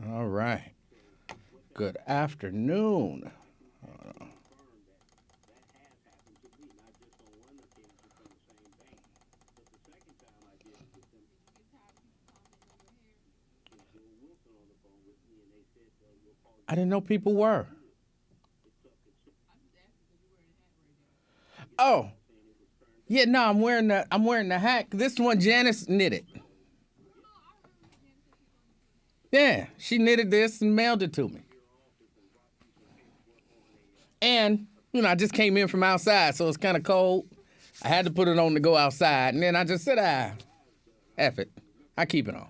All right. Good afternoon. I didn't know people were. Oh, yeah, no, I'm wearing the hat. This one Janice knitted. Yeah, she knitted this and mailed it to me. And, I just came in from outside, so it's kind of cold. I had to put it on to go outside, and then I just said, F it. I keep it on.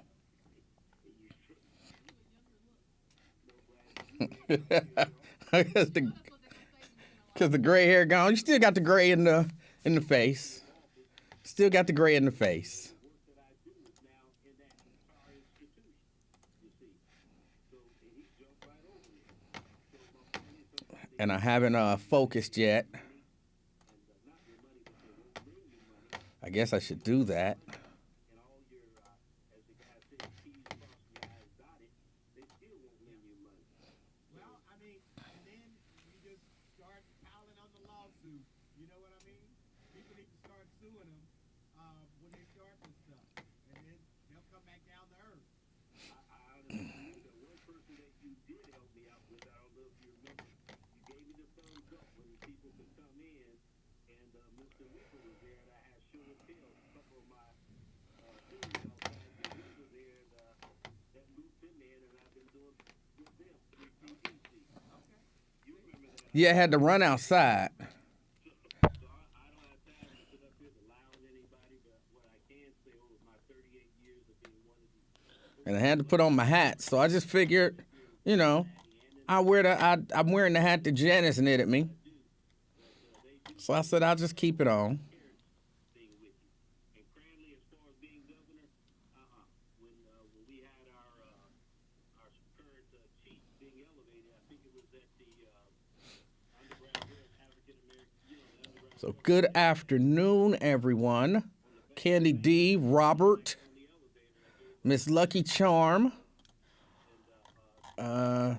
Because the gray hair gone. You still got the gray in the face. Still got the gray in the face. And I haven't focused yet. I guess I should do that. Yeah, I had to run outside. And I had to put on my hat. So I just figured, you know, I'm wearing the hat that Janice knitted me. So I said I'll just keep it on. So good afternoon, everyone. Candy D, Robert, Miss Lucky Charm. Oh,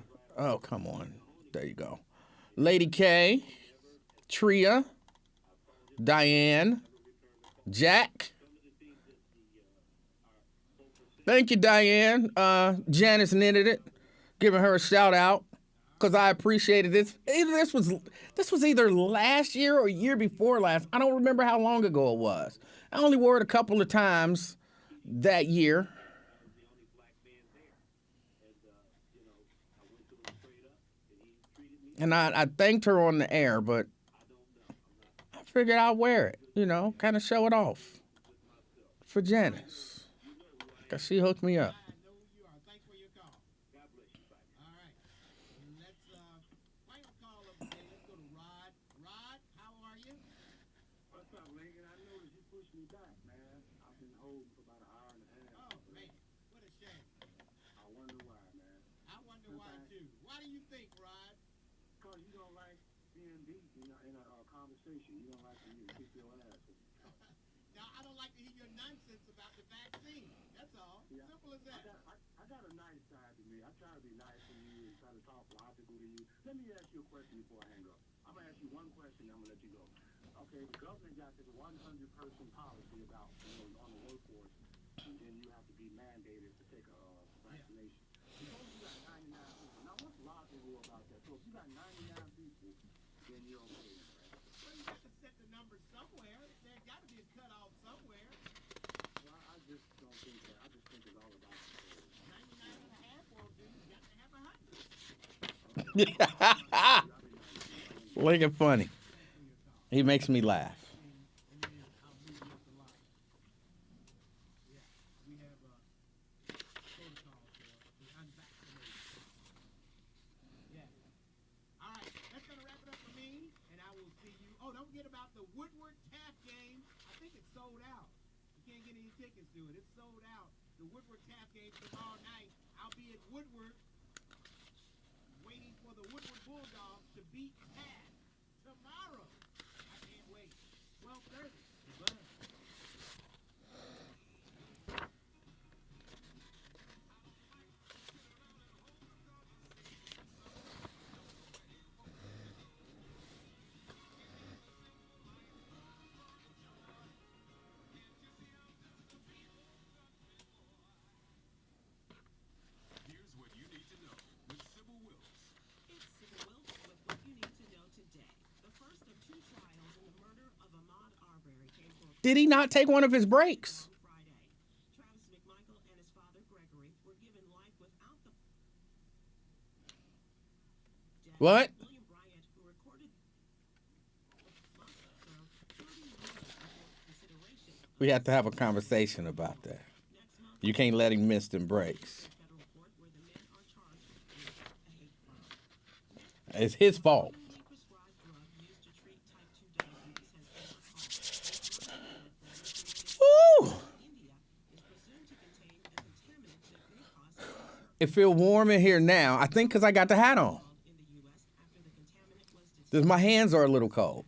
come on. There you go. Lady K, Tria, Diane, Jack. Thank you, Diane. Janice knitted it. Giving her a shout out because I appreciated this. This was either last year or year before last. I don't remember how long ago it was. I only wore it a couple of times that year. And I thanked her on the air, but I figured I'll wear it, kind of show it off for Janice. Because she hooked me up. Look at funny. He makes me laugh. Did he not take one of his breaks? What? We have to have a conversation about that. You can't let him miss them breaks. It's his fault. Woo! It feels warm in here now. I think because I got the hat on. Because my hands are a little cold.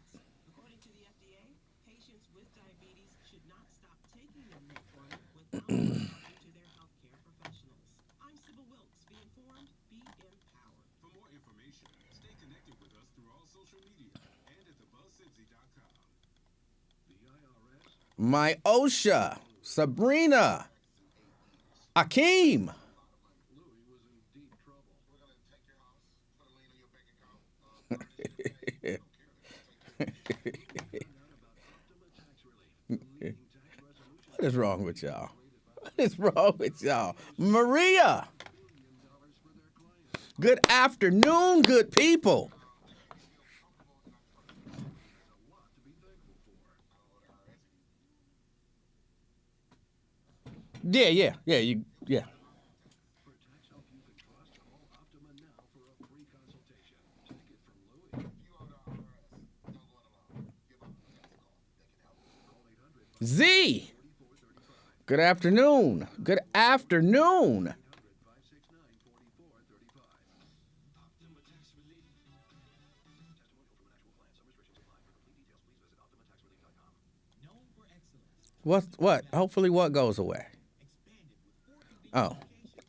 My OSHA, Sabrina, Akeem. What is wrong with y'all? What is wrong with y'all? Maria. Good afternoon, good people. Yeah. Z. Good afternoon. Good afternoon. What? Hopefully what goes away? Oh,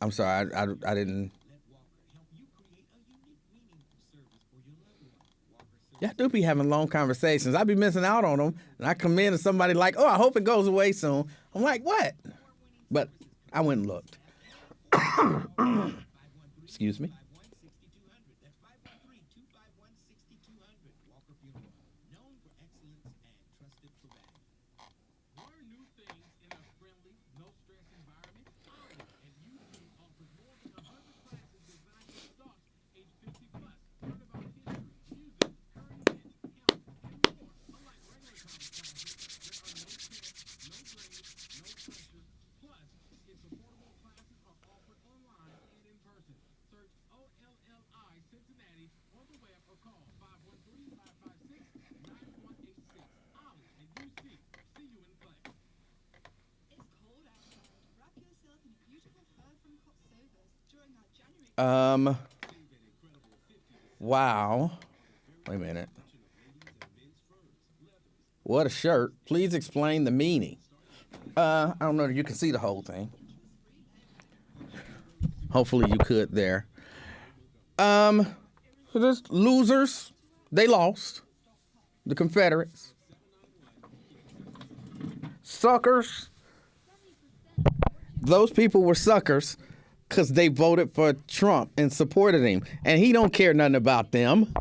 I'm sorry. I didn't. Y'all do be having long conversations. I be missing out on them. And I come in and somebody like, oh, I hope it goes away soon. I'm like, what? But I went and looked. Excuse me. Wow. Wait a minute. What a shirt. Please explain the meaning. I don't know if you can see the whole thing. Hopefully you could there. Just losers. They lost. The Confederates. Suckers. Those people were suckers because they voted for Trump and supported him. And he don't care nothing about them.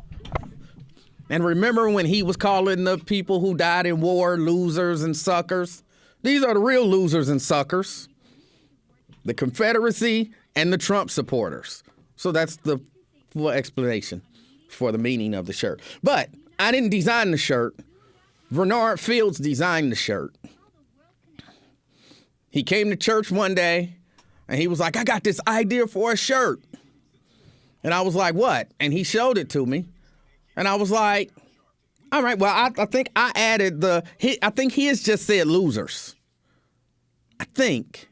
And remember when he was calling the people who died in war losers and suckers? These are the real losers and suckers. The Confederacy and the Trump supporters. So that's the full explanation for the meaning of the shirt. But I didn't design the shirt. Bernard Fields designed the shirt. He came to church one day and he was like, I got this idea for a shirt. And I was like, what? And he showed it to me. And I was like, all right, well, I think I added I think his just said losers. I think.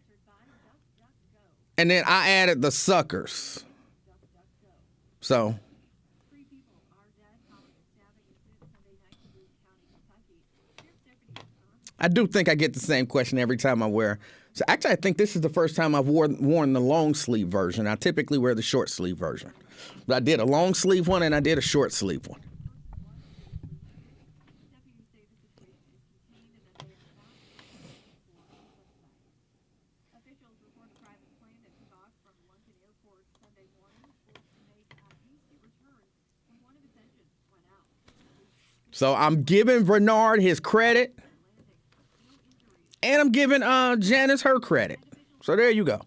And then I added the suckers. So. I do think I get the same question every time I wear. So actually, I think this is the first time I've worn the long sleeve version. I typically wear the short sleeve version. But I did a long sleeve one and I did a short sleeve one. So I'm giving Bernard his credit. And I'm giving Janice her credit. So there you go.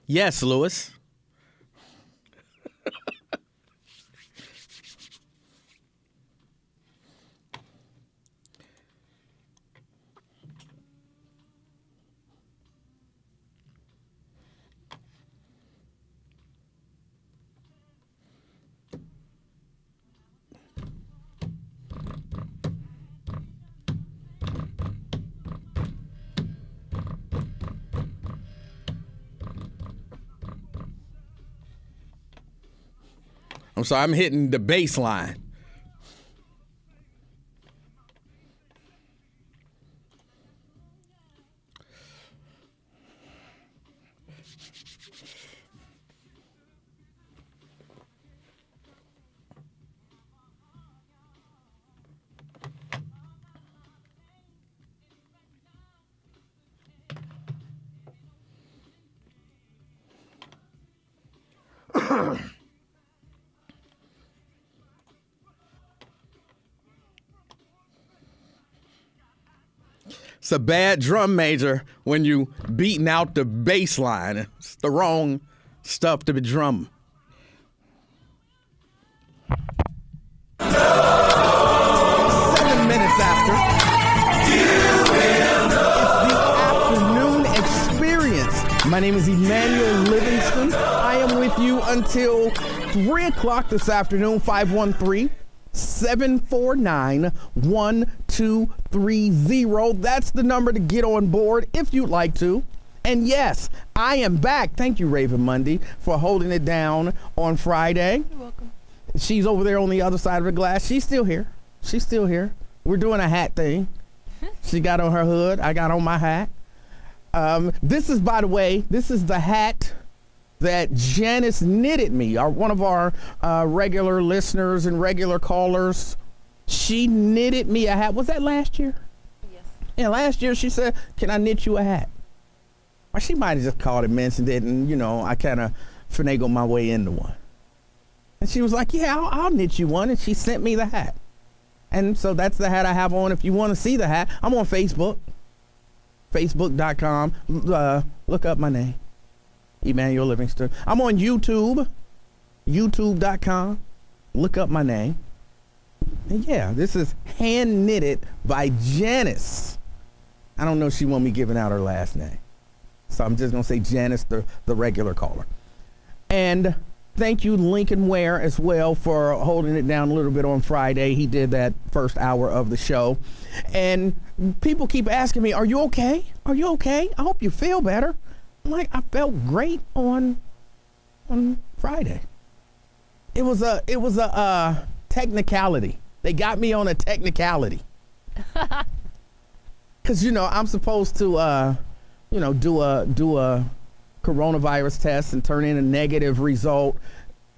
Yes, Lewis. I'm sorry, I'm hitting the bass line. It's a bad drum major when you beating out the bass line. It's the wrong stuff to be drum. 7 minutes after. It's the afternoon experience. My name is Emanuel Livingston. I am with you until 3 o'clock this afternoon, 513-749-1230. That's the number to get on board if you'd like to. And yes, I am back. Thank you, Raven Monday, for holding it down on Friday. You're welcome. She's over there on the other side of the glass. She's still here. She's still here. We're doing a hat thing. She got on her hood. I got on my hat. This is, by the way, this is the hat that Janice knitted me, one of our regular listeners and regular callers. She knitted me a hat. Was that last year? Yes. Yeah, last year she said, "Can I knit you a hat?" Or she might have just called and mentioned it, and, you know, I kind of finagled my way into one. And she was like, "Yeah, I'll knit you one," and she sent me the hat. And so that's the hat I have on. If you want to see the hat, I'm on Facebook, facebook.com. Look up my name, Emanuel Livingston. I'm on YouTube, youtube.com. Look up my name. And yeah, this is hand knitted by Janice. I don't know if she want me giving out her last name, so I'm just going to say Janice, the regular caller. And thank you, Lincoln Ware, as well, for holding it down a little bit on Friday. He did that first hour of the show. And people keep asking me, "Are you okay? Are you okay? I hope you feel better." I'm like, I felt great on Friday. It was a technicality. They got me on a technicality. Cause you know I'm supposed to do a coronavirus test and turn in a negative result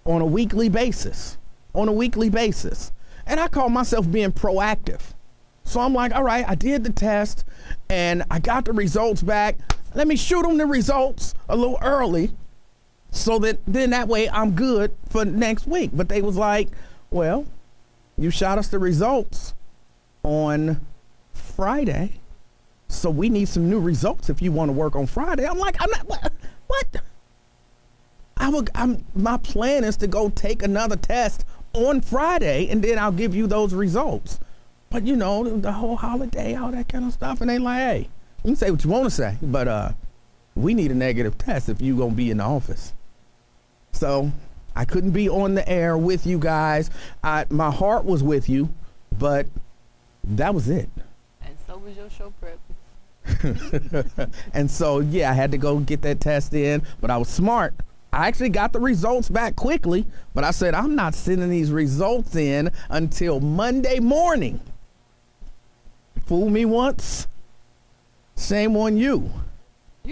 on a weekly basis. And I call myself being proactive. So I'm like, all right, I did the test and I got the results back. Let me shoot them the results a little early so that then that way I'm good for next week. But they was like, "Well, you shot us the results on Friday, so we need some new results if you want to work on Friday." I'm like, I'm not, what? My plan is to go take another test on Friday and then I'll give you those results. But you know, the whole holiday, all that kind of stuff. And they like, "Hey, you can say what you want to say, but we need a negative test if you're going to be in the office." So I couldn't be on the air with you guys. My heart was with you, but that was it. And so was your show prep. And so, yeah, I had to go get that test in, but I was smart. I actually got the results back quickly, but I said, I'm not sending these results in until Monday morning. Fool me once, shame on you.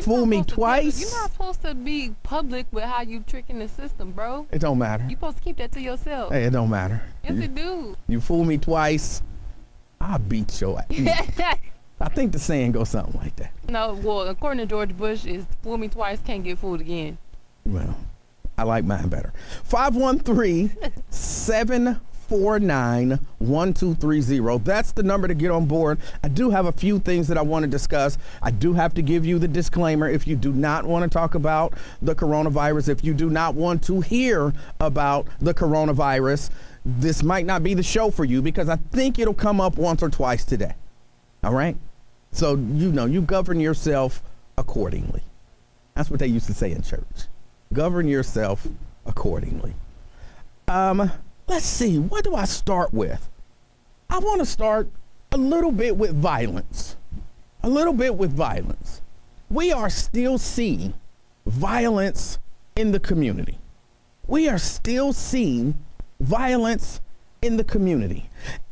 Fool me You're twice. not supposed to be public with how you tricking the system, bro. It don't matter. You supposed to keep that to yourself. Hey, it don't matter. Yes, it do. You fool me twice, I'll beat your ass. I think the saying goes something like that. No, well, according to George Bush, is fool me twice, can't get fooled again. Well, I like mine better. 513-749-1230. That's the number to get on board. I do have a few things that I want to discuss. I do have to give you the disclaimer. If you do not want to talk about the coronavirus, if you do not want to hear about the coronavirus, this might not be the show for you, because I think it'll come up once or twice today. All right? So, you govern yourself accordingly. That's what they used to say in church. Govern yourself accordingly. Let's see. What do I start with? I want to start a little bit with violence. We are still seeing violence in the community.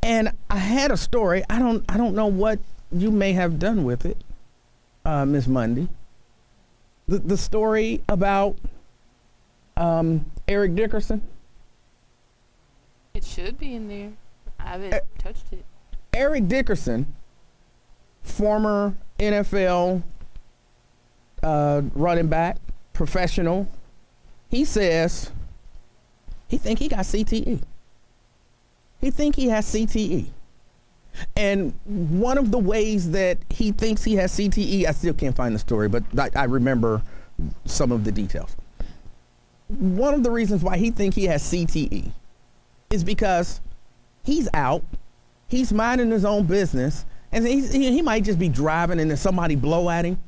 And I had a story. I don't know what you may have done with it, Miss Mundy. The story about Eric Dickerson. It should be in there. I haven't touched it. Eric Dickerson, former NFL running back, professional, he says he think he got CTE. He think he has CTE. And one of the ways that he thinks he has CTE, I still can't find the story, but I remember some of the details. One of the reasons why he think he has CTE is because he's out, he's minding his own business, and he might just be driving and then somebody blow at him.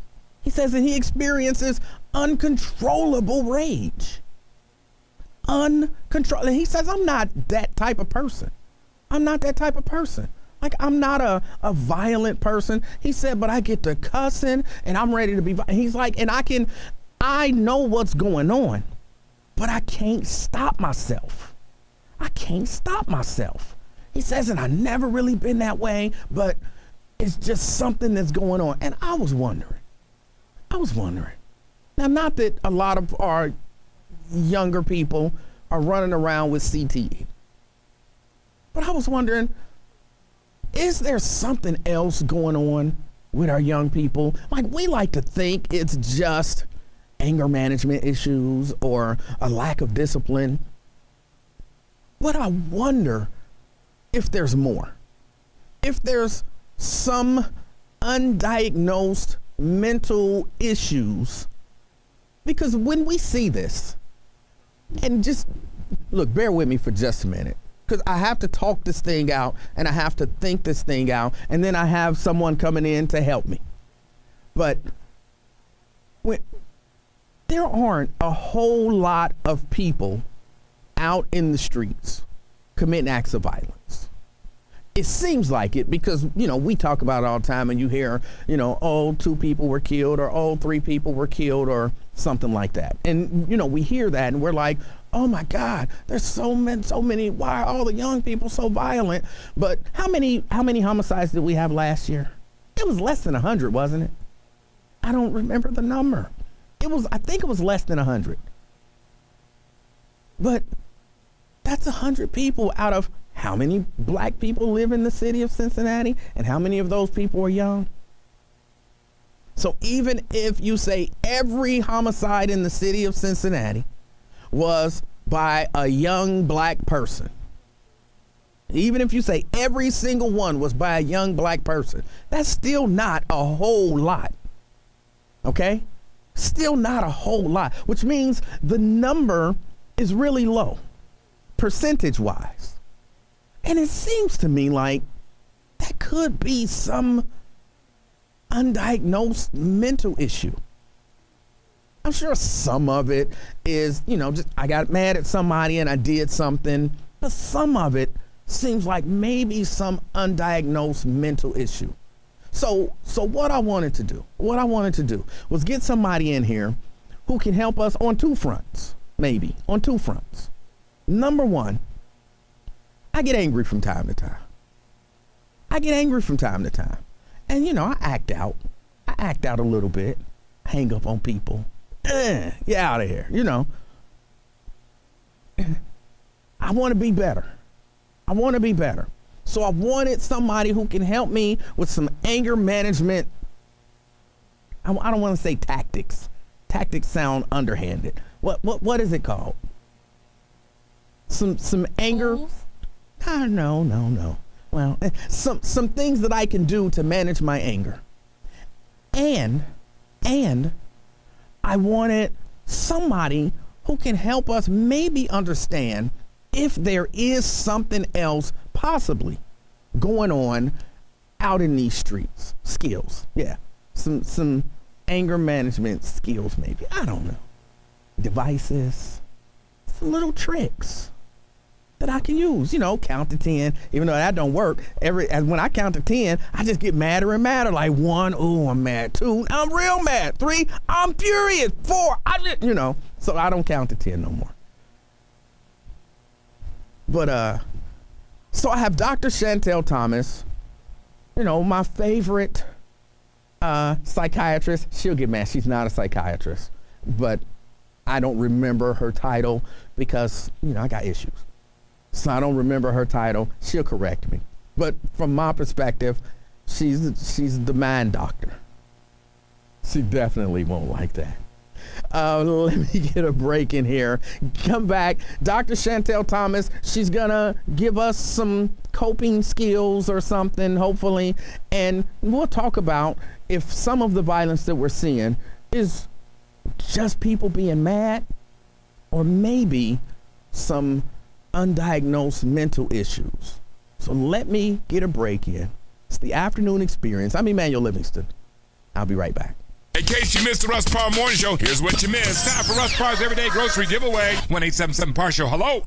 He says that he experiences uncontrollable rage. Uncontrollable. He says, I'm not that type of person. Like, I'm not a violent person. He said, but I get to cussing and I'm ready to be. He's like, and I know what's going on, but I can't stop myself. He says, and I've never really been that way, but it's just something that's going on. And I was wondering. Now, not that a lot of our younger people are running around with CTE, but I was wondering, is there something else going on with our young people? Like, we like to think it's just anger management issues or a lack of discipline. But I wonder if there's more. If there's some undiagnosed mental issues. Because when we see this, and just look, bear with me for just a minute, because I have to talk this thing out and I have to think this thing out, and then I have someone coming in to help me. But there aren't a whole lot of people out in the streets committing acts of violence. It seems like it because, we talk about it all the time and you hear, 2 people were killed or 3 people were killed or something like that. And, we hear that and we're like, oh my God, there's so many, why are all the young people so violent? But how many homicides did we have last year? It was less than 100, wasn't it? I don't remember the number. I think it was less than 100. But that's 100 people out of how many black people live in the city of Cincinnati, and how many of those people are young? So even if you say every homicide in the city of Cincinnati was by a young black person, even if you say every single one was by a young black person, that's still not a whole lot. Okay? Still not a whole lot, which means the number is really low, percentage-wise. And it seems to me like that could be some undiagnosed mental issue. I'm sure some of it is, just I got mad at somebody and I did something, but some of it seems like maybe some undiagnosed mental issue. So what I wanted to do was get somebody in here who can help us on 2 fronts, maybe on 2 fronts. Number one, I get angry from time to time. And, I act out a little bit. hang up on people. Get out of here. I want to be better. I want to be better. So I wanted somebody who can help me with some anger management. I don't want to say tactics. Tactics sound underhanded. What is it called? Some anger. No. Well, some things that I can do to manage my anger. And I wanted somebody who can help us maybe understand if there is something else possibly going on out in these streets. Skills. Yeah. Some anger management skills maybe. I don't know. Devices. Some little tricks that I can use, count to 10, even though that don't work. When I count to 10, I just get madder and madder. Like 1, oh, I'm mad. 2, I'm real mad. 3, I'm furious. 4, so I don't count to 10 no more. But, so I have Dr. Chantel Thomas, my favorite psychiatrist. She'll get mad. She's not a psychiatrist, but I don't remember her title because, I got issues. So I don't remember her title. She'll correct me. But from my perspective, she's the mind doctor. She definitely won't like that. Let me get a break in here. Come back. Dr. Chantel Thomas, she's going to give us some coping skills or something, hopefully. And we'll talk about if some of the violence that we're seeing is just people being mad or maybe some undiagnosed mental issues. So let me get a break in. It's the afternoon experience. I'm Emanuel Livingston. I'll be right back. In case you missed the Russ Parr Morning Show, here's what you missed. Time for Russ Parr's Everyday Grocery Giveaway. 1-877-PAR-SHOW. Hello.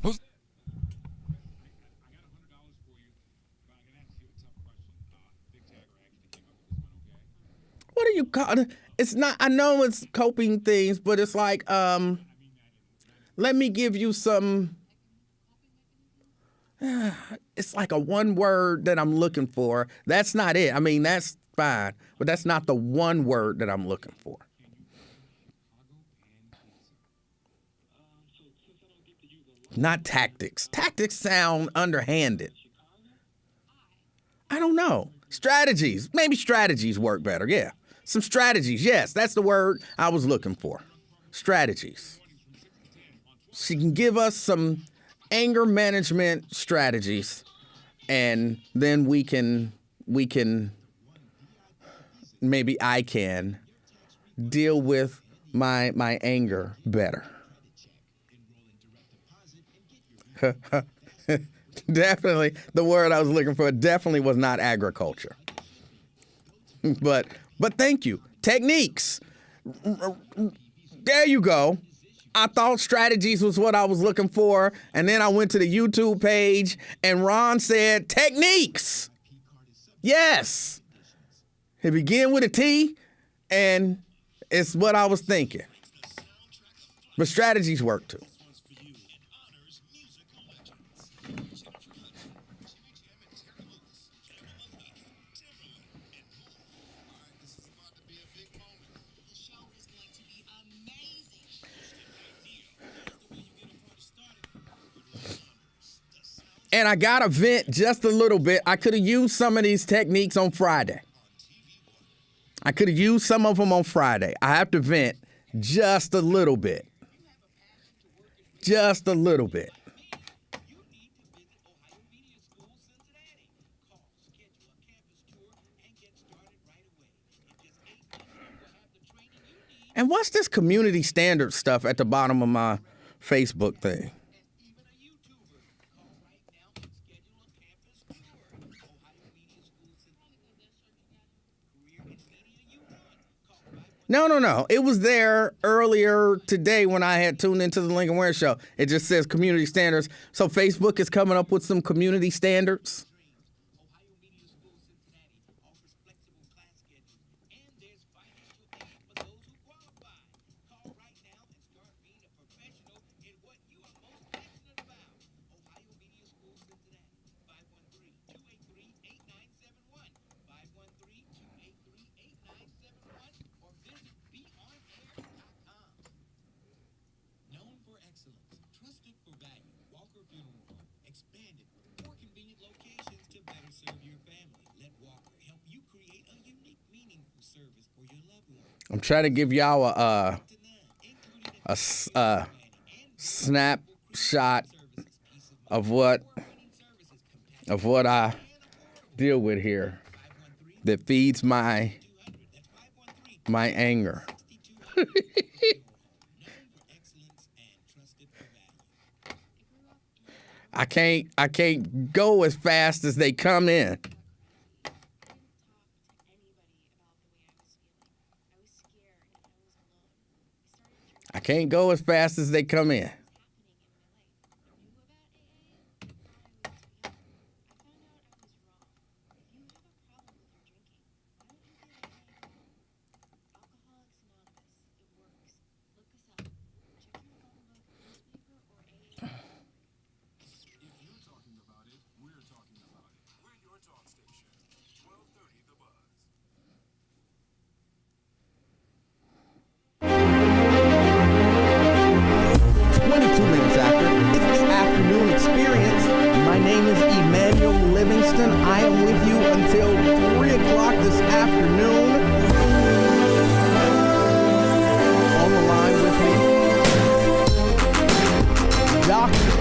What do you call it? It's not, I know it's coping things, but it's like, let me give you some. It's like a one word that I'm looking for. That's not it. I mean, that's fine, but that's not the one word that I'm looking for. Not tactics. Tactics sound underhanded. I don't know. Strategies. Maybe strategies work better. Yeah. Some strategies. Yes, that's the word I was looking for. Strategies. She can give us some anger management strategies, and then we can maybe I can deal with my anger better. Definitely the word I was looking for definitely was not agriculture. But thank you. Techniques. There you go. I thought strategies was what I was looking for, and then I went to the YouTube page, and Ron said techniques. Yes. It began with a T, and it's what I was thinking. But strategies work too. And I got to vent just a little bit. I could have used some of these techniques on Friday. I could have used some of them on Friday. I have to vent just a little bit. Just a little bit. And what's this community standard stuff at the bottom of my Facebook thing? No. It was there earlier today when I had tuned into the Lincoln Ware Show. It just says community standards. So Facebook is coming up with some community standards. I'm trying to give y'all a snapshot of what I deal with here that feeds my anger. I can't go as fast as they come in. I can't go as fast as they come in. Emanuel Livingston. I am with you until 3 o'clock this afternoon. On the line with me, Dr.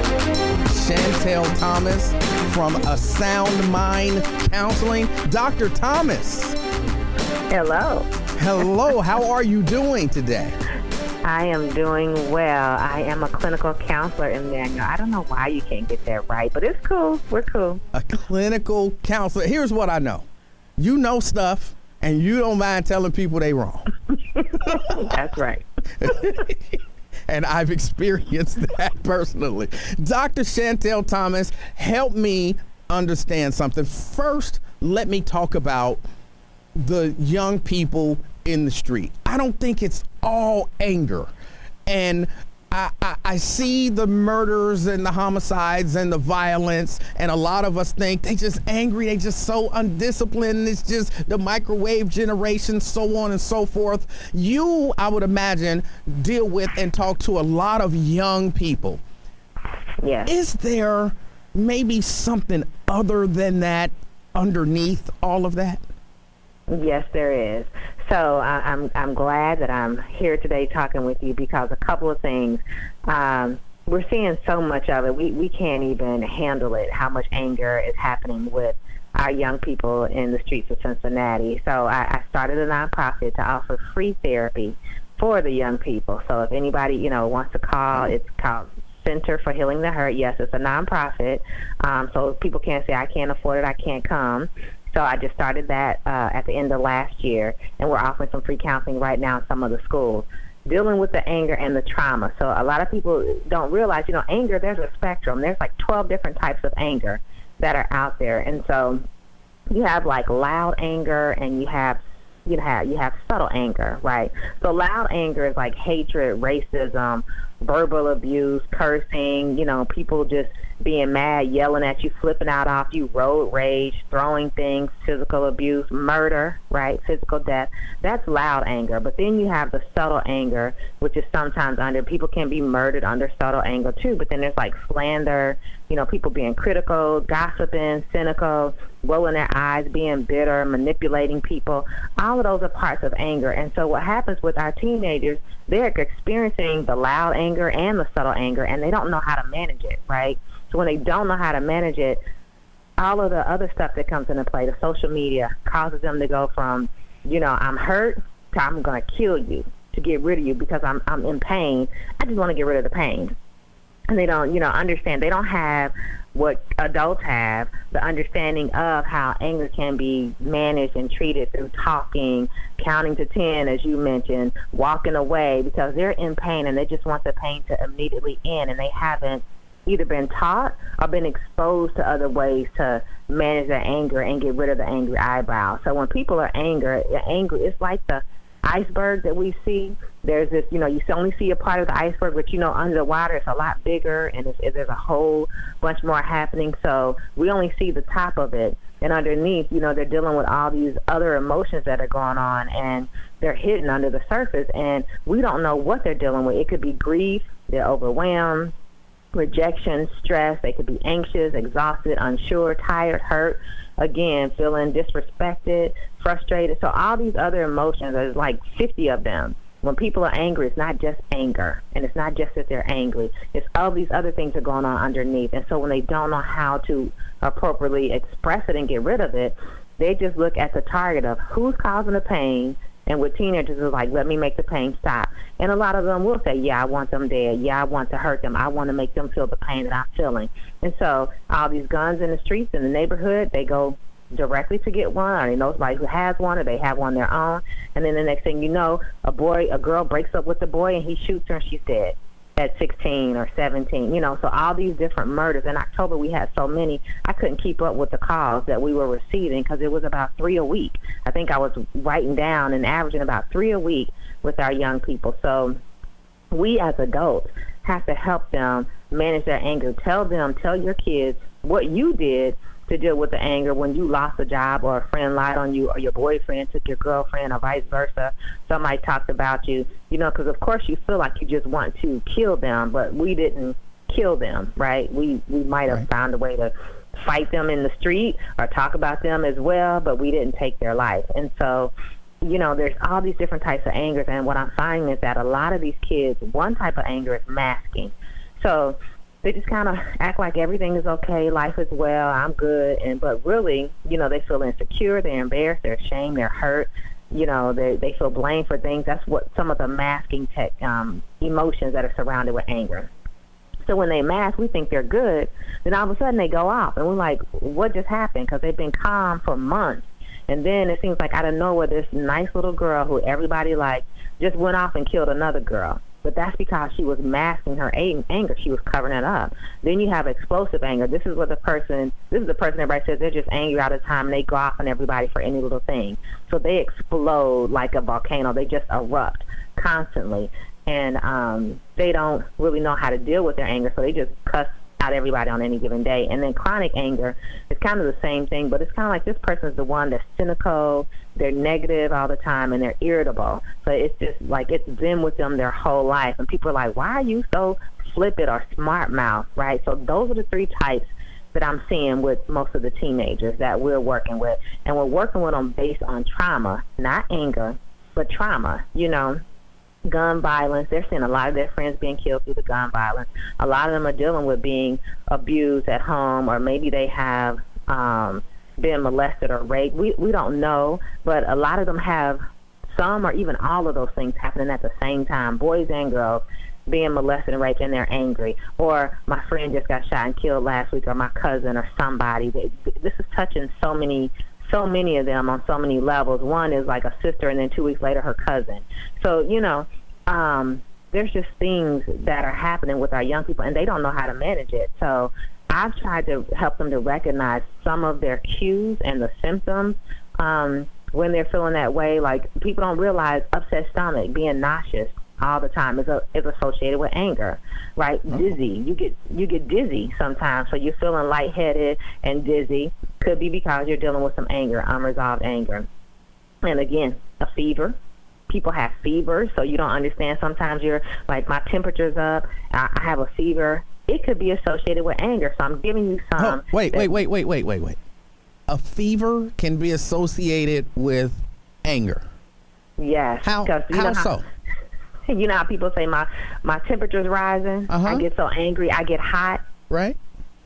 Chantel Thomas from A Sound Mind Counseling. Dr. Thomas. Hello. Hello. How are you doing today? I am doing well. I am a clinical counselor, Emanuel. I don't know why you can't get that right, but it's cool. We're cool. A clinical counselor. Here's what I know. You know stuff, and you don't mind telling people they wrong. That's right. And I've experienced that personally. Dr. Chantel Thomas, help me understand something. First, let me talk about the young people in the street. I don't think it's all anger. And I see the murders and the homicides and the violence, and a lot of us think they just angry, they just so undisciplined, it's just the microwave generation, so on and so forth. You, I would imagine, deal with and talk to a lot of young people. Yes. Is there maybe something other than that underneath all of that? Yes, there is. So I'm glad that I'm here today talking with you because a couple of things. We're seeing so much of it. We can't even handle it, how much anger is happening with our young people in the streets of Cincinnati. So I started a nonprofit to offer free therapy for the young people. So if anybody, wants to call, it's called Center for Healing the Hurt. Yes, it's a nonprofit. So people can't say, I can't afford it, I can't come. So I just started that at the end of last year, and we're offering some free counseling right now in some of the schools, dealing with the anger and the trauma. So a lot of people don't realize, anger, there's a spectrum. There's like 12 different types of anger that are out there. And so you have like loud anger, and you have subtle anger, right? So loud anger is like hatred, racism, verbal abuse, cursing, people just being mad, yelling at you, flipping out off you, road rage, throwing things, physical abuse, murder, right? Physical death. That's loud anger. But then you have the subtle anger, which is sometimes people can be murdered under subtle anger too. But then there's like slander, people being critical, gossiping, cynical, rolling their eyes, being bitter, manipulating people. All of those are parts of anger. And so what happens with our teenagers, they're experiencing the loud anger and the subtle anger, and they don't know how to manage it, right? So when they don't know how to manage it, all of the other stuff that comes into play, the social media, causes them to go from, I'm hurt to I'm going to kill you to get rid of you because I'm in pain. I just want to get rid of the pain. And they don't, understand. They don't have what adults have, the understanding of how anger can be managed and treated through talking, counting to 10, as you mentioned, walking away because they're in pain and they just want the pain to immediately end, and they haven't either been taught or been exposed to other ways to manage their anger and get rid of the angry eyebrow. So when people are angry, it's like the iceberg that we see. There's this, you only see a part of the iceberg, but under the water it's a lot bigger, and there's a whole bunch more happening. So we only see the top of it, and underneath, they're dealing with all these other emotions that are going on, and they're hidden under the surface, and we don't know what they're dealing with. It could be grief, they're overwhelmed, rejection, stress. They could be anxious, exhausted, unsure, tired, hurt. again, feeling disrespected, frustrated. So all these other emotions, there's like 50 of them. When people are angry, it's not just anger, and it's not just that they're angry. It's all these other things are going on underneath. And so when they don't know how to appropriately express it and get rid of it, they just look at the target of who's causing the pain. And with teenagers, it's like, let me make the pain stop. And a lot of them will say, yeah, I want them dead. Yeah, I want to hurt them. I want to make them feel the pain that I'm feeling. And so all these guns in the streets, in the neighborhood, they go directly to get one, or they know somebody who has one, or they have one their own. And then the next thing you know, a girl breaks up with the boy, and he shoots her, and she's dead at 16 or 17, so all these different murders. In October, we had so many, I couldn't keep up with the calls that we were receiving because it was about 3 a week. I think I was writing down and averaging about 3 a week with our young people. So we as adults have to help them manage their anger. Tell your kids what you did to deal with the anger when you lost a job, or a friend lied on you, or your boyfriend took your girlfriend, or vice versa. Somebody talked about you, because of course you feel like you just want to kill them, but we didn't kill them, right? We might have found a way to fight them in the street or talk about them as well, but we didn't take their life. And so, there's all these different types of angers, and what I'm finding is that a lot of these kids, one type of anger is masking. So they just kind of act like everything is okay, life is well, I'm good, but really, they feel insecure, they're embarrassed, they're ashamed, they're hurt, they feel blamed for things. That's what some of the masking emotions that are surrounded with anger. So when they mask, we think they're good, then all of a sudden they go off, and we're like, what just happened? Because they've been calm for months, and then it seems like out of nowhere, this nice little girl who everybody liked just went off and killed another girl. But that's because she was masking her anger. She was covering it up. Then you have explosive anger. This is the person everybody says they're just angry all the time, and they go off on everybody for any little thing. So they explode like a volcano. They just erupt constantly. And they don't really know how to deal with their anger, so they just cuss out everybody on any given day. And then chronic anger is kind of the same thing, but it's kind of like this person's the one that's cynical, they're negative all the time, and they're irritable. So it's just like it's been with them their whole life. And people are like, why are you so flippant or smart mouth, right? So those are the 3 types that I'm seeing with most of the teenagers that we're working with. And we're working with them based on trauma, not anger, but trauma, gun violence. They're seeing a lot of their friends being killed through the gun violence. A lot of them are dealing with being abused at home, or maybe they have been molested or raped. We don't know, but a lot of them have some or even all of those things happening at the same time. Boys and girls being molested and raped, and they're angry. Or my friend just got shot and killed last week, or my cousin or somebody. This is touching so many of them on so many levels. One is like a sister, and then 2 weeks later her cousin. So there's just things that are happening with our young people, and they don't know how to manage it. So I've tried to help them to recognize some of their cues and the symptoms when they're feeling that way. Like, people don't realize upset stomach, being nauseous all the time is associated with anger, right? Dizzy. You get dizzy sometimes, so you're feeling lightheaded and dizzy. Could be because you're dealing with some anger, unresolved anger. And again, a fever. People have fevers, so you don't understand. Sometimes you're like, my temperature's up, I have a fever. It could be associated with anger, so I'm giving you some. Wait. A fever can be associated with anger. Yes. How so? You know how people say my temperature's rising? I get so angry, I get hot. Right.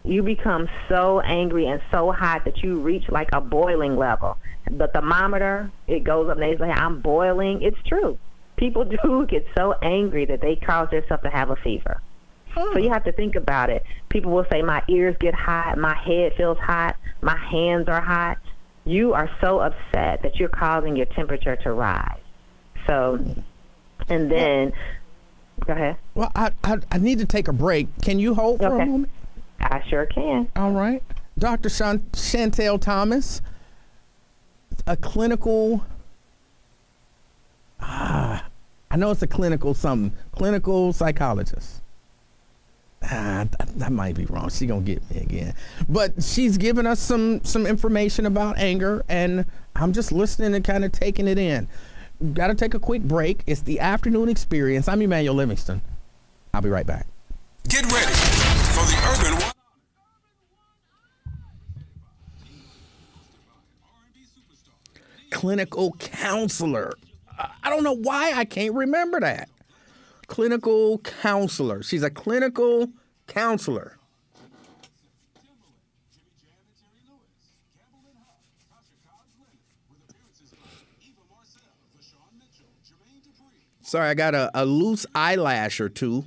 You become so angry and so hot that you reach like a boiling level. The thermometer, it goes up and they say, I'm boiling. It's true. People do get so angry that they cause themselves to have a fever. So you have to think about it. People will say, my ears get hot, my head feels hot, my hands are hot. You are so upset that you're causing your temperature to rise. So, and then, go ahead. Well, I need to take a break. Can you hold for a moment? I sure can. All right. Dr. Chantel Thomas, a clinical, I know it's a clinical psychologist. That might be wrong. She's going to get me again. But she's given us some information about anger, and I'm just listening and kind of taking it in. Got to take a quick break. It's the Afternoon Experience. I'm Emanuel Livingston. I'll be right back. Get ready for the Urban One. clinical counselor. I don't know why I can't remember that. Clinical counselor. She's a clinical counselor. Sorry, I got a loose eyelash or two.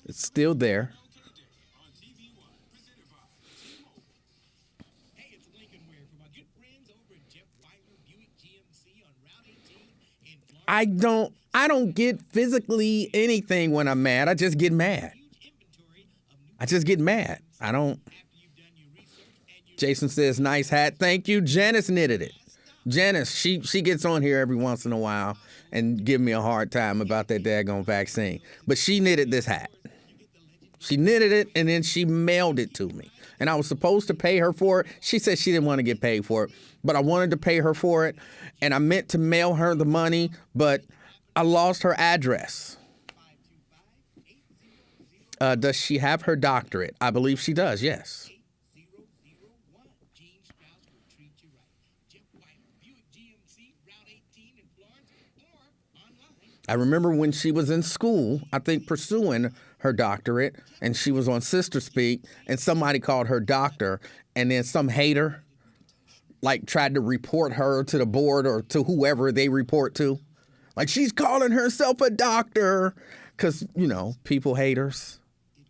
It's still there. I don't get physically anything when I'm mad. I just get mad. I don't. Jason says, nice hat. Thank you. Janice knitted it. Janice, she gets on here every once in a while and give me a hard time about that daggone vaccine. But she knitted this hat. She knitted it, and then she mailed it to me. And I was supposed to pay her for it. She said she didn't want to get paid for it, but I wanted to pay her for it. And I meant to mail her the money, but I lost her address. Does she have her doctorate? I believe she does, yes. I remember when she was in school, I think pursuing her doctorate, and she was on Sister Speak, and somebody called her doctor, and then some hater like tried to report her to the board or to whoever they report to. Like, she's calling herself a doctor because, you know, people haters.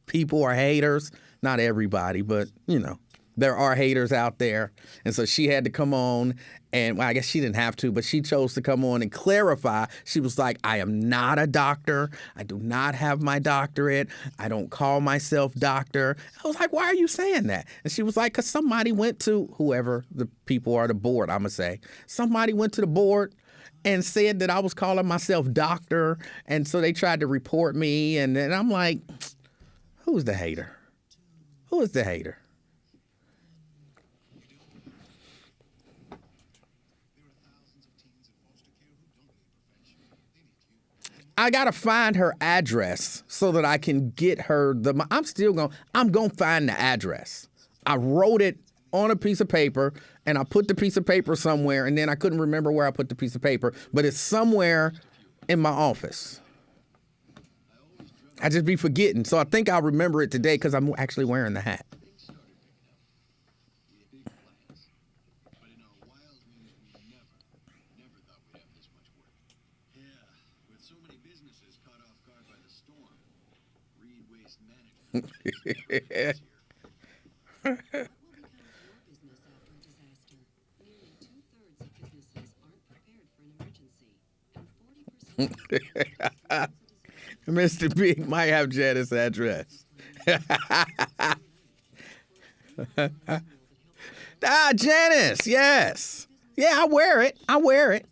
People are haters. Not everybody, but, you know, there are haters out there. And so she had to come on and, well, I guess she didn't have to, but she chose to come on and clarify. She was like, I am not a doctor. I do not have my doctorate. I don't call myself doctor. I was like, why are you saying that? And she was like, because somebody went to whoever the people are, the board, I'm going to say. Somebody went to the board and said that I was calling myself doctor. And so they tried to report me. And then I'm like, who's the hater? Who is the hater? I gotta find her address so that I can get her I'm gonna find the address. I wrote it on a piece of paper and I put the piece of paper somewhere, and then I couldn't remember where I put the piece of paper, but it's somewhere in my office. I just be forgetting. So I think I'll remember it today because I'm actually wearing the hat. Mr. Big might have Janice's address. Janice, yes. Yeah, I wear it.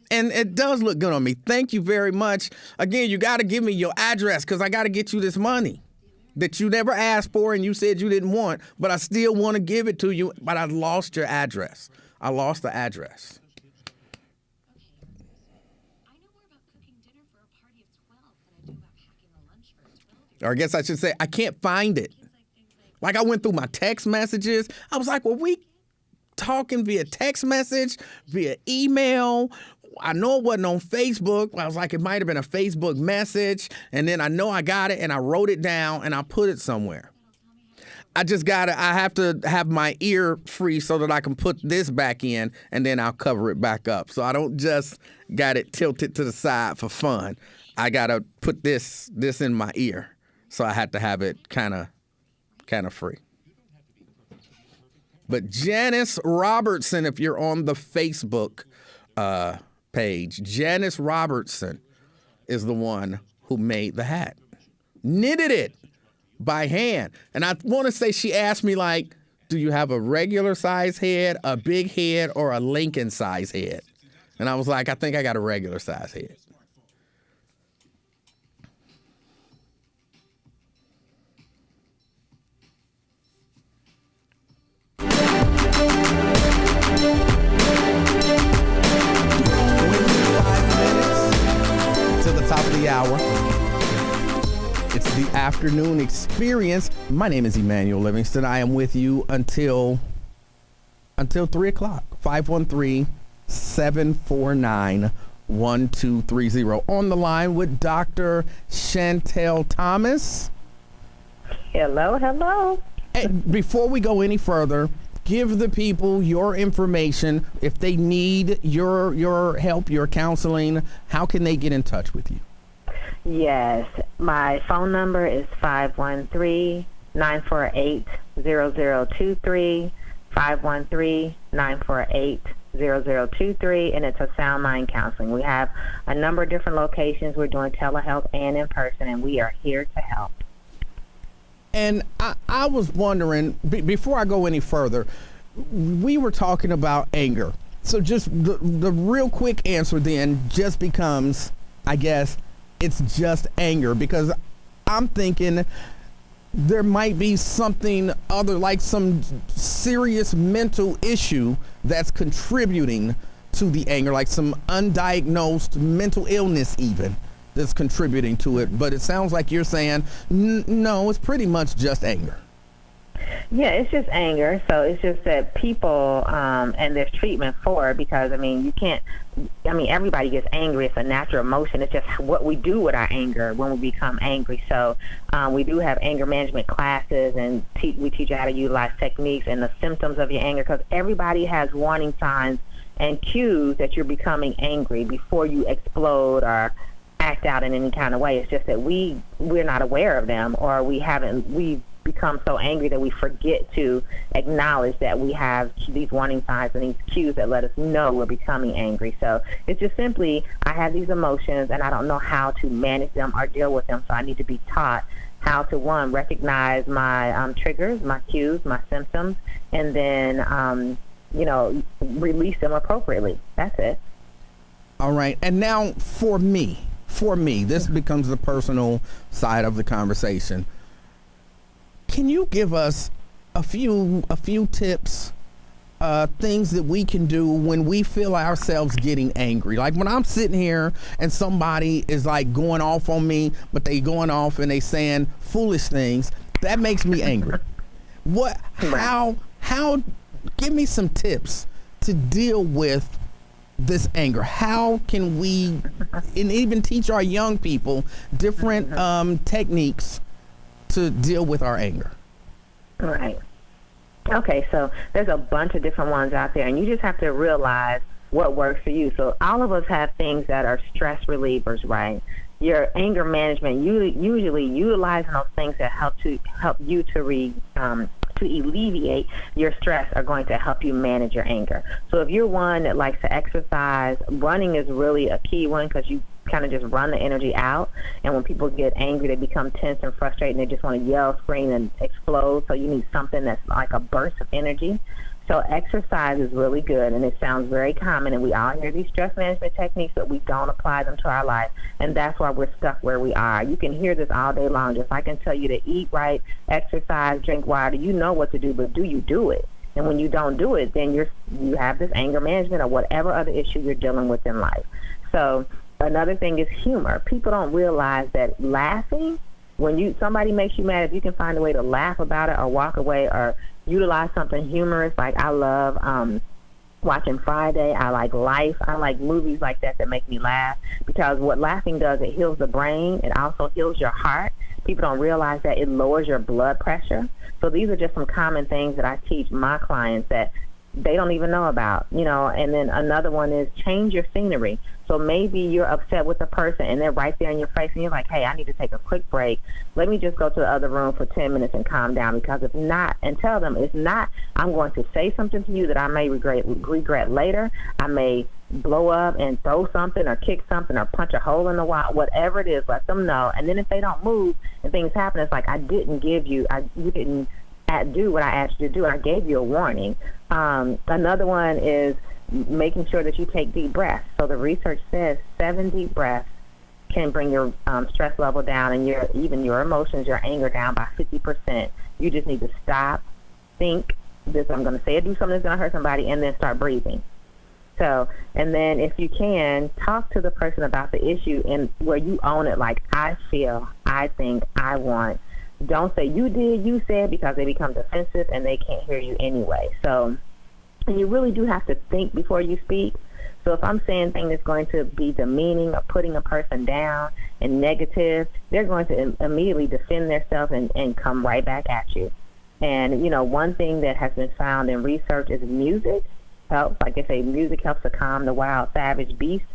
And it does look good on me. Thank you very much. Again, you got to give me your address because I got to get you this money that you never asked for and you said you didn't want, but I still want to give it to you, but I lost your address. I lost the address. I know more about cooking dinner for a party of 12 than I do about packing a lunch for a 12-year-old. Or I guess I should say I can't find it. Like, I went through my text messages. I was like, were we talking via text message, via email? I know it wasn't on Facebook. I was like, it might have been a Facebook message. And then I know I got it and I wrote it down and I put it somewhere. I have to have my ear free so that I can put this back in and then I'll cover it back up. So I don't just got it tilted to the side for fun. I got to put this in my ear. So I had to have it kind of free. But Janice Robertson, if you're on the Facebook page, Janice Robertson is the one who made the hat. Knitted it by hand. And I want to say she asked me, like, do you have a regular size head, a big head, or a Lincoln size head? And I was like, I think I got a regular size head. To the top of the hour. It's the afternoon experience. My name is Emanuel Livingston. I am with you until 3 o'clock. 513-749-1230. On the line with Dr. Chantel Thomas. Hello, hello. Hey, before we go any further, give the people your information. If they need your help, your counseling, how can they get in touch with you? Yes, my phone number is 513-948-0023, 513-948-0023, and it's a Sound Mind Counseling. We have a number of different locations. We're doing telehealth and in person, and we are here to help. And I was wondering, before I go any further, we were talking about anger. So just the real quick answer then just becomes, I guess, it's just anger, because I'm thinking there might be something other, like some serious mental issue that's contributing to the anger, like some undiagnosed mental illness even that's contributing to it. But it sounds like you're saying, no, it's pretty much just anger. Yeah, it's just anger. So it's just that people, and there's treatment for it, because, everybody gets angry. It's a natural emotion. It's just what we do with our anger when we become angry. So we do have anger management classes, and we teach you how to utilize techniques and the symptoms of your anger, because everybody has warning signs and cues that you're becoming angry before you explode or act out in any kind of way. It's just that we're not aware of them, or we've become so angry that we forget to acknowledge that we have these warning signs and these cues that let us know we're becoming angry. So it's just simply, I have these emotions and I don't know how to manage them or deal with them, so I need to be taught how to, one, recognize my triggers, my cues, my symptoms, and then release them appropriately. That's it. All right. And now for me, this becomes the personal side of the conversation. Can you give us a few tips, things that we can do when we feel ourselves getting angry? Like when I'm sitting here and somebody is like going off on me, but they going off and they saying foolish things, that makes me angry. How, give me some tips to deal with this anger. How can we, and even teach our young people different techniques to deal with our anger? Right. Okay, so there's a bunch of different ones out there, and you just have to realize what works for you. So all of us have things that are stress relievers, right? Your anger management, usually utilizing those things that help you to alleviate your stress are going to help you manage your anger. So if you're one that likes to exercise, running is really a key one, because you kind of just run the energy out. And when people get angry, they become tense and frustrated, and they just want to yell, scream, and explode. So you need something that's like a burst of energy. So exercise is really good, and it sounds very common, and we all hear these stress management techniques, but we don't apply them to our life, and that's why we're stuck where we are. You can hear this all day long. Just I can tell you to eat right, exercise, drink water. You know what to do, but do you do it? And when you don't do it, then you have this anger management or whatever other issue you're dealing with in life. So another thing is humor. People don't realize that laughing, when somebody makes you mad, if you can find a way to laugh about it or walk away or utilize something humorous, like I love watching Friday. I like Life. I like movies like that make me laugh, because what laughing does, it heals the brain. It also heals your heart. People don't realize that it lowers your blood pressure. So these are just some common things that I teach my clients that they don't even know about, and then another one is change your scenery. So maybe you're upset with a person and they're right there in your face and you're like, hey, I need to take a quick break. Let me just go to the other room for 10 minutes and calm down, because if not, and tell them it's not, I'm going to say something to you that I may regret later. I may blow up and throw something or kick something or punch a hole in the wall, whatever it is, let them know. And then if they don't move and things happen, it's like, you didn't do what I asked you to do, and I gave you a warning. Another one is making sure that you take deep breaths. So the research says 7 deep breaths can bring your stress level down and even your emotions, your anger down by 50%. You just need to stop, think, I'm going to say or do something that's going to hurt somebody, and then start breathing. So, and then if you can, talk to the person about the issue and where you own it, like, I I think, I want. Don't say you did, you said, because they become defensive and they can't hear you anyway. So, and you really do have to think before you speak. So if I'm saying things that's going to be demeaning or putting a person down and negative, they're going to immediately defend themselves and come right back at you. And, one thing that has been found in research is music helps. Like they say, music helps to calm the wild, savage beast.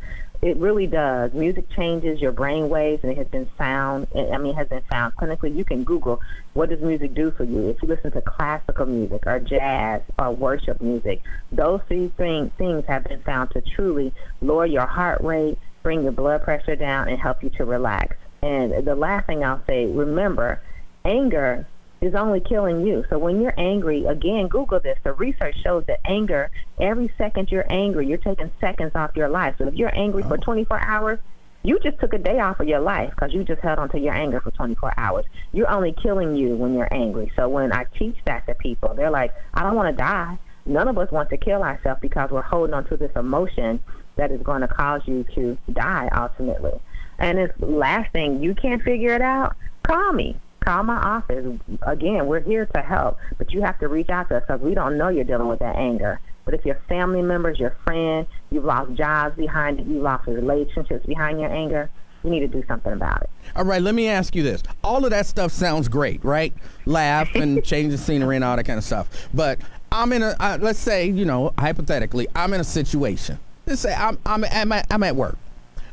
It really does. Music changes your brain waves, and it has been found. It has been found clinically. You can Google, what does music do for you? If you listen to classical music or jazz or worship music, those three things have been found to truly lower your heart rate, bring your blood pressure down, and help you to relax. And the last thing I'll say, remember, anger is only killing you. So when you're angry, again, Google this. The research shows that anger, every second you're angry, you're taking seconds off your life. So if you're angry for 24 hours, you just took a day off of your life because you just held on to your anger for 24 hours. You're only killing you when you're angry. So when I teach that to people, they're like, I don't want to die. None of us want to kill ourselves because we're holding on to this emotion that is going to cause you to die ultimately. And this last thing, you can't figure it out, call me. Call my office. Again, we're here to help, but you have to reach out to us because we don't know you're dealing with that anger. But if your family members, your friend, you've lost jobs behind it, you've lost relationships behind your anger, you need to do something about it. All right, let me ask you this. All of that stuff sounds great, right? Laugh and change the scenery and all that kind of stuff. But I'm in a, let's say, hypothetically, I'm in a situation. Let's say I'm at work.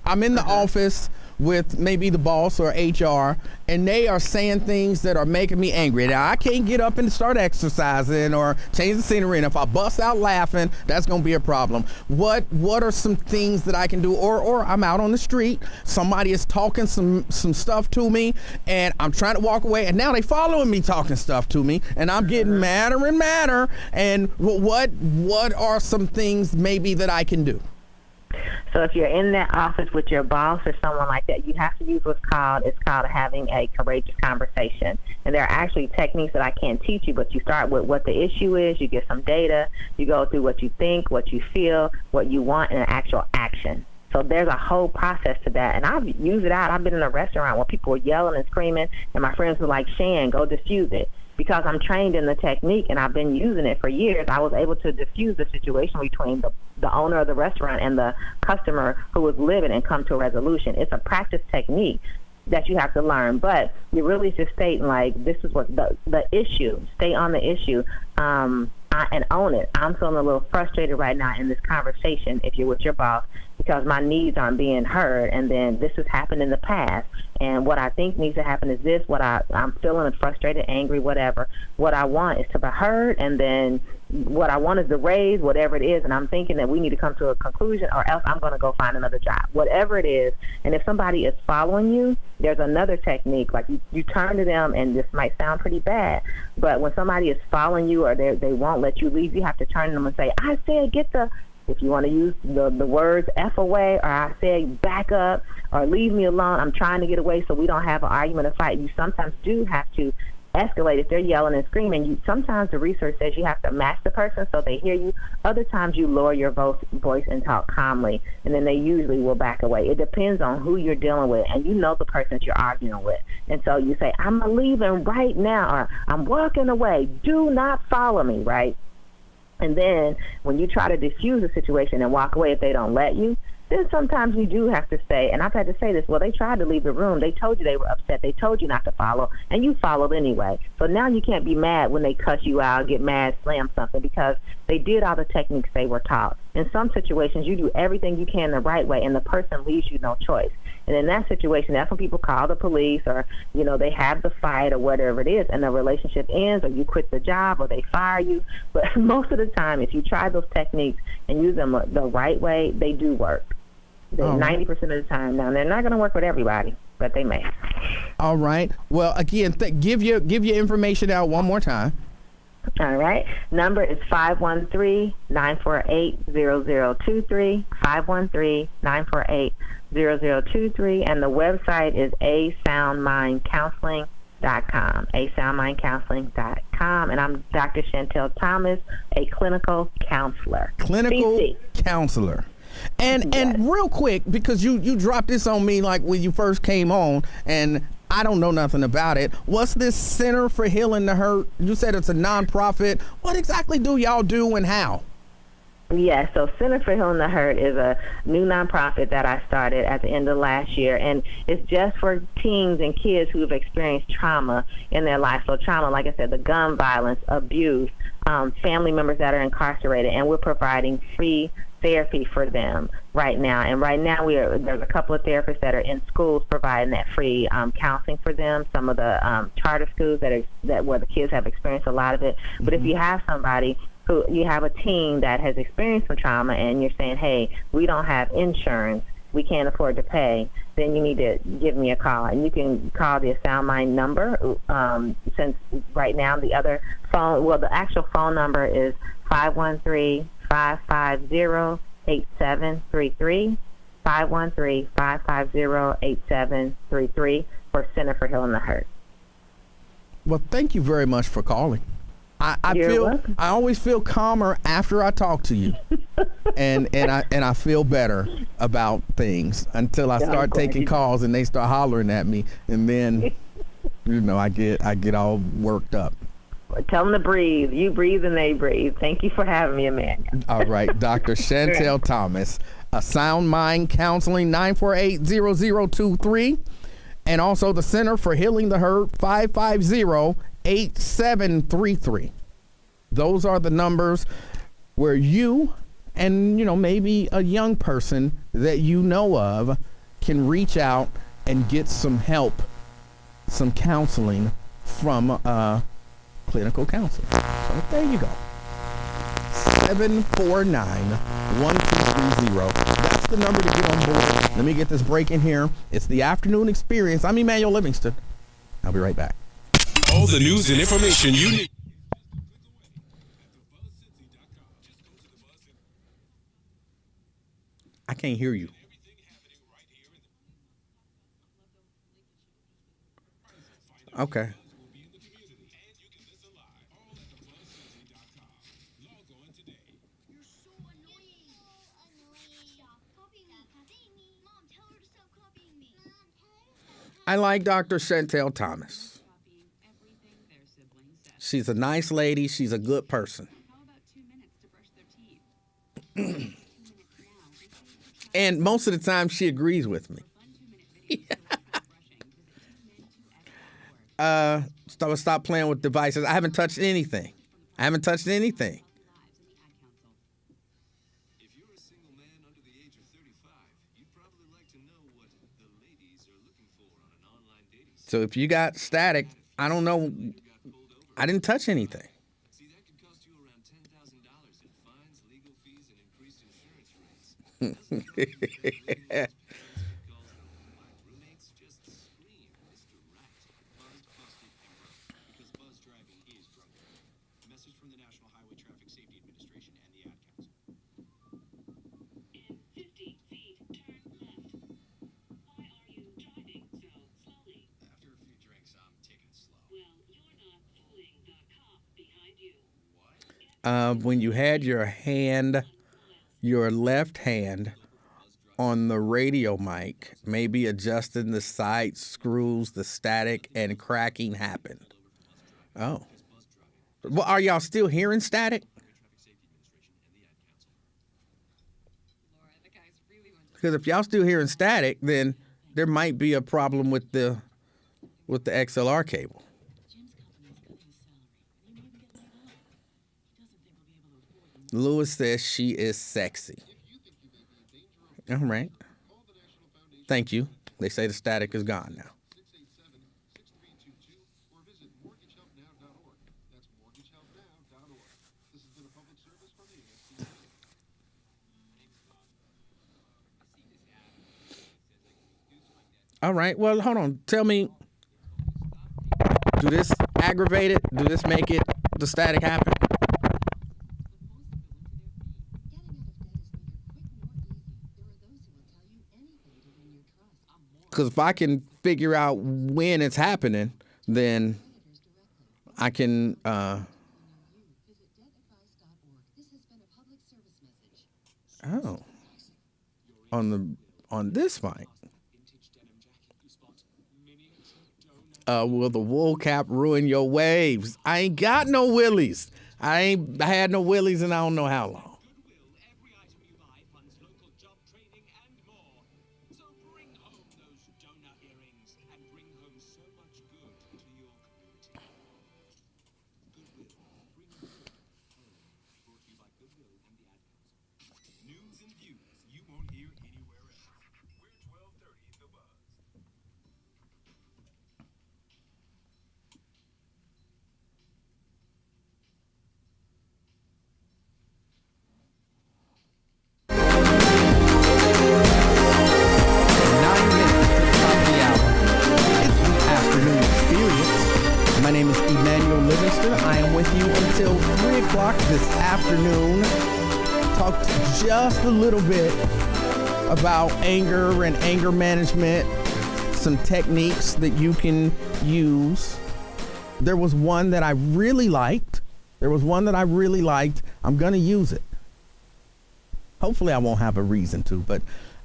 I'm in the office with maybe the boss or HR, and they are saying things that are making me angry. Now, I can't get up and start exercising or change the scenery, and if I bust out laughing, that's going to be a problem. What are some things that I can do? Or I'm out on the street, somebody is talking some stuff to me, and I'm trying to walk away, and now they following me talking stuff to me, and I'm getting madder and madder. And what are some things maybe that I can do? So if you're in that office with your boss or someone like that, you have to use it's called having a courageous conversation. And there are actually techniques that I can't teach you, but you start with what the issue is, you get some data, you go through what you think, what you feel, what you want, and an actual action. So there's a whole process to that. And I've used it out. I've been in a restaurant where people were yelling and screaming, and my friends were like, Shan, go diffuse it. Because I'm trained in the technique and I've been using it for years, I was able to diffuse the situation between the owner of the restaurant and the customer who was living and come to a resolution. It's a practice technique that you have to learn, but you're really just stating, like, this is what the issue, stay on the issue, and own it. I'm feeling a little frustrated right now in this conversation, if you're with your boss, because my needs aren't being heard, and then this has happened in the past, and what I think needs to happen is this, I'm feeling frustrated, angry, whatever. What I want is to be heard, and then what I want is to raise whatever it is, and I'm thinking that we need to come to a conclusion, or else I'm going to go find another job, whatever it is. And if somebody is following you, there's another technique, like you turn to them, and this might sound pretty bad, but when somebody is following you or they won't let you leave, you have to turn to them and say, I said if you want to use the words F away, or I said back up, or leave me alone, I'm trying to get away so we don't have an argument or fight. You sometimes do have to escalate if they're yelling and screaming. Sometimes the research says you have to match the person so they hear you. Other times you lower your voice and talk calmly, and then they usually will back away. It depends on who you're dealing with, and you know the person that you're arguing with. And so you say, I'm leaving right now, or I'm walking away. Do not follow me, right? And then when you try to diffuse the situation and walk away, if they don't let you, then sometimes you do have to say, and I've had to say this, well, they tried to leave the room. They told you they were upset. They told you not to follow, and you followed anyway. So now you can't be mad when they cuss you out, get mad, slam something, because they did all the techniques they were taught. In some situations, you do everything you can the right way, and the person leaves you no choice. And in that situation, that's when people call the police, or, they have the fight or whatever it is, and the relationship ends, or you quit the job, or they fire you. But most of the time, if you try those techniques and use them the right way, they do work. 90% of the time. Now, they're not going to work with everybody, but they may. All right. Well, again, give your information out one more time. All right. Number is 513-948-0023, 513-948-0023, and the website is asoundmindcounseling.com, asoundmindcounseling.com, and I'm Dr. Chantel Thomas, a clinical counselor. Clinical counselor. And real quick, because you dropped this on me like when you first came on, and I don't know nothing about it. What's this Center for Healing the Hurt? You said it's a nonprofit. What exactly do y'all do and how? Yes, so Center for Healing the Hurt is a new nonprofit that I started at the end of last year, and it's just for teens and kids who have experienced trauma in their life. So trauma, like I said, the gun violence, abuse, family members that are incarcerated, and we're providing free therapy for them right now. And right now there's a couple of therapists that are in schools providing that free counseling for them. Some of the charter schools that where the kids have experienced a lot of it. But if you have somebody who you have a teen that has experienced some trauma and you're saying, hey, we don't have insurance, we can't afford to pay, then you need to give me a call. And you can call the Sound Mind number. Since right now the actual phone number is 513-550-8733, 513-550-8733 for Center for Healing the Hurt. Well, thank you very much for calling. I always feel calmer after I talk to you, and I feel better about things until I start taking calls and they start hollering at me, and then I get all worked up. Tell them to breathe. You breathe and they breathe. Thank you for having me, Emanuel. All right, Dr. Chantel Thomas, a Sound Mind Counseling, 948-0023, and also the Center for Healing the Hurt, 550-8733. Those are the numbers where you and, maybe a young person that you know of can reach out and get some help, some counseling from clinical counselor. So there you go. 749-1230. That's the number to get on board. Let me get this break in here. It's the Afternoon Experience. I'm Emanuel Livingston. I'll be right back. All the news and information you need. I can't hear you. Okay. I like Dr. Chantel Thomas. She's a nice lady. She's a good person. And most of the time, she agrees with me. Stop playing with devices. I haven't touched anything. If you're a single man under the age of 35, you'd probably like to know what the ladies are looking for on an online dating site. So if you got static, I don't know. I didn't touch anything. See, that could cost you around $10,000 in fines, legal fees, and increased insurance rates. My roommates just scream, Mr. Right. Buzzed, busted, and broke. Because buzz driving is drunk driving. A message from the National Highway Traffic Safety Administration and the Ad Council. In 50 feet, turn left. Why are you driving so slowly? After a few drinks, I'm taking it slow. Well, you're not fooling the cop behind you. What? When you had your left hand on the radio mic, maybe adjusting the side screws, the static and cracking happened. Oh. Well, are y'all still hearing static? Because if y'all still hearing static, then there might be a problem with the XLR cable. Lewis says she is sexy. All right. Thank you. They say the static is gone now. 687-6322 or visit mortgagehelpnow.org. That's mortgagehelpnow.org. This has been a public service from the ASC. All right. Well, hold on. Tell me, do this aggravate it? Do this make the static happen? Because if I can figure out when it's happening, then I can. Oh, on this mic. Will the wool cap ruin your waves? I ain't got no willies. I had no willies in I don't know how long. Goodwill, every item you buy funds local job training and more. So bring home those donut earrings and bring home so much good to your community. Goodwill, bring good home. Brought to you by Goodwill and the Ad Council. News and views you won't hear anywhere else. We're 1230 The Buzz. It's the afternoon experience. My name is Emanuel Livingston. I am with you until 3 o'clock this afternoon. Talked just a little bit about anger and anger management, some techniques that you can use. There was one that I really liked. I'm going to use it. Hopefully I won't have a reason to, but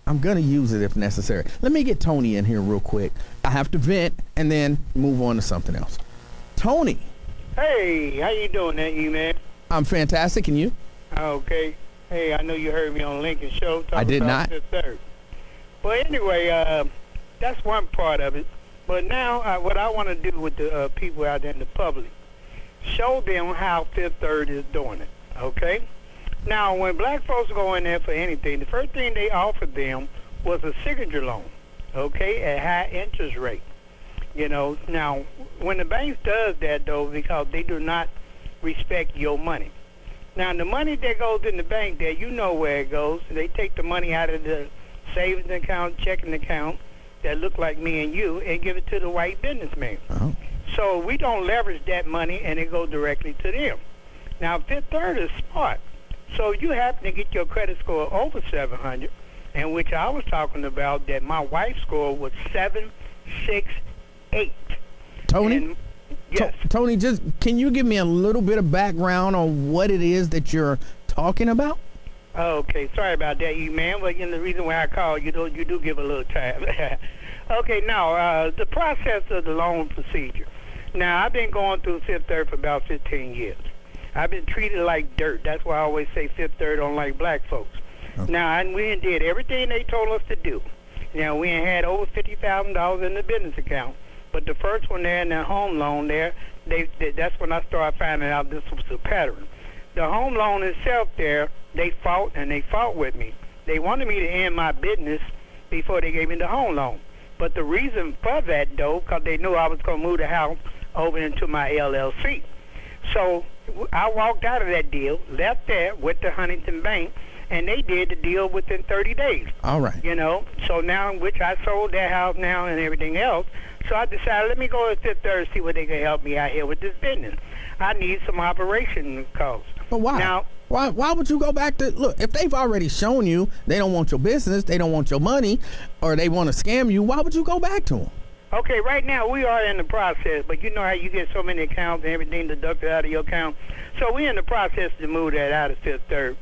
I'm going to use it if necessary. Let me get Tony in here real quick. I have to vent and then move on to something else. Tony. Hey, how you doing there, E-Man? I'm fantastic, and you? Okay. Hey, I know you heard me on Lincoln Show. I did not. Fifth Third. But anyway, that's one part of it. But now what I want to do with the people out there in the public, show them how Fifth Third is doing it, okay? Now, when black folks go in there for anything, the first thing they offered them was a signature loan, okay, at high interest rate. You know, now, when the banks does that, though, because they do not respect your money. Now, the money that goes in the bank there, you know where it goes. They take the money out of the savings account, checking account that look like me and you and give it to the white businessman. Oh. So we don't leverage that money, and it goes directly to them. Now, Fifth Third is smart. So you happen to get your credit score over 700, and which I was talking about that my wife's score was 768. Tony? And, yes. Tony, just can you give me a little bit of background on what it is that you're talking about? Okay, sorry about that, E-Man. But the reason why I called you do give a little time. Okay, now the process of the loan procedure. Now I've been going through Fifth Third for about 15 years. I've been treated like dirt. That's why I always say Fifth Third don't like black folks. Okay. Now we did everything they told us to do. Now we had over $50,000 in the business account. But the first one there in the home loan there, that's when I started finding out this was a pattern. The home loan itself there, they fought with me. They wanted me to end my business before they gave me the home loan. But the reason for that, though, because they knew I was going to move the house over into my LLC. So I walked out of that deal, left there with the Huntington Bank, and they did the deal within 30 days. All right. You know, so now, which I sold that house now and everything else. So I decided, let me go to Fifth Third and see what they can help me out here with this business. I need some operation costs. But why? Now, why would you go back to, look, if they've already shown you they don't want your business, they don't want your money, or they want to scam you, why would you go back to them? Okay, right now we are in the process, but you know how you get so many accounts and everything deducted out of your account. So we're in the process to move that out of Fifth Third,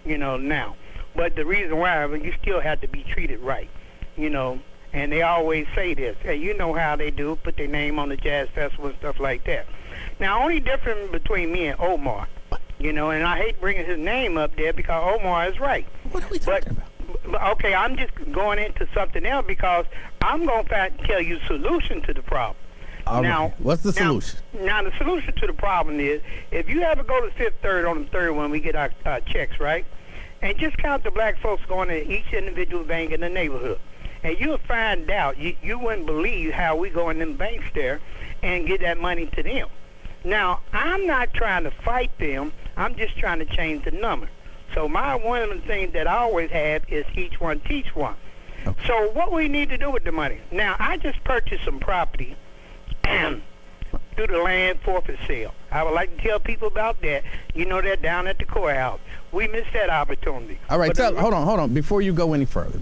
you know, now. But the reason why, you still have to be treated right, you know. And they always say this, hey, you know how they do, put their name on the jazz festival and stuff like that. Now, only difference between me and Omar, you know, and I hate bringing his name up there because Omar is right. What are we talking about? Okay, I'm just going into something else because I'm going to tell you the solution to the problem. All now, right. What's the solution? Now, the solution to the problem is if you ever go to Fifth Third on the third one, we get our checks, right? And just count the black folks going to each individual bank in the neighborhood. And you'll find out, you wouldn't believe how we go in them banks there and get that money to them. Now, I'm not trying to fight them. I'm just trying to change the number. So one of the things that I always have is each one teach one. Okay. So what we need to do with the money. Now, I just purchased some property through the land forfeit sale. I would like to tell people about that. You know, they're down at the courthouse. We missed that opportunity. All right, hold on. Before you go any further,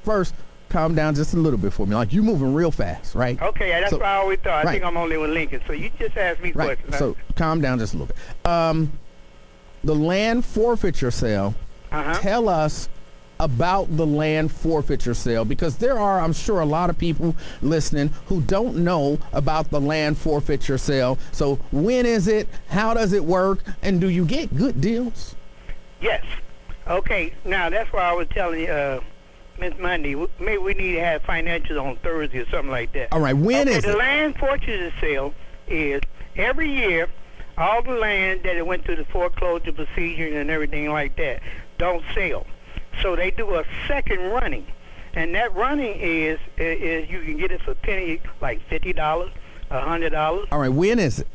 first, calm down just a little bit for me. Like, you're moving real fast, right? Okay, that's what I always thought. I think I'm only with Lincoln. So you just asked me questions. So calm down just a little bit. The land forfeiture sale, tell us about the land forfeiture sale, because there are, I'm sure, a lot of people listening who don't know about the land forfeiture sale. So when is it? How does it work? And do you get good deals? Yes. Okay. Now that's why I was telling you, Miss Monday. Maybe we need to have financials on Thursday or something like that. All right. When is the it? land forfeiture sale is every year. All the land that it went through the foreclosure procedure and everything like that don't sell. So they do a second running, and that running is you can get it for penny, like $50, $100. All right. When is it?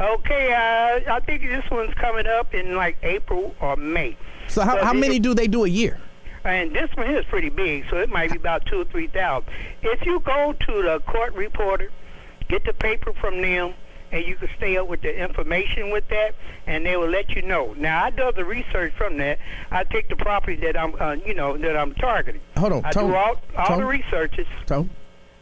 Okay, I think this one's coming up in like April or May. So how many do they do a year? And this one here is pretty big, so it might be about 2,000 or 3,000. If you go to the court reporter, get the paper from them, and you can stay up with the information with that, and they will let you know. Now, I do the research from that. I take the property that I'm, that I'm targeting. Hold on, I Tony. do all the researches. Tony?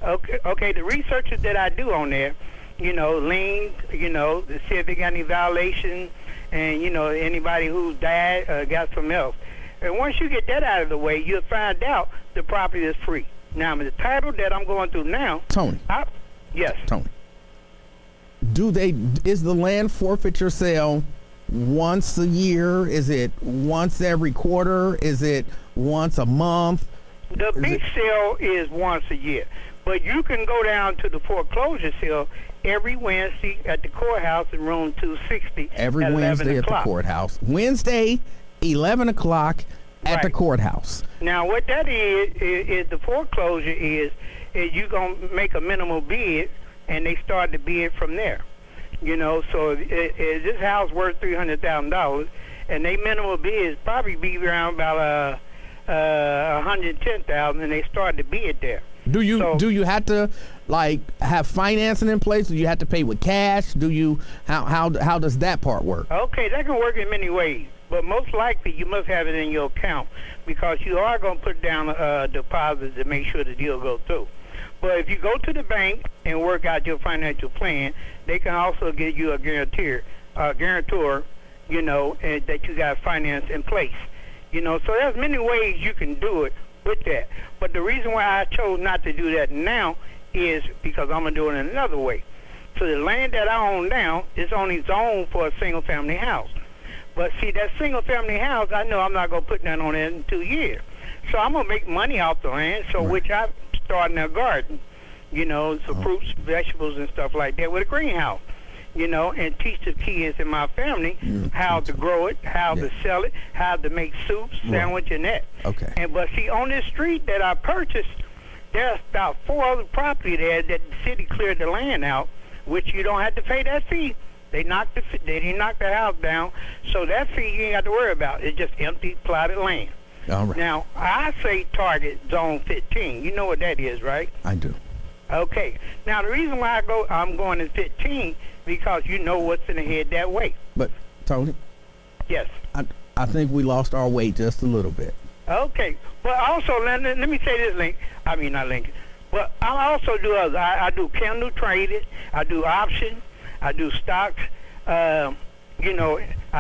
Okay, the researches that I do on there, liens, to see if they got any violations, and, anybody who's died got something else. And once you get that out of the way, you'll find out the property is free. Now, the title that I'm going through now... Tony. Yes. Tony. Is the land forfeiture sale once a year? Is it once every quarter? Is it once a month? The big sale is once a year. But you can go down to the foreclosure sale every Wednesday at the courthouse in room 260. Every at Wednesday 11 at the o'clock. courthouse. Wednesday, 11 o'clock at the Right. courthouse. Now, what that is the foreclosure is you're going to make a minimal bid, and they start to bid from there. So if this house worth $300,000, and they minimal bid is probably be around about $110,000, and they start to bid there. Do you have to have financing in place? Do you have to pay with cash? How does that part work? Okay, that can work in many ways, but most likely you must have it in your account because you are going to put down a deposit to make sure the deal goes through. But if you go to the bank and work out your financial plan, they can also give you a guarantor, and that you got finance in place. So there's many ways you can do it with that. But the reason why I chose not to do that now is because I'm going to do it in another way. So the land that I own now is only zoned for a single-family house. But see, that single-family house, I know I'm not going to put that on it in 2 years. So I'm going to make money off the land, which I'm starting a garden, some fruits, vegetables, and stuff like that with a greenhouse, and teach the kids in my family how to grow it, how to sell it, how to make soups, sandwich, and that. Okay. But see, on this street that I purchased, there's about 4 other property there that the city cleared the land out, which you don't have to pay that fee. They didn't knock the house down, so that fee you ain't got to worry about. It's just empty, plotted land. All right. Now, I say target zone 15. You know what that is, right? I do. Okay. Now, the reason why I'm going to 15 because you know what's in the head that way. But, Tony? Yes. I think we lost our way just a little bit. Okay. But also, let me say this, not Lincoln. But I also do others. I do candle trading. I do options. I do stocks. I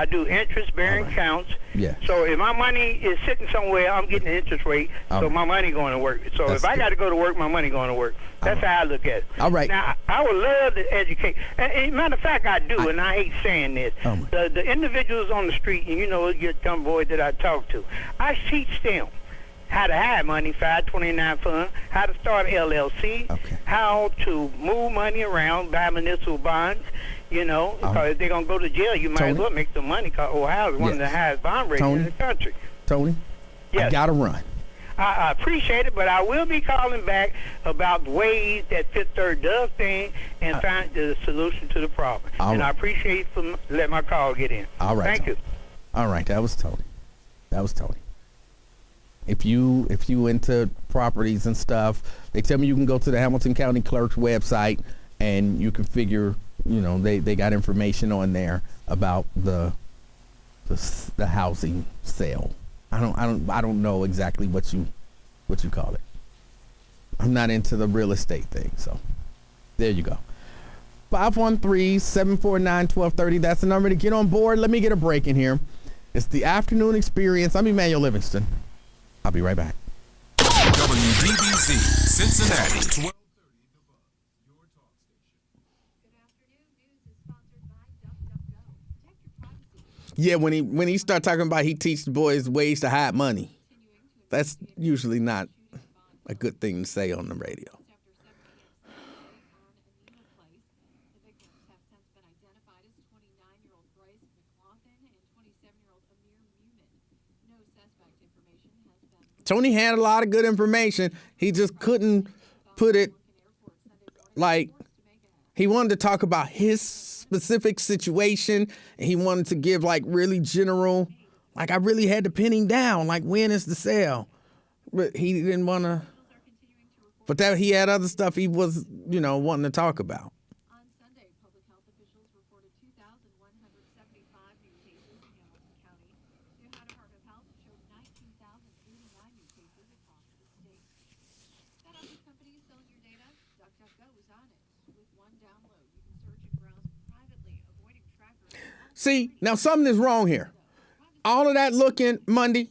do interest-bearing accounts. Yeah. So if my money is sitting somewhere, I'm getting the interest rate, so my money going to work. So if I got to go to work, my money going to work. That's how I look at it. All right. Now, I would love to educate. And matter of fact, I do, and I hate saying this. The individuals on the street, and your dumb boy that I talk to, I teach them how to hide money, 529 fund, how to start an LLC, how to move money around, buy municipal bonds, because if they're going to go to jail, you might as well make some money, because Ohio is one of the highest bond rates in the country. Tony, yes. I got to run. I appreciate it, but I will be calling back about ways that Fifth Third does things and find the solution to the problem. I appreciate for letting my call get in. All right. Thank you. All right, that was Tony. If you into properties and stuff, they tell me you can go to the Hamilton County Clerk's website and you can figure, they got information on there about the housing sale. I don't know exactly what you call it. I'm not into the real estate thing, so there you go. 513-749-1230. That's the number to get on board. Let me get a break in here. It's the afternoon experience. I'm Emanuel Livingston. I'll be right back. WBBZ, Cincinnati. Yeah, when he start talking about he teach the boys ways to hide money, that's usually not a good thing to say on the radio. Tony had a lot of good information. He just couldn't put it like he wanted to talk about his specific situation. And he wanted to give like really general, like I really had to pin him down, like when is the sale? But he didn't want to. But that he had other stuff he was, wanting to talk about. On Sunday, public health officials reported 2,175 new cases in Hamilton County. The Ohio Department of Health showed 19,089 new cases across the state. That other company selling your data, DuckDuckGo is on it. With one download, you can search and browse privately, avoiding trackers. See, now something is wrong here. All of that looking, Monday,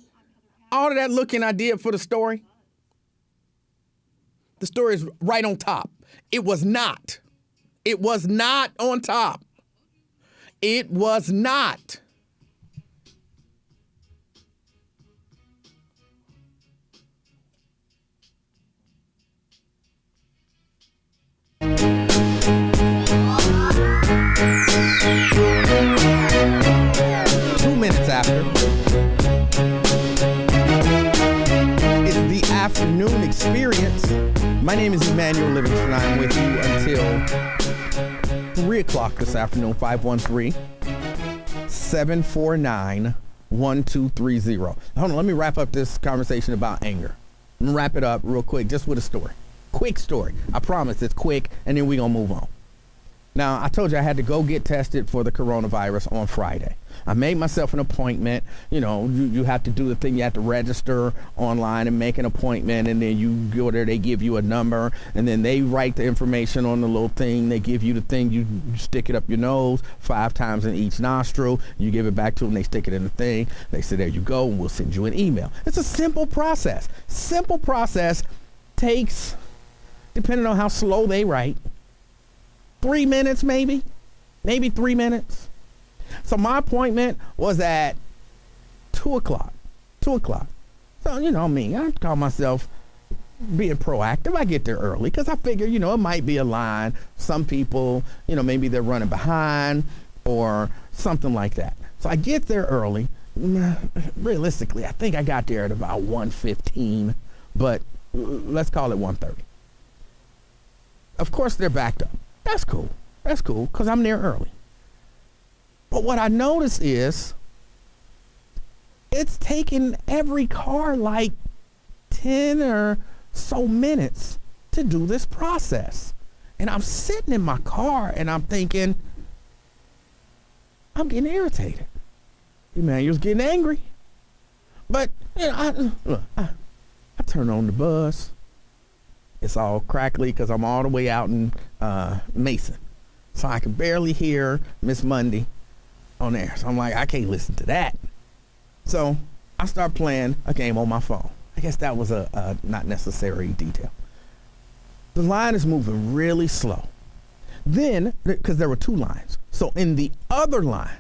all of that looking I did for the story, the story is right on top. It was not. It was not on top. It was not. After. It's the afternoon experience. My name is Emanuel Livingston. I'm with you until 3 o'clock this afternoon, 513-749-1230. Hold on, let me wrap up this conversation about anger. I'm going to wrap it up real quick, just with a story. Quick story. I promise it's quick, and then we're going to move on. Now, I told you I had to go get tested for the coronavirus on Friday. I made myself an appointment. You have to do the thing. You have to register online and make an appointment, and then you go there. They give you a number, and then they write the information on the little thing. They give you the thing. You stick it up your nose 5 times in each nostril. You give it back to them. They stick it in the thing. They say, there you go, and we'll send you an email. It's a simple process. Simple process takes, depending on how slow they write, 3 minutes maybe 3 minutes. So my appointment was at 2 o'clock. So, me, I call myself being proactive. I get there early because I figure, it might be a line. Some people, maybe they're running behind or something like that. So I get there early. Realistically, I think I got there at about 1:15, but let's call it 1:30. Of course, they're backed up. That's cool because I'm there early. But what I notice is it's taking every car like 10 or so minutes to do this process. And I'm sitting in my car and I'm thinking, I'm getting irritated. Emmanuel's getting angry. But I turn on the bus. It's all crackly because I'm all the way out in Mason. So I can barely hear Miss Monday on there. So I'm like, I can't listen to that. So I start playing a game on my phone. I guess that was a not necessary detail. The line is moving really slow. Then, because there were 2 lines. So in the other line,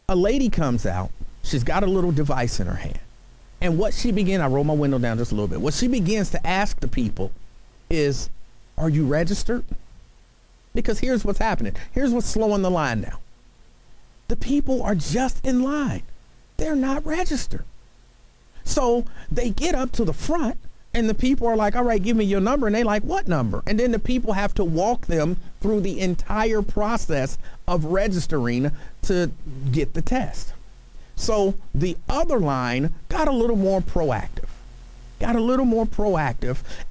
a lady comes out. She's got a little device in her hand. And what she began, I roll my window down just a little bit. What she begins to ask the people is, are you registered? Because here's what's happening. Here's what's slowing the line down. The people are just in line. They're not registered. So they get up to the front and the people are like, all right, give me your number. And they like, what number? And then the people have to walk them through the entire process of registering to get the test. So the other line got a little more proactive.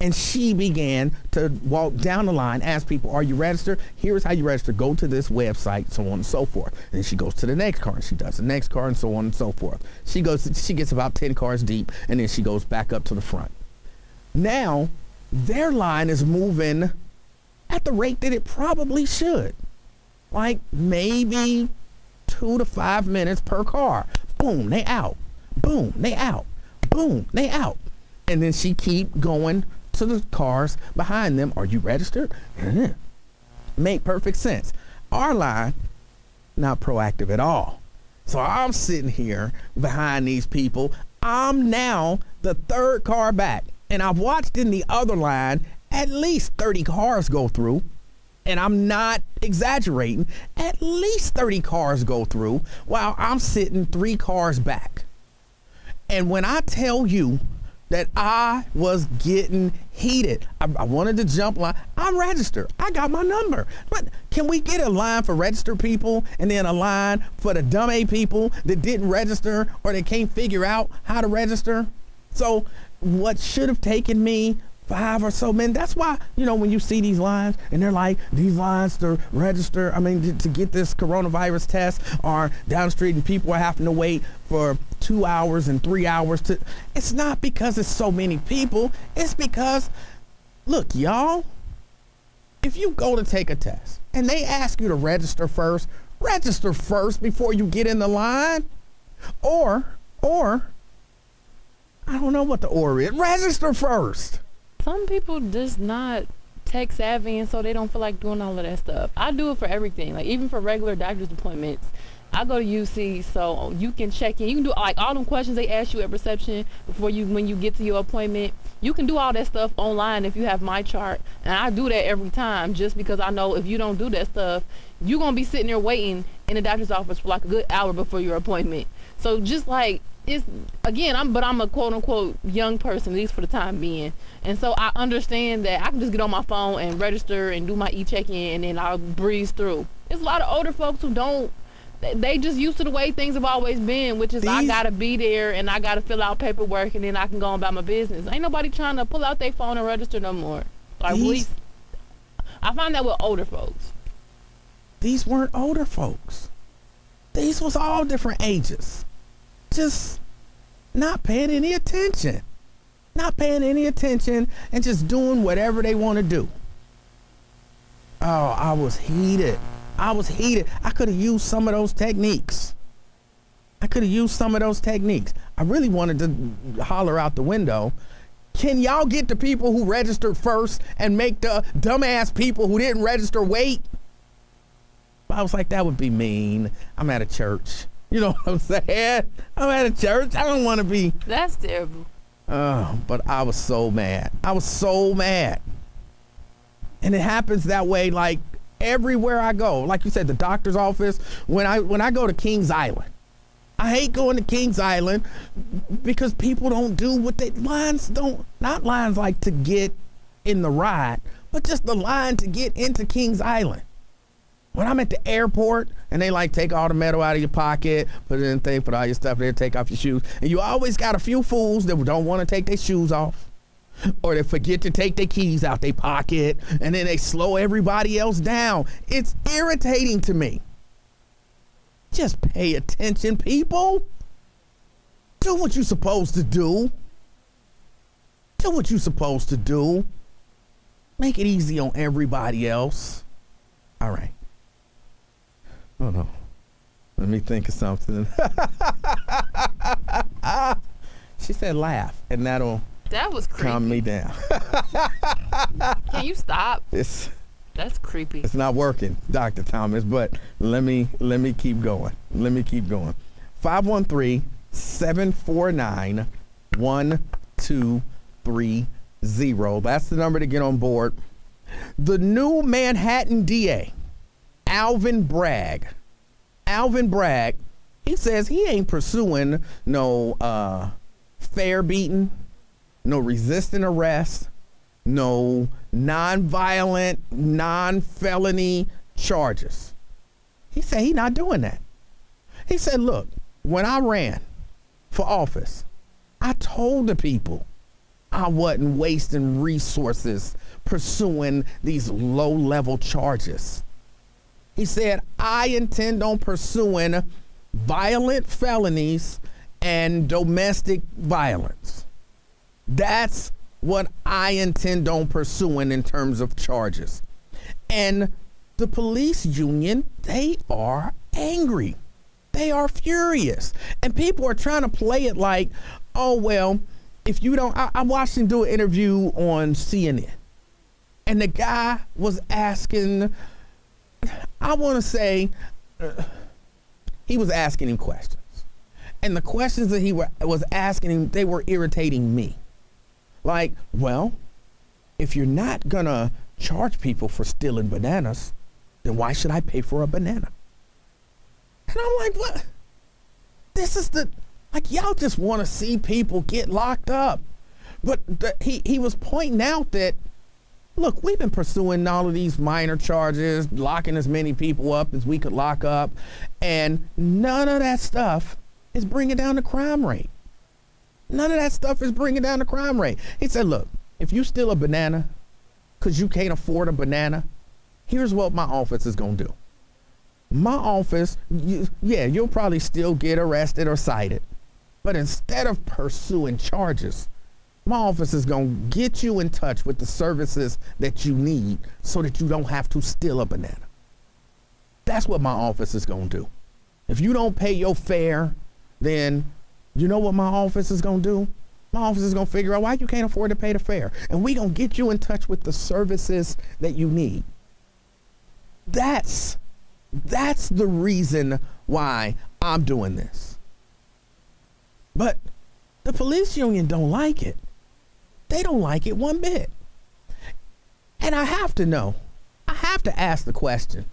And she began to walk down the line, ask people, are you registered? Here's how you register. Go to this website, so on and so forth. And then she goes to the next car, and she does the next car, and so on and so forth. She gets about 10 cars deep, and then she goes back up to the front. Now, their line is moving at the rate that it probably should. Like maybe 2 to 5 minutes per car. Boom, they out. Boom, they out. Boom, they out. And then she keep going to the cars behind them. Are you registered? Make perfect sense. Our line, not proactive at all. So I'm sitting here behind these people. I'm now the third car back. And I've watched in the other line at least 30 cars go through. And I'm not exaggerating. At least 30 cars go through while I'm sitting 3 cars back. And when I tell you that I was getting heated, I wanted to jump line. I'm registered. I got my number. But can we get a line for registered people and then a line for the dumb A people that didn't register or they can't figure out how to register? So what should have taken me 5 or so minutes. That's why, when you see these lines and they're like, these lines to register, to get this coronavirus test are down the street and people are having to wait for 2 hours and 3 hours it's not because it's so many people. It's because, look, y'all, if you go to take a test and they ask you to register first before you get in the line. Or, I don't know what the or is. Register first. Some people just not tech savvy, and so they don't feel like doing all of that stuff. I do it for everything, like even for regular doctor's appointments. I go to UC, so you can check in. You can do like all them questions they ask you at reception when you get to your appointment. You can do all that stuff online if you have my chart, and I do that every time just because I know if you don't do that stuff, you're gonna be sitting there waiting in the doctor's office for like a good hour before your appointment. So just like it's again, I'm a quote unquote young person, at least for the time being, and so I understand that I can just get on my phone and register and do my e-check-in, and then I'll breeze through. There's a lot of older folks who don't. They just used to the way things have always been, which is I gotta be there and I gotta fill out paperwork and then I can go about my business. Ain't nobody trying to pull out their phone and register no more. Like at least I find that with older folks. These weren't older folks. These was all different ages. Just not paying any attention. And just doing whatever they want to do. Oh, I was heated. I could have used some of those techniques. I really wanted to holler out the window. Can y'all get the people who registered first and make the dumbass people who didn't register wait? I was like, that would be mean. I'm at a church. You know what I'm saying? I'm at a church. I don't want to be. That's terrible. But I was so mad. And it happens that way like everywhere I go. Like you said, the doctor's office. When I go to Kings Island, I hate going to Kings Island because people don't do what not lines like to get in the ride, but just the line to get into Kings Island. When I'm at the airport and they like take all the metal out of your pocket, put it in the thing, put all your stuff there, take off your shoes. And you always got a few fools that don't want to take their shoes off, or they forget to take their keys out their pocket, and then they slow everybody else down. It's irritating to me. Just pay attention, people. Do what you're supposed to do. Make it easy on everybody else. All right. Oh no. Let me think of something. She said laugh, and that was creepy. calm me down. Can you stop? That's creepy. It's not working, Dr. Thomas, but let me keep going. 513-749-1230. That's the number to get on board. The new Manhattan DA, Alvin Bragg, he says he ain't pursuing no fare beating, no resisting arrest, no non-violent, non-felony charges. He said he not doing that. He said, look, when I ran for office, I told the people I wasn't wasting resources pursuing these low-level charges. He said, I intend on pursuing violent felonies and domestic violence. That's what I intend on pursuing in terms of charges. And the police union, they are angry. They are furious. And people are trying to play it like, oh, well, if you don't, I watched him do an interview on CNN. And the guy was asking, I want to say, he was asking him questions. And the questions that he was asking him, they were irritating me. Like, well, if you're not going to charge people for stealing bananas, then why should I pay for a banana? And I'm like, what? This is y'all just want to see people get locked up. But he was pointing out that, look, we've been pursuing all of these minor charges, locking as many people up as we could lock up, and none of that stuff is bringing down the crime rate. None of that stuff is bringing down the crime rate. He said, look, if you steal a banana because you can't afford a banana, here's what my office is going to do. My office, you'll probably still get arrested or cited, but instead of pursuing charges, my office is going to get you in touch with the services that you need so that you don't have to steal a banana. That's what my office is going to do. If you don't pay your fare, then you know what my office is going to do? My office is going to figure out why you can't afford to pay the fare. And we're going to get you in touch with the services that you need. That's the reason why I'm doing this. But the police union don't like it. They don't like it one bit. And I have to ask the question,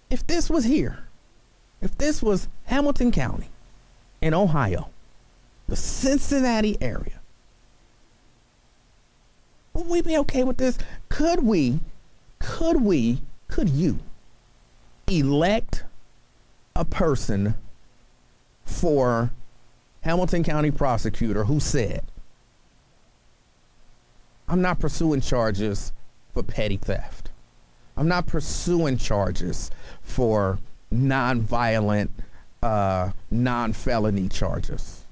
if this was here, if this was Hamilton County in Ohio, the Cincinnati area, would we be okay with this? Could you elect a person for Hamilton County prosecutor who said, I'm not pursuing charges for petty theft. I'm not pursuing charges for non-violent, non-felony charges.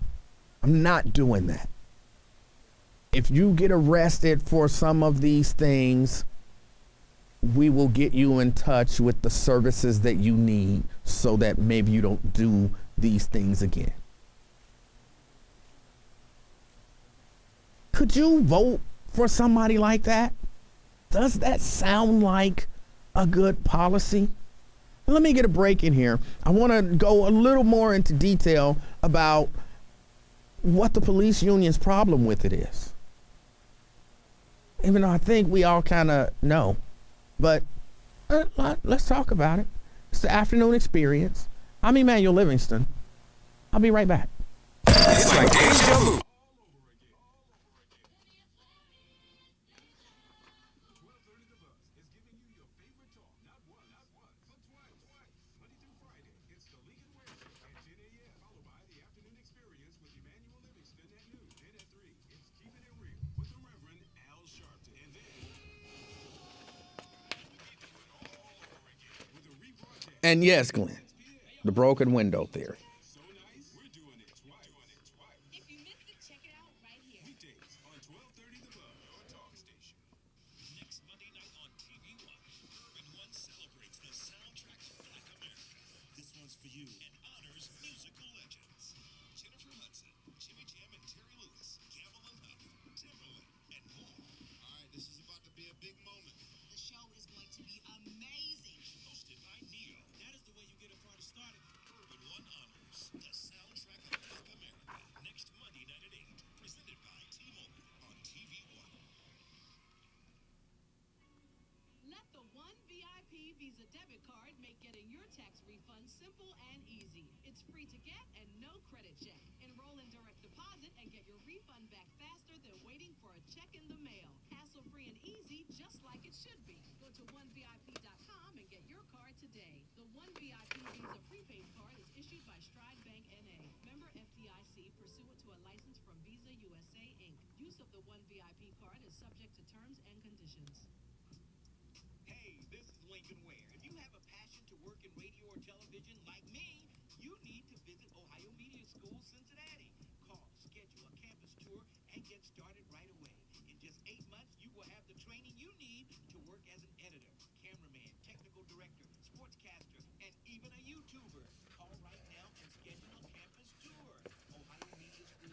I'm not doing that. If you get arrested for some of these things, we will get you in touch with the services that you need so that maybe you don't do these things again. Could you vote for somebody like that? Does that sound like a good policy? Let me get a break in here. I want to go a little more into detail about what the police union's problem with it is. Even though I think we all kind of know. But let's talk about it. It's the afternoon experience. I'm Emanuel Livingston. I'll be right back. It's like deja vu. And yes, Glenn, the broken window theory. If you missed it, check it out right here. Weekdays on 12:30 The Buzz, your talk station. Next Monday night on TV One, Urban One celebrates the soundtrack of Black America. This one's for you and honors musical legends. Jennifer Hudson, Jimmy Jam and Terry Lewis, Campbell and Huff, Timberland, and more. All right, this is about to be a big moment. The show is going to be amazing. Hosted by Neo. That is the way you get a party started. Urban One honors the soundtrack of Black America. Next Monday night at 8. Presented by T-Mobile on TV One. Let the One VIP Visa debit card make getting your tax refund simple and easy. It's free to get and no credit check. Enroll in direct deposit and get your refund back faster than waiting for a check in the mail. Hassle-free and easy, just like it should be. Go to onevip.com and get your card today. The One VIP Visa prepaid card is issued by Stride Bank N.A. Member FDIC pursuant to a license from Visa USA Inc. Use of the One VIP card is subject to terms and conditions. Hey, this is Lincoln Ware. If you have a passion to work in radio or television like me, you need to visit Ohio Media School, Cincinnati. Call, schedule a campus tour, and get started right away. In just 8 months, you will have the training you need to work as an editor, cameraman, technical director, sportscaster, and even a YouTuber. Call right now and schedule a campus tour. Ohio Media School.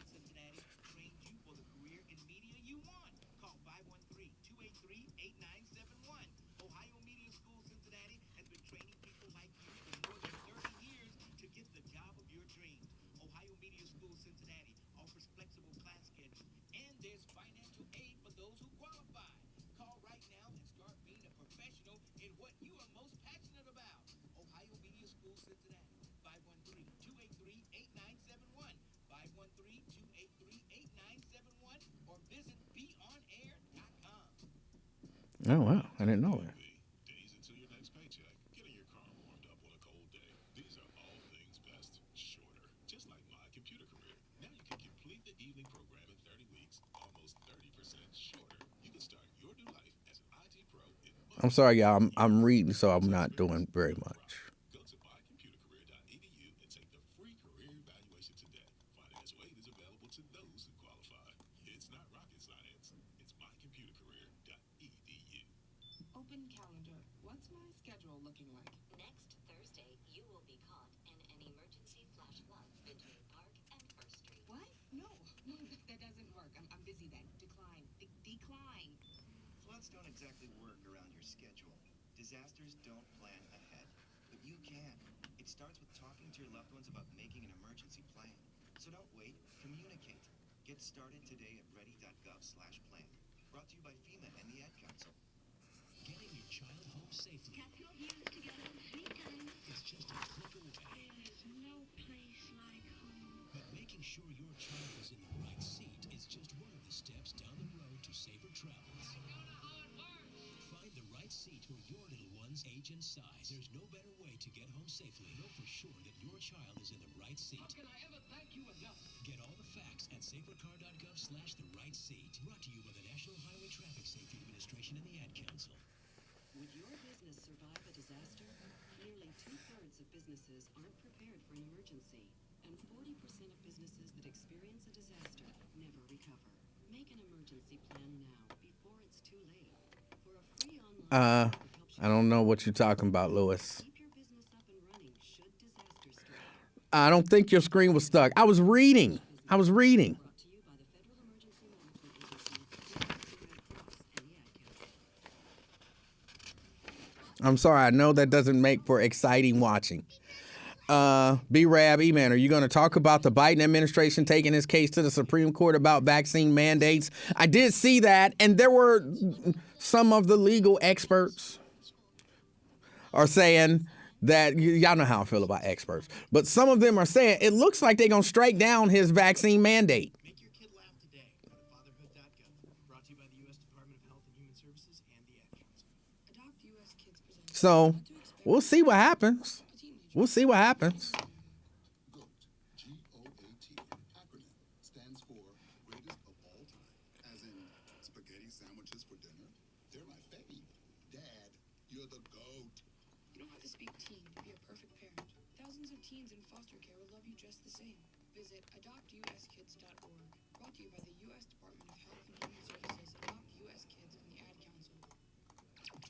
Oh, wow. I didn't know that. Days until your next paycheck. Getting your car warmed up on a cold day. These are all things best shorter. Just like my computer career. Now you can complete the evening program in 30 weeks, almost 30% shorter. You can start your new life as an IT pro in I'm sorry, y'all. I'm reading, so I'm not doing very much. Go to mycomputercareer.edu and take the free career evaluation today. Financial aid is available to those who qualify. It's not rocket science. It's mycomputercareer.edu. Open calendar. What's my schedule looking like? Next Thursday, you will be caught in an emergency flash flood between Park and First Street. What? No, that doesn't work. I'm busy then. Decline. Decline. Floods don't exactly work around your schedule. Disasters don't plan ahead, but you can. It starts with talking to your loved ones about making an emergency plan. So don't wait, communicate. Get started today at ready.gov/plan. Brought to you by FEMA and the Ad Council. Getting your child home safely Capital views together, sweet time. is just a click away. There's no place like home. But making sure your child is in the right seat is just one of the steps down the road to safer travels. Find the right seat for your little one's age and size. There's no better way to get home safely. Know for sure that your child is in the right seat. Can I ever thank you enough? Get all the facts at safercar.gov/the right seat. Brought to you by the National Highway Traffic Safety Administration and the Ad Council. Would your business survive a disaster? Nearly 2/3 of businesses aren't prepared for an emergency, and 40% of businesses that experience a disaster never recover. Make an emergency plan now before it's too late. For a free online that helps you I don't know what you're talking about, Lewis. keep your business up and running should disaster strike. I don't think your screen was stuck. I was reading. Brought to you by the Federal Emergency Management Agency, the Red Cross, and the Ad Council. I'm sorry. I know that doesn't make for exciting watching. B-Rab, E-Man, are you going to talk about the Biden administration taking his case to the Supreme Court about vaccine mandates? I did see that, and there were some of the legal experts are saying that, y'all know how I feel about experts, but some of them are saying it looks like they're going to strike down his vaccine mandate. Make your kid laugh today. Go to fatherhood.gov. Brought to you by the U.S. Department of Health and Human Services and the Ad Council. Adopt U.S. Kids presents So we'll see what happens. We'll see what happens. GOAT, G-O-A-T, acronym, stands for greatest of all time. As in spaghetti sandwiches for dinner. They're my fave. Dad, you're the GOAT. You don't have to speak teen to be a perfect parent. Thousands of teens in foster care will love you just the same. Visit adoptuskids.org. Brought to you by the U.S. Department of Health and Human Services, Adopt U.S. Kids, and the Ad Council.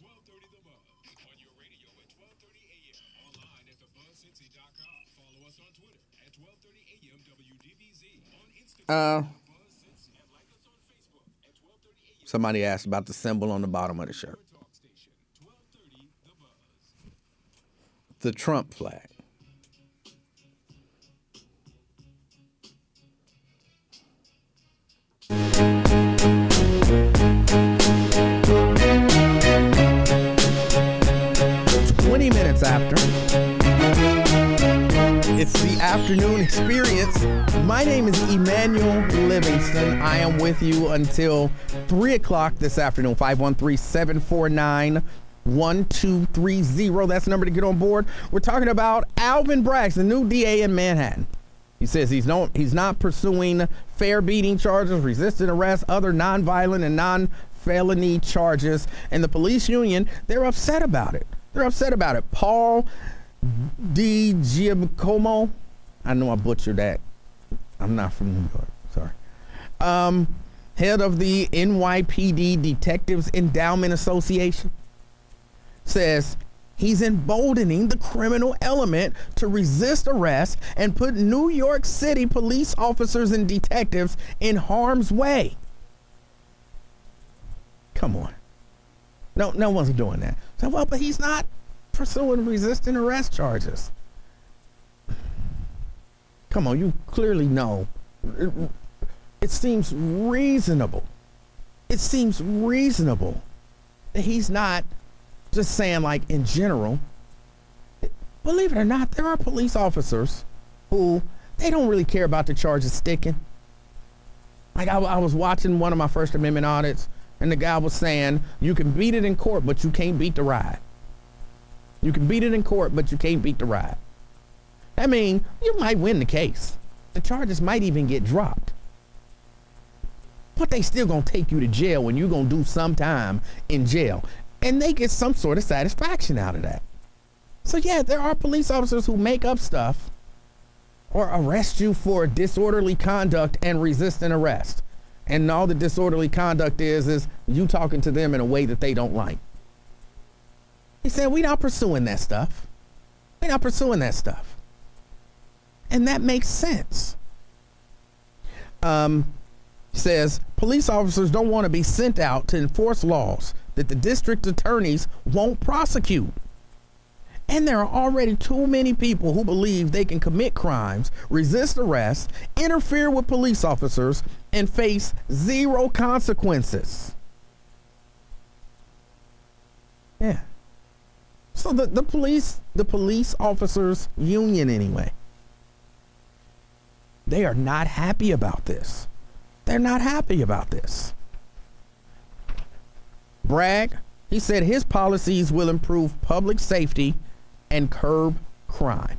1230 The Buzz. On your radio at 1230 a.m. Online at thebuzzcincy.com. Follow us on Twitter at 1230 a.m. WDVZ. On Instagram, BuzzCincy. And like us on Facebook at 1230 a.m. Somebody asked about the symbol on the bottom of the shirt. Talk Station. 1230 The Buzz. The Trump flag. After. It's the afternoon experience. My name is Emanuel Livingston. I am with you until 3 o'clock this afternoon. 513-749-1230. That's the number to get on board. We're talking about Alvin Braggs, the new DA in Manhattan. He says he's not pursuing fair beating charges, resisting arrest, other nonviolent and non-felony charges. And the police union, they're upset about it. They're upset about it. Paul DiGiacomo, I know I butchered that. I'm not from New York. Sorry. Head of the NYPD Detectives Endowment Association, says he's emboldening the criminal element to resist arrest and put New York City police officers and detectives in harm's way. Come on. No one's doing that. So, well, but he's not pursuing resisting arrest charges. Come on, you clearly know. It seems reasonable. It seems reasonable that he's not just saying, like, in general. Believe it or not, there are police officers who, they don't really care about the charges sticking. Like, I was watching one of my First Amendment audits. and the guy was saying, you can beat it in court, but you can't beat the ride. You can beat it in court, but you can't beat the ride. I mean, you might win the case. The charges might even get dropped. But they still gonna take you to jail when you're gonna do some time in jail. And they get some sort of satisfaction out of that. So yeah, there are police officers who make up stuff or arrest you for disorderly conduct and resisting arrest. And all the disorderly conduct is you talking to them in a way that they don't like. He said, we're not pursuing that stuff. We're not pursuing that stuff. And that makes sense. Says police officers don't want to be sent out to enforce laws that the district attorneys won't prosecute. And there are already too many people who believe they can commit crimes, resist arrest, interfere with police officers, and face zero consequences. Yeah. So the police officers union anyway, they are not happy about this. They're not happy about this. Bragg, he said his policies will improve public safety and curb crime.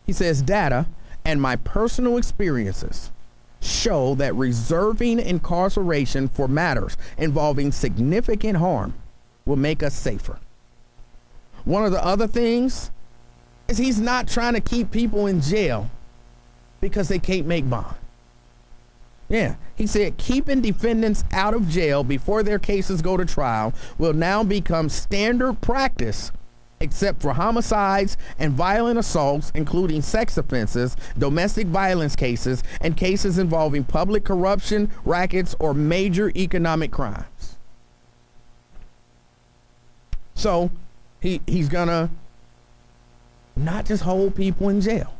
He says data and my personal experiences show that reserving incarceration for matters involving significant harm will make us safer. One of the other things is he's not trying to keep people in jail because they can't make bond. Yeah, he said keeping defendants out of jail before their cases go to trial will now become standard practice, except for homicides and violent assaults, including sex offenses, domestic violence cases, and cases involving public corruption, rackets, or major economic crimes. So he's gonna not just hold people in jail.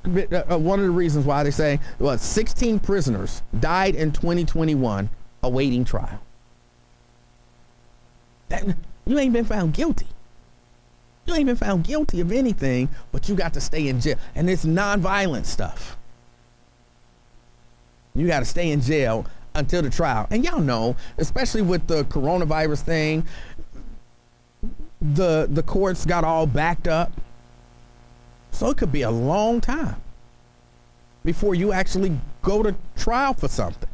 One of the reasons why they say 16 prisoners died in 2021 awaiting trial. You ain't been found guilty. You ain't been found guilty of anything, but you got to stay in jail. And it's nonviolent stuff. You got to stay in jail until the trial. And y'all know, especially with the coronavirus thing, the courts got all backed up. So it could be a long time before you actually go to trial for something.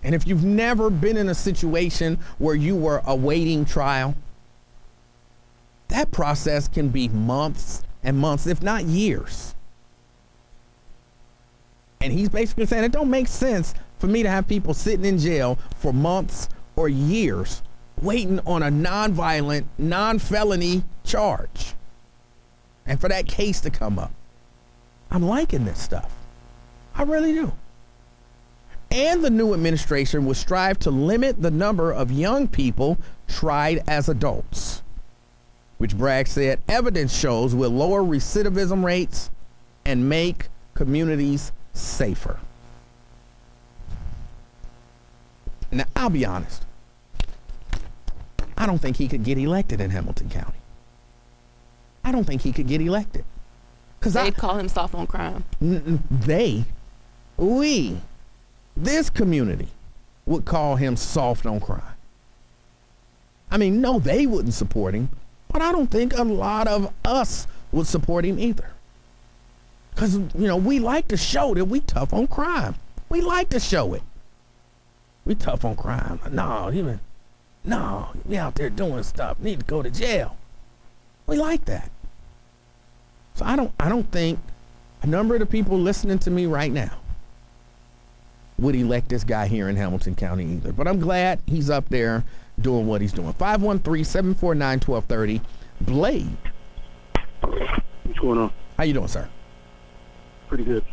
And if you've never been in a situation where you were awaiting trial, that process can be months and months, if not years. And he's basically saying it don't make sense for me to have people sitting in jail for months or years waiting on a non-violent, non-felony charge. And for that case to come up. I'm liking this stuff. I really do. And the new administration will strive to limit the number of young people tried as adults, which Bragg said evidence shows will lower recidivism rates and make communities safer. Now, I'll be honest. I don't think he could get elected in Hamilton County. I don't think he could get elected. They'd call him soft on crime. This community would call him soft on crime. I mean, no, they wouldn't support him, but I don't think a lot of us would support him either. Because, we like to show that we tough on crime. We like to show it. We tough on crime. No, you out there doing stuff. Need to go to jail. We like that. So I don't think a number of the people listening to me right now would elect this guy here in Hamilton County either. But I'm glad he's up there doing what he's doing. 513-749-1230. Blade. What's going on? How you doing, sir? Pretty good.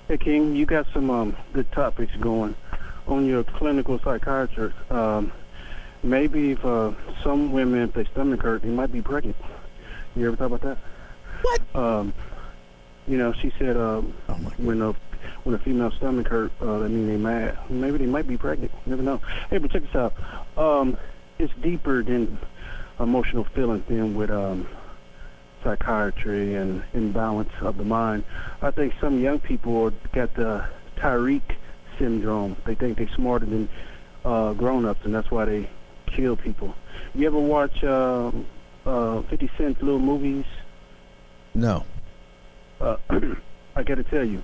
Hey, King, you got some good topics going on your clinical psychiatrist. Maybe if some women, if their stomach hurt, they might be pregnant. You ever thought about that? What? She said when a female stomach hurt, that means they mad. Maybe they might be pregnant. You never know. Hey, but check this out. It's deeper than emotional feelings than with psychiatry and imbalance of the mind. I think some young people got the Tyreek syndrome. They think they're smarter than grown-ups, and that's why they kill people. You ever watch 50 Cent's little movies? No. I got to tell you,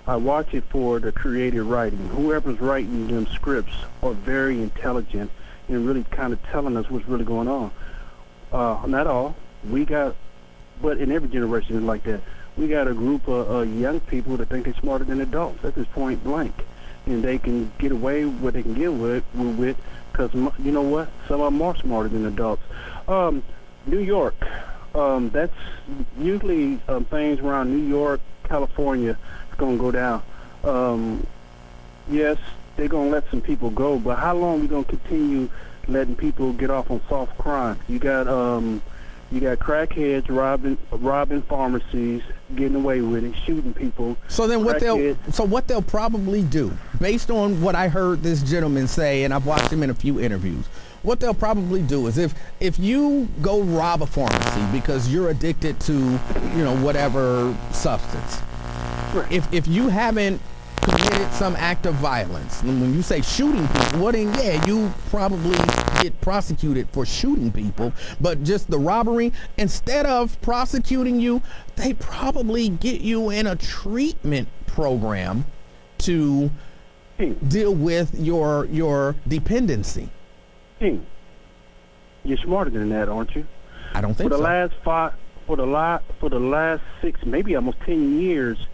I watch it for the creative writing. Whoever's writing them scripts are very intelligent and really kind of telling us what's really going on. Not all. But in every generation is like that. We got a group of young people that think they're smarter than adults at this point blank. And they can get away with what they can get with because, you know what? Some of them are smarter than adults. New York. That's usually things around New York, California, it's going to go down. Yes, they're going to let some people go, but how long are we going to continue letting people get off on soft crime? You got crackheads robbing pharmacies, getting away with it, shooting people. So then what they'll probably do, based on what I heard this gentleman say, and I've watched him in a few interviews, what they'll probably do is if you go rob a pharmacy because you're addicted to, whatever substance, right. if you haven't committed some act of violence, and when you say shooting people, well then, yeah, you probably get prosecuted for shooting people, but just the robbery, instead of prosecuting you, they probably get you in a treatment program to deal with your dependency. You're smarter than that, aren't you? I don't think so. For the last 6, maybe almost 10 years,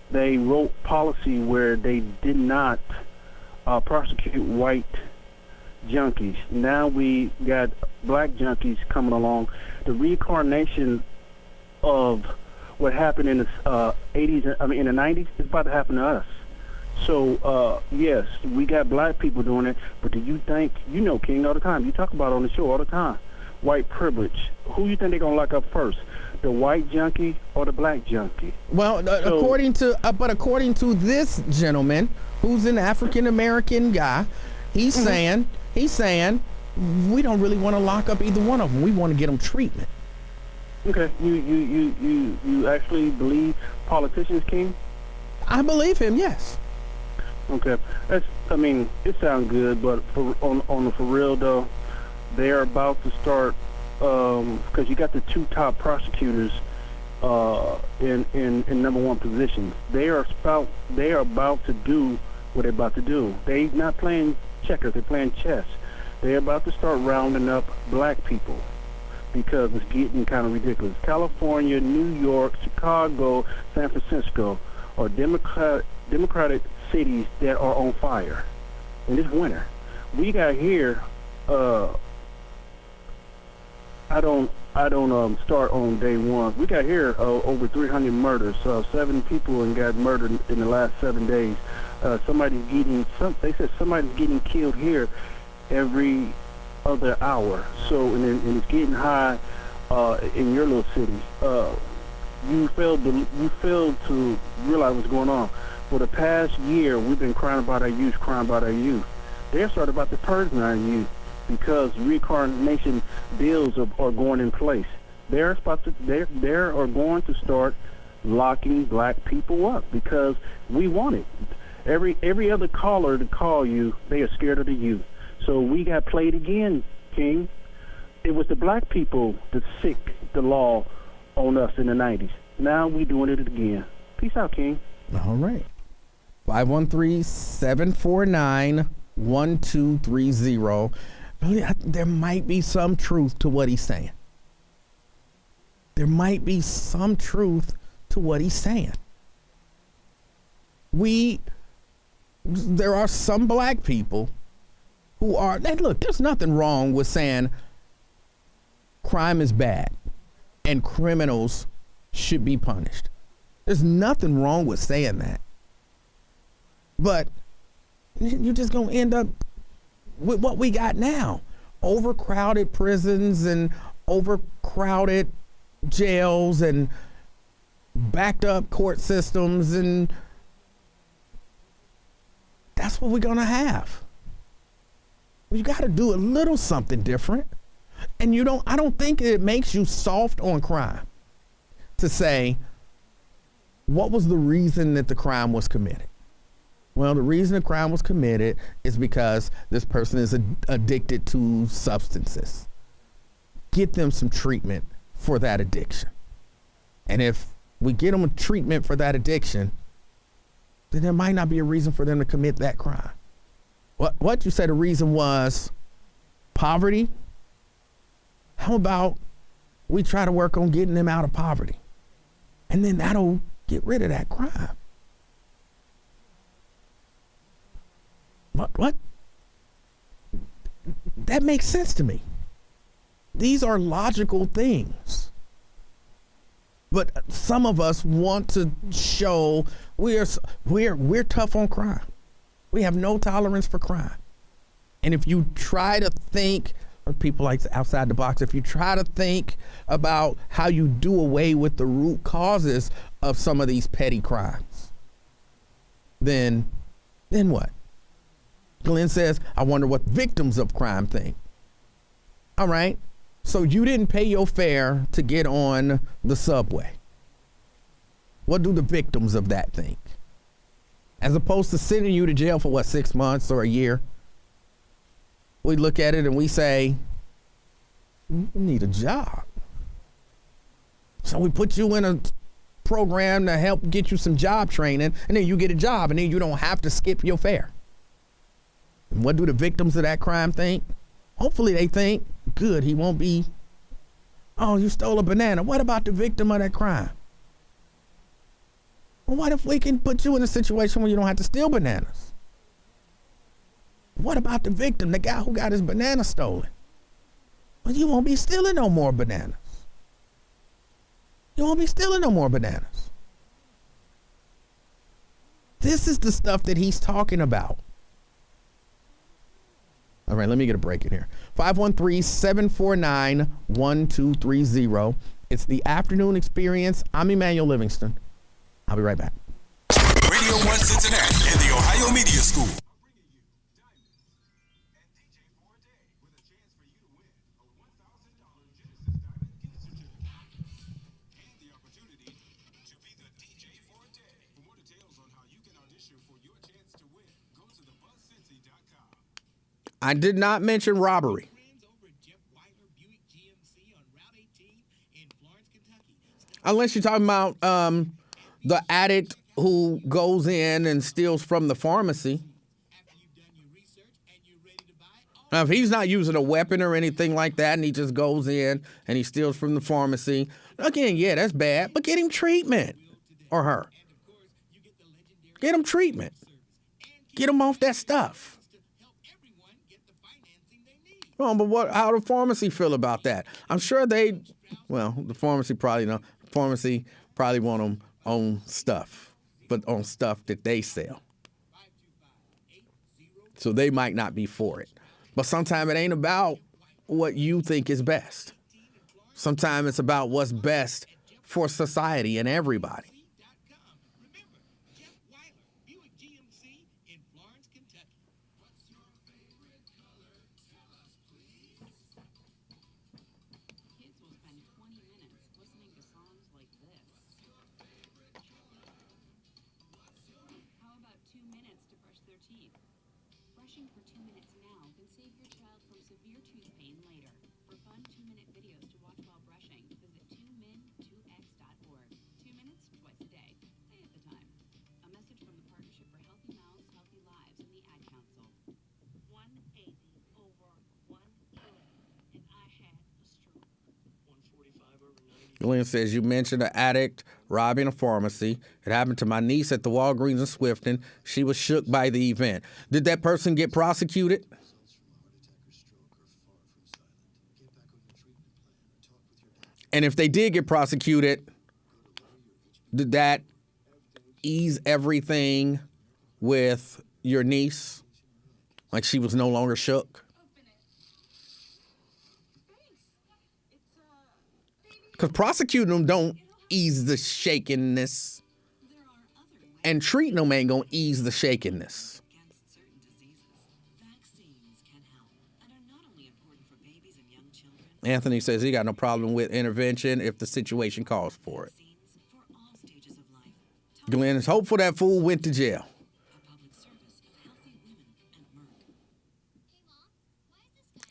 they wrote policy where they did not prosecute white junkies. Now we got black junkies coming along. The reincarnation of what happened in the 80s, in the 90s, is about to happen to us. So, yes, we got black people doing it, but do you think, King, all the time, you talk about it on the show all the time, white privilege. Who you think they're going to lock up first? The white junkie or the black junkie? Well, according to this gentleman, who's an African American guy, he's saying we don't really want to lock up either one of them. We want to get them treatment. Okay, you actually believe politicians, King? I believe him. Yes. Okay, it sounds good, but for real though, they're about to start. Because you got the 2 top prosecutors in number 1 positions. They are about to do what they're about to do. They're not playing checkers, they're playing chess. They're about to start rounding up black people because it's getting kind of ridiculous. California, New York, Chicago, San Francisco are democratic cities that are on fire in this winter. We got here. I don't start on day one. We got here over 300 murders. 7 people got murdered in the last 7 days. They said somebody's getting killed here every other hour. So and it's getting high in your little city. You failed to realize what's going on. For the past year, we've been crying about our youth. They're started about to purge our youth because reincarnation bills are going in place. They are going to start locking black people up because we want it. Every other caller to call you, they are scared of the youth. So we got played again, King. It was the black people that sicked the law on us in the 90s. Now we doing it again. Peace out, King. All right. 513-749-1230. There might be some truth to what he's saying. There are some black people who are, and look, there's nothing wrong with saying crime is bad and criminals should be punished. There's nothing wrong with saying that. But you're just going to end up with what we got now. Overcrowded prisons and overcrowded jails and backed up court systems, and that's what we're going to have. You got to do a little something different. And I don't think it makes you soft on crime to say, what was the reason that the crime was committed? Well, the reason the crime was committed is because this person is addicted to substances. Get them some treatment for that addiction. And if we get them a treatment for that addiction, then there might not be a reason for them to commit that crime. What you said the reason was poverty? How about we try to work on getting them out of poverty? And then that'll get rid of that crime. What? That makes sense to me. These are logical things. But some of us want to show we're tough on crime. We have no tolerance for crime. And if you try to think, or people like outside the box, if you try to think about how you do away with the root causes of some of these petty crimes, then what? Glenn says, I wonder what victims of crime think. All right. So you didn't pay your fare to get on the subway. What do the victims of that think? As opposed to sending you to jail for 6 months or a year? We look at it and we say, you need a job. So we put you in a program to help get you some job training, and then you get a job, and then you don't have to skip your fare. And what do the victims of that crime think? Hopefully they think, good, he won't be, oh, you stole a banana. What about the victim of that crime? Well, what if we can put you in a situation where you don't have to steal bananas? What about the victim, the guy who got his banana stolen? Well, you won't be stealing no more bananas. You won't be stealing no more bananas. This is the stuff that he's talking about. All right, let me get a break in here. 513-749-1230. It's the Afternoon Experience. I'm Emanuel Livingston. I'll be right back. Radio 1 Cincinnati and the Ohio Media School. I did not mention robbery. Unless you're talking about the addict who goes in and steals from the pharmacy. Now, if he's not using a weapon or anything like that and he just goes in and he steals from the pharmacy, again, yeah, that's bad, but get him treatment, or her. Get him treatment. Get him off that stuff. Oh, but how do the pharmacy feel about that? I'm sure the pharmacy probably want them on stuff, but on stuff that they sell. So they might not be for it. But sometimes it ain't about what you think is best. Sometimes it's about what's best for society and everybody. Brushing for 2 minutes now can save your child from severe tooth pain later. For fun 2-minute videos to watch while brushing, visit 2min2x.org. 2 minutes, twice a day. Stay at the time. A message from the Partnership for Healthy Mouths, Healthy Lives, and the Ad Council. 180 over 111, and I had a stroke. 145 over 90. Glenn says, you mentioned an addict robbing a pharmacy. It happened to my niece at the Walgreens in Swifton. She was shook by the event. Did that person get prosecuted? And if they did get prosecuted, did that ease everything with your niece? Like she was no longer shook? Because prosecuting them don't ease the shakenness, and treating them ain't gonna ease the shakenness. Anthony says he got no problem with intervention if the situation calls for it. Glenn is hopeful that fool went to jail.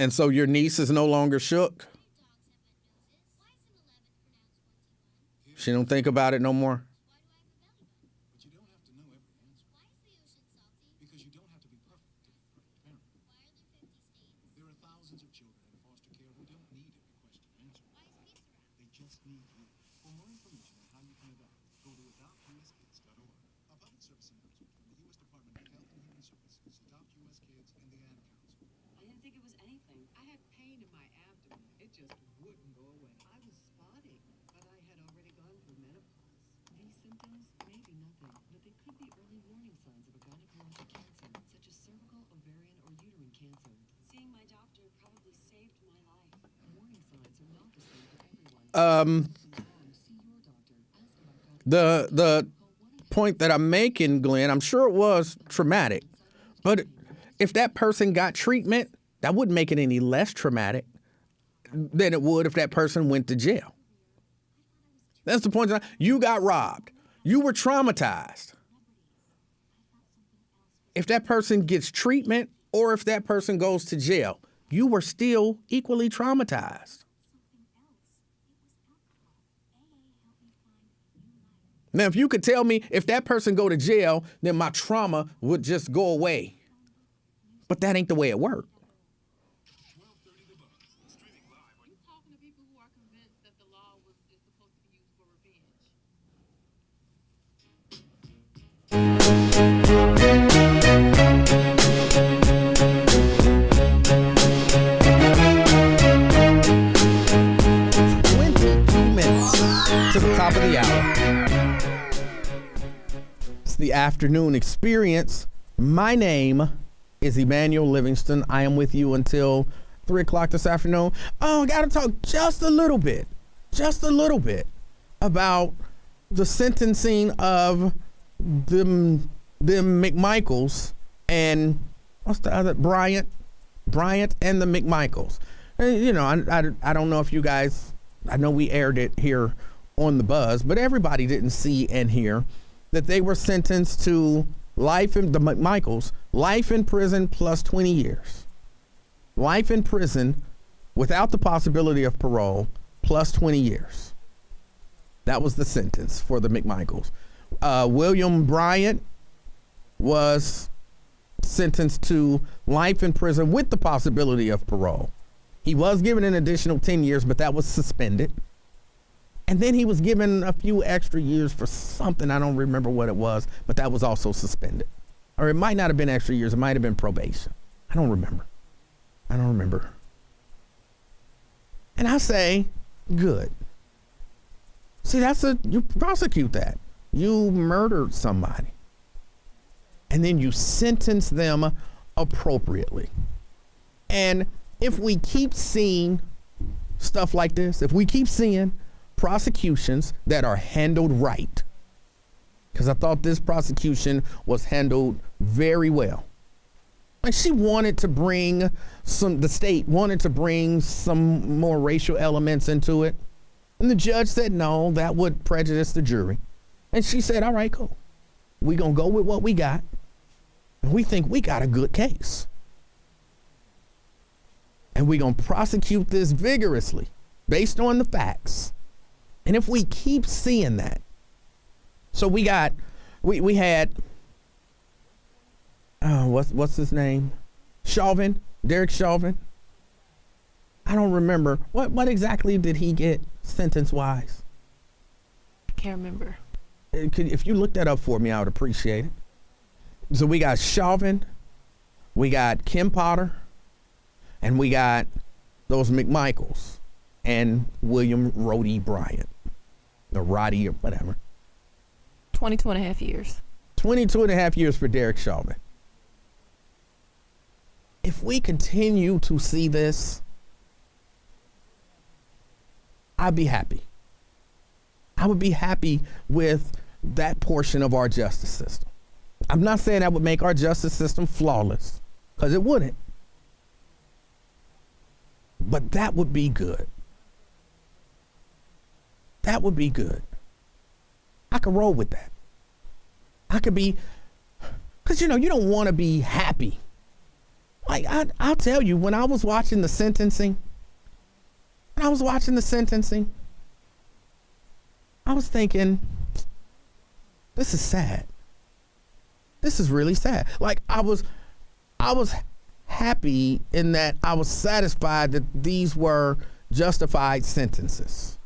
And so your niece is no longer shook? She don't think about it no more? But you don't have to know every answer. Because you don't have to be perfect to be a great parent. There are thousands of children in foster care who don't need every question answered. They just need you. For more information on how you can adopt, go to adoptuskids.org. A public service announcement from the U.S. Department of Health and Human Services, Adopt U.S. Kids, and the Ad Council. I didn't think it was anything. I had pain in my abdomen. It just wouldn't go away. I was spotting, but I had already gone through menopause. These symptoms may be nothing, but they could be early warning signs of a gynecologic cancer, such as cervical, ovarian, or uterine cancer. Seeing my doctor probably saved my life. Warning signs are not the same for everyone. See your doctor. Ask about The point that I'm making, Glenn, I'm sure it was traumatic, but if that person got treatment, that wouldn't make it any less traumatic than it would if that person went to jail. That's the point. You got robbed. You were traumatized. If that person gets treatment or if that person goes to jail, you were still equally traumatized. Now, if you could tell me if that person go to jail, then my trauma would just go away. But that ain't the way it worked. You talking to people who are convinced that the law is supposed to be used for revenge. To the top of the hour. It's the afternoon experience. My name is Emanuel Livingston. I am with you until 3 o'clock this afternoon. Oh, I got to talk just a little bit about the sentencing of them McMichaels and what's the other, Bryant and the McMichaels. You know, I don't know if you guys, I know we aired it here on the Buzz, but everybody didn't see and hear that they were sentenced to life in the McMichaels, life in prison plus 20 years. Life in prison without the possibility of parole plus 20 years. That was the sentence for the McMichaels. William Bryant was sentenced to life in prison with the possibility of parole. He was given an additional 10 years, but that was suspended. And then he was given a few extra years for something. I don't remember what it was, but that was also suspended. Or it might not have been extra years. It might have been probation. I don't remember. And I say, good. See, you prosecute that. You murdered somebody. And then you sentence them appropriately. And if we keep seeing stuff like this, if we keep seeing prosecutions that are handled right, because I thought this prosecution was handled very well. Like the state wanted to bring some more racial elements into it. And the judge said, no, that would prejudice the jury. And she said, all right, cool. We're going to go with what we got. And we think we got a good case. And we're going to prosecute this vigorously based on the facts. And if we keep seeing that, so we had, what's his name? Chauvin, Derek Chauvin. I don't remember. What exactly did he get sentence-wise? Can't remember. If you look that up for me, I would appreciate it. So we got Chauvin, we got Kim Potter, and we got those McMichaels and William Roddy Bryant, or Roddy or whatever. 22 and a half years. 22 and a half years for Derek Chauvin. If we continue to see this, I'd be happy. I would be happy with that portion of our justice system. I'm not saying that would make our justice system flawless, because it wouldn't. But that would be good. That would be good. I could roll with that. I could be, because you don't want to be happy Like, I'll tell you, when I was watching the sentencing, I was thinking, this is sad. This is really sad. Like, I was happy in that I was satisfied that these were justified sentences.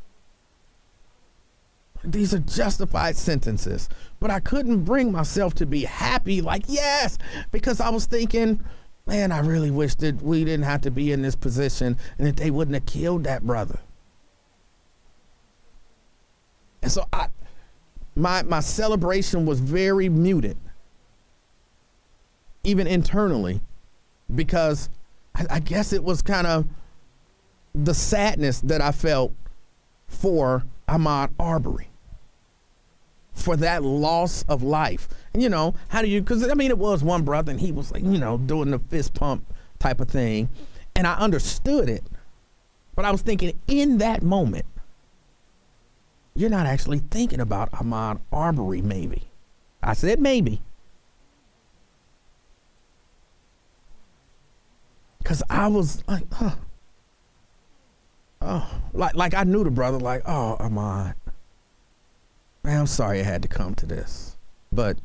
These are justified sentences. But I couldn't bring myself to be happy, like, yes, because I was thinking, man, I really wish that we didn't have to be in this position and that they wouldn't have killed that brother. And so my celebration was very muted, even internally, because I guess it was kind of the sadness that I felt for Ahmaud Arbery, for that loss of life. And, you know, how do you, because, I mean, it was one brother and he was like, you know, doing the fist pump type of thing. And I understood it. But I was thinking in that moment, you're not actually thinking about Ahmaud Arbery, maybe. I said maybe. Because I was like, like I knew the brother, like, oh, Ahmaud, man, I'm sorry it had to come to this. But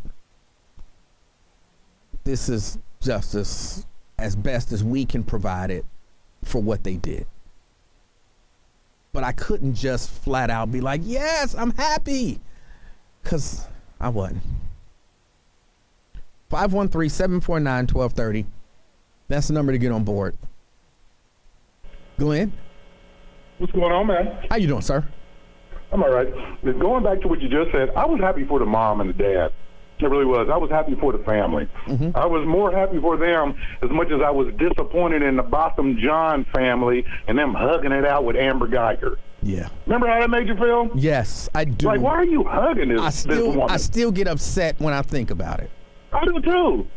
this is justice as best as we can provide it for what they did. But I couldn't just flat out be like, yes, I'm happy. Because I wasn't. 513-749-1230. That's the number to get on board. Glenn? What's going on, man? How you doing, sir? I'm all right. But going back to what you just said, I was happy for the mom and the dad. It really was. I was happy for the family. Mm-hmm. I was more happy for them as much as I was disappointed in the Botham John family and them hugging it out with Amber Geiger. Yeah. Remember how that made you feel? Yes, I do. Like, why are you hugging this woman? I still get upset when I think about it. I do too.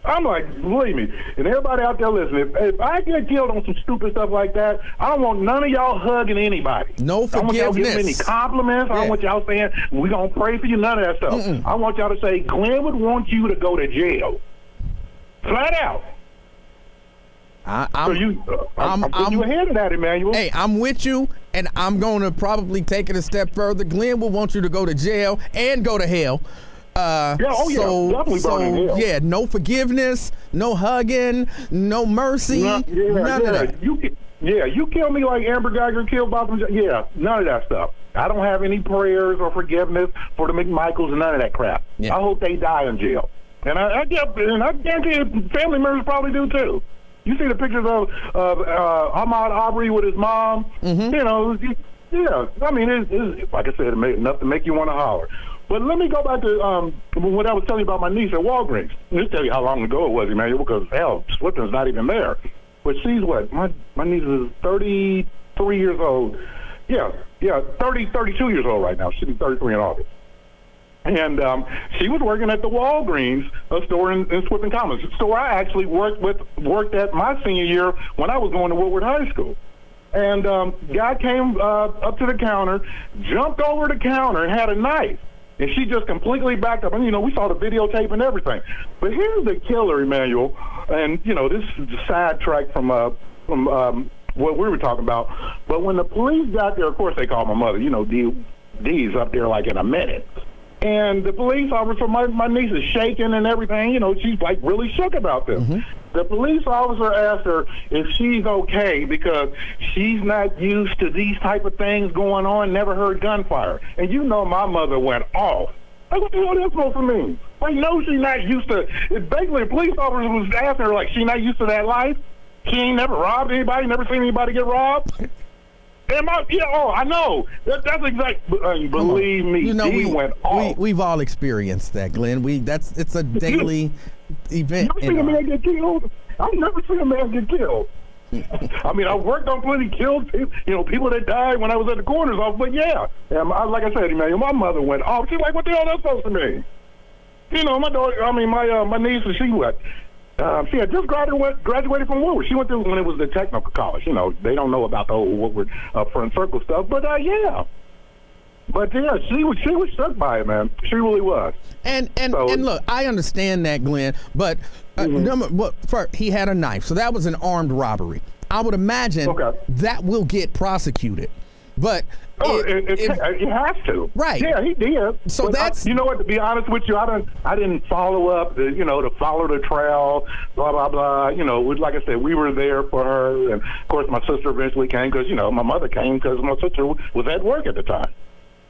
I'm like, believe me, and everybody out there listening, if I get killed on some stupid stuff like that, I don't want none of y'all hugging anybody. No forgiveness. I don't want y'all giving any compliments. I don't want y'all saying, we're going to pray for you, none of that stuff. Mm-mm. I want y'all to say, Glenn would want you to go to jail. Flat out. I'm putting you ahead of that, Emanuel. Hey, I'm with you, and I'm going to probably take it a step further. Glenn will want you to go to jail and go to hell. Definitely burning hell. Yeah, no forgiveness, no hugging, no mercy, none of that. You kill me like Amber Geiger killed Botham John. Yeah, none of that stuff. I don't have any prayers or forgiveness for the McMichaels and none of that crap. Yeah. I hope they die in jail. And I guarantee family members probably do too. You see the pictures of Ahmaud Arbery with his mom. Mm-hmm. You know, yeah. I mean, it's like I said, enough to make you want to holler. But let me go back to what I was telling you about my niece at Walgreens. Let me tell you how long ago it was, Emmanuel, because hell, Swifton's not even there. But she's what? My niece is 33 years old. Yeah, 32 years old right now. She'll be 33 in August. And she was working at the Walgreens store in Swifton Commons, a store I actually worked at my senior year when I was going to Woodward High School. And guy came up to the counter, jumped over the counter, and had a knife. And she just completely backed up. And, you know, we saw the videotape and everything. But here's the killer, Emanuel. And, you know, this is a sidetrack from what we were talking about. But when the police got there, of course, they called my mother. You know, D's up there like in a minute. And the police officer, my niece is shaking and everything. You know, she's like really shook about this. Mm-hmm. The police officer asked her if she's okay because she's not used to these type of things going on, never heard gunfire. And you know my mother went off. Like, what the hell is that supposed to mean? Like, no, she's not used to it. Basically, the police officer was asking her, like, she not used to that life? She ain't never robbed anybody, never seen anybody get robbed? I know. That's exactly. Believe me, you know, he went off. We've all experienced that, Glenn. It's a daily event. You ever seen a man get killed? I've never seen a man get killed. I mean, I worked on plenty killed people, people that died when I was at the coroner's office. But yeah, like I said, Emmanuel, my mother went off. She's like, what the hell that's supposed to mean? You know, my daughter. I mean, my niece, she what? She had just graduated from Woodward. She went through when it was the technical college. You know, they don't know about the whole Woodward front circle stuff. But, yeah. But yeah, she was stuck by it, man. She really was. And So- and look, I understand that, Glenn, but he had a knife, so that was an armed robbery. I would imagine that will get prosecuted. But it has to. Right. Yeah, he did. So But that's you know what? To be honest with you, I didn't follow up. To follow the trail. Blah blah blah. Like I said, we were there for her, and of course my sister eventually came because my mother came because my sister was at work at the time,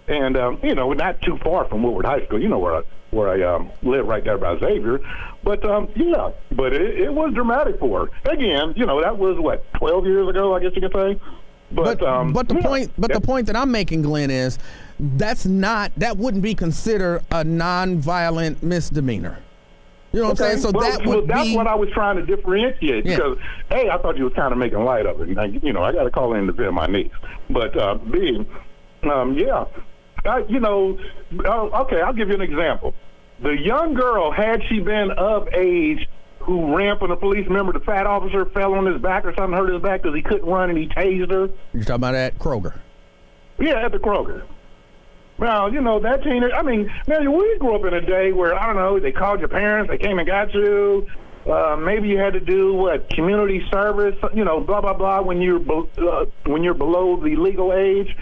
and we're not too far from Woodward High School. Where I live right there by Xavier, but but it was dramatic for her. Again, that was what 12 years ago, I guess you could say. But the point that I'm making, Glenn, is that wouldn't be considered a non-violent misdemeanor. You know what I'm saying? So that's what I was trying to differentiate because I thought you was kind of making light of it. And I got to call in to defend my niece, but B, okay, I'll give you an example. The young girl, had she been of age, who ran from the police, remember the fat officer fell on his back or something, hurt his back because he couldn't run and he tased her? You're talking about at Kroger? Yeah, at the Kroger. Well, that teenager, man, we grew up in a day where, I don't know, they called your parents, they came and got you. Maybe you had to do, community service, blah, blah, blah, when you're below the legal age.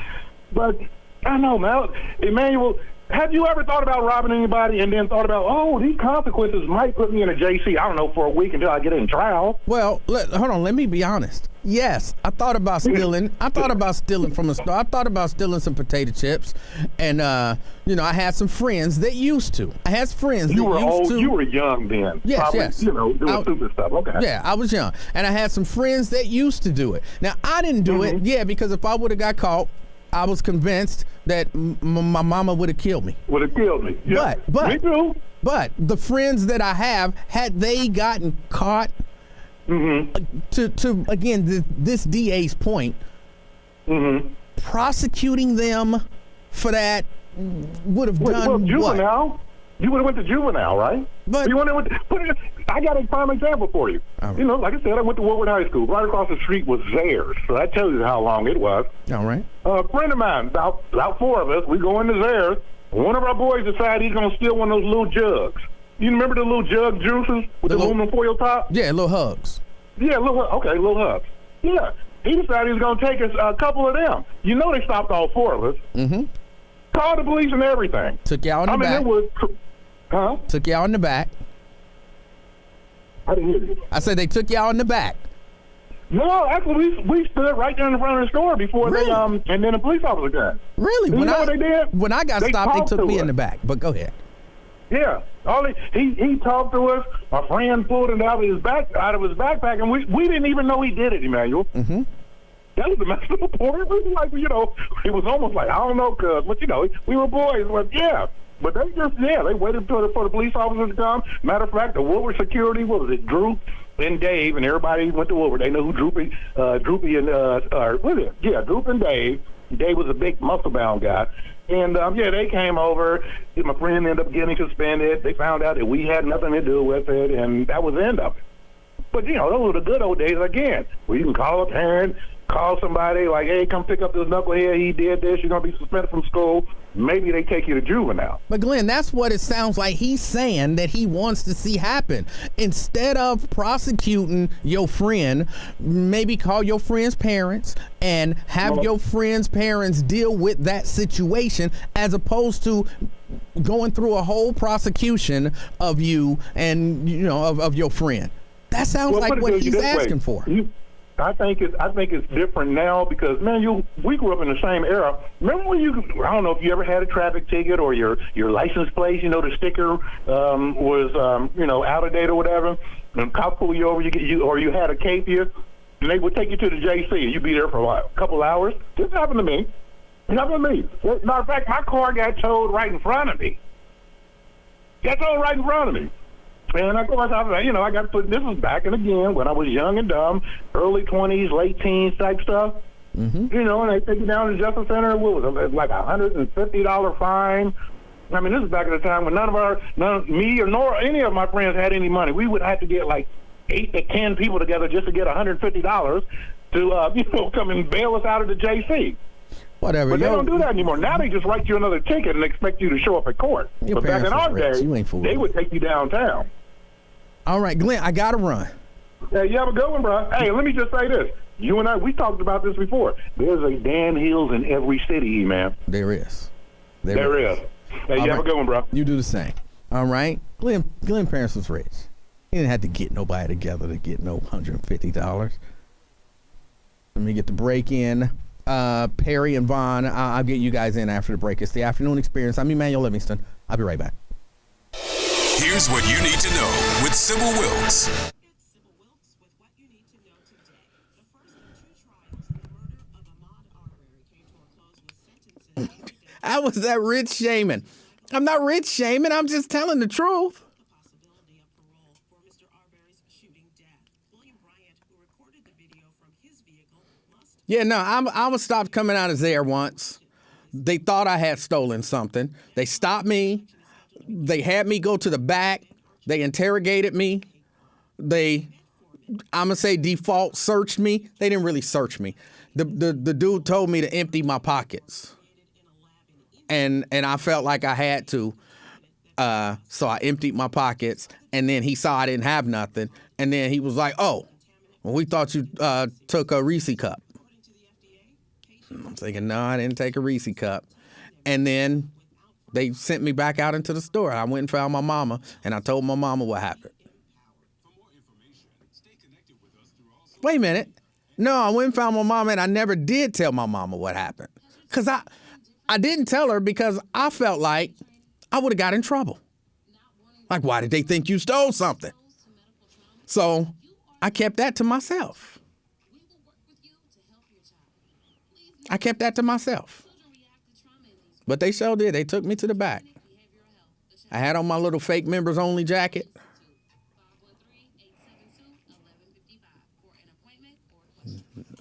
But, I don't know, man, Emanuel, have you ever thought about robbing anybody and then thought about, these consequences might put me in a JC, I don't know, for a week until I get in trial? Well, hold on, let me be honest. Yes, I thought about stealing. I thought about stealing from a store. I thought about stealing some potato chips. And, I had some friends that used to. I had friends that used to. You were young then. Yes, probably, yes. Doing stupid stuff. Okay. Yeah, I was young. And I had some friends that used to do it. Now, I didn't do it, because if I would have got caught, I was convinced that my mama would have killed me. Would have killed me. Yeah. But me too. But the friends that I have, had they gotten caught, to again this DA's point, prosecuting them for that would have done juvenile. What? You would have went to juvenile, right? But I got a prime example for you. Right. Like I said, I went to Woodward High School. Right across the street was Zares, so that tells you how long it was. All right. A friend of mine, about four of us, we go into Zares. One of our boys decided he's going to steal one of those little jugs. You remember the little jug juices with the aluminum foil top? Yeah, little hugs. Yeah, little hugs. Yeah. He decided he was going to take us a couple of them. They stopped all four of us. Mm-hmm. Called the police and everything. Took y'all in the back. It was... Huh? Took y'all in the back. I didn't hear you. I said they took y'all in the back. No, actually, we stood right there in front of the store before really? And then the police officer got. Really? You know what they did? When I got stopped, they took me in the back. But go ahead. Yeah, he talked to us. A friend pulled it out of his backpack, and we didn't even know he did it, Emanuel. Mm-hmm. That was the messed up part. It was like, it was almost like, I don't know, cuz, but we were boys. But yeah. But they waited for the police officers to come. Matter of fact, the Woodward security, what was it, Drew and Dave, and everybody went to Woodward. They know who Droopy and, Droop and Dave. Dave was a big muscle-bound guy. And, they came over. My friend ended up getting suspended. They found out that we had nothing to do with it, and that was the end of it. But, those were the good old days again, where you can call a parent, call somebody like, hey, come pick up this knucklehead. He did this. You're going to be suspended from school. Maybe they take you to juvenile. But, Glenn, that's what it sounds like he's saying that he wants to see happen. Instead of prosecuting your friend, maybe call your friend's parents and have your friend's parents deal with that situation as opposed to going through a whole prosecution of you and, of your friend. That sounds like what he's asking for. I think it's different now because, man, we grew up in the same era. Remember when I don't know if you ever had a traffic ticket or your license plate, the sticker was out of date or whatever, and cops pull you over, you had a cape here, and they would take you to the JC, and you'd be there for a couple hours. This happened to me. Matter of fact, my car got towed right in front of me. And of course, I got put. This was back and again when I was young and dumb, early 20s, late teens type stuff. Mm-hmm. And they take you down to the Justice Center. What was it? Like $150 fine. This is back at the time when me or nor any of my friends had any money. We would have to get like 8 to 10 people together just to get $150 to come and bail us out of the JC. Whatever. But they yo, don't do that anymore. Now they just write you another ticket and expect you to show up at court. Your But back in parents our was rich. day, You ain't fooling they me. would take you downtown. All right, Glenn, I got to run. Hey, you have a good one, bro. Hey, let me just say this. You and I, we talked about this before. There's a Dan Hills in every city, man. There is. There is. Hey, you All have right. a good one, bro. You do the same. All right? Glenn parents was rich. He didn't have to get nobody together to get no $150. Let me get the break in. Perry and Vaughn, I'll get you guys in after the break. It's the Afternoon Experience. I'm Emanuel Livingston. I'll be right back. Here's what you need to know with Sybil Wilkes. It's Sybil Wilkes with what you need to know today. The first of two trials in the murder of Ahmaud Arbery came to a close with sentences. How was that rich shaming? I'm not rich shaming. I'm just telling the truth. The possibility of parole for Mr. Arbery's shooting death. William Bryant, who recorded the video from his vehicle, must. Yeah, no, I was stopped coming out of there once. They thought I had stolen something. They stopped me. They had me go to the back. They interrogated me. I'm going to say default searched me. They didn't really search me. The dude told me to empty my pockets. And I felt like I had to. So I emptied my pockets. And then he saw I didn't have nothing. And then he was like, oh, well, we thought you took a Reese cup. I'm thinking, no, I didn't take a Reese cup. And then they sent me back out into the store. I went and found my mama, and I told my mama what happened. Wait a minute. No, I went and found my mama, and I never did tell my mama what happened. Because I didn't tell her because I felt like I would have got in trouble. Like, why did they think you stole something? So I kept that to myself. But they sure did. They took me to the back. I had on my little fake members only jacket.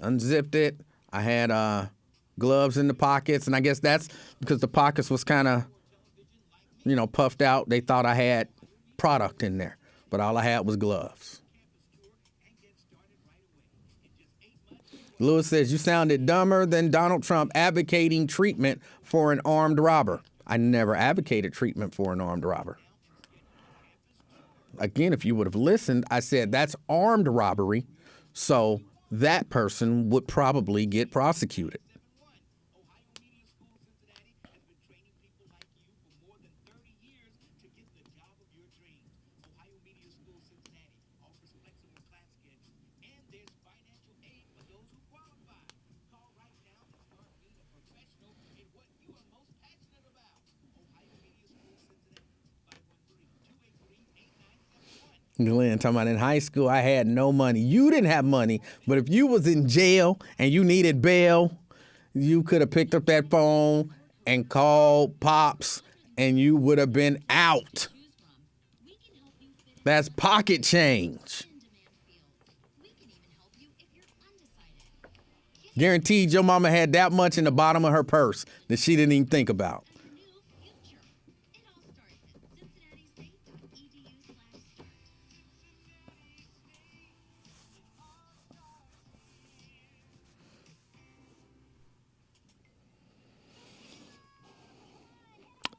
Unzipped it. I had gloves in the pockets, and I guess that's because the pockets was kind of, puffed out. They thought I had product in there, but all I had was gloves. Lewis says, you sounded dumber than Donald Trump advocating treatment for an armed robber. I never advocated treatment for an armed robber. Again, if you would have listened, I said that's armed robbery, so that person would probably get prosecuted. Glenn talking about in high school, I had no money. You didn't have money, but if you was in jail and you needed bail, you could have picked up that phone and called Pops and you would have been out. That's pocket change. Guaranteed your mama had that much in the bottom of her purse that she didn't even think about.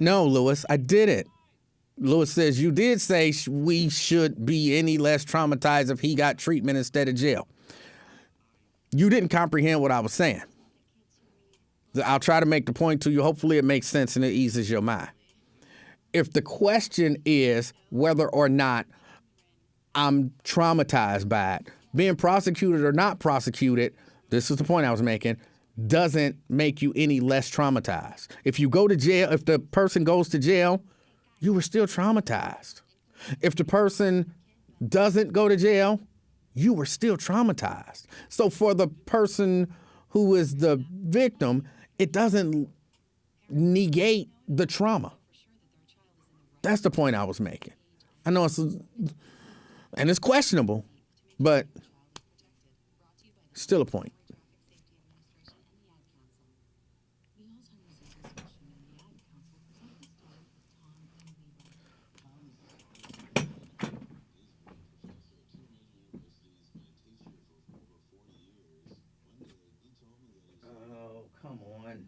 No, Lewis, I didn't. Lewis says, you did say we should be any less traumatized if he got treatment instead of jail. You didn't comprehend what I was saying. I'll try to make the point to you. Hopefully it makes sense and it eases your mind. If the question is whether or not I'm traumatized by it, being prosecuted or not prosecuted, this is the point I was making, doesn't make you any less traumatized. If you go to jail, if the person goes to jail, you were still traumatized. If the person doesn't go to jail, you were still traumatized. So for the person who is the victim, it doesn't negate the trauma. That's the point I was making. I know and it's questionable, but still a point. Oh, come on.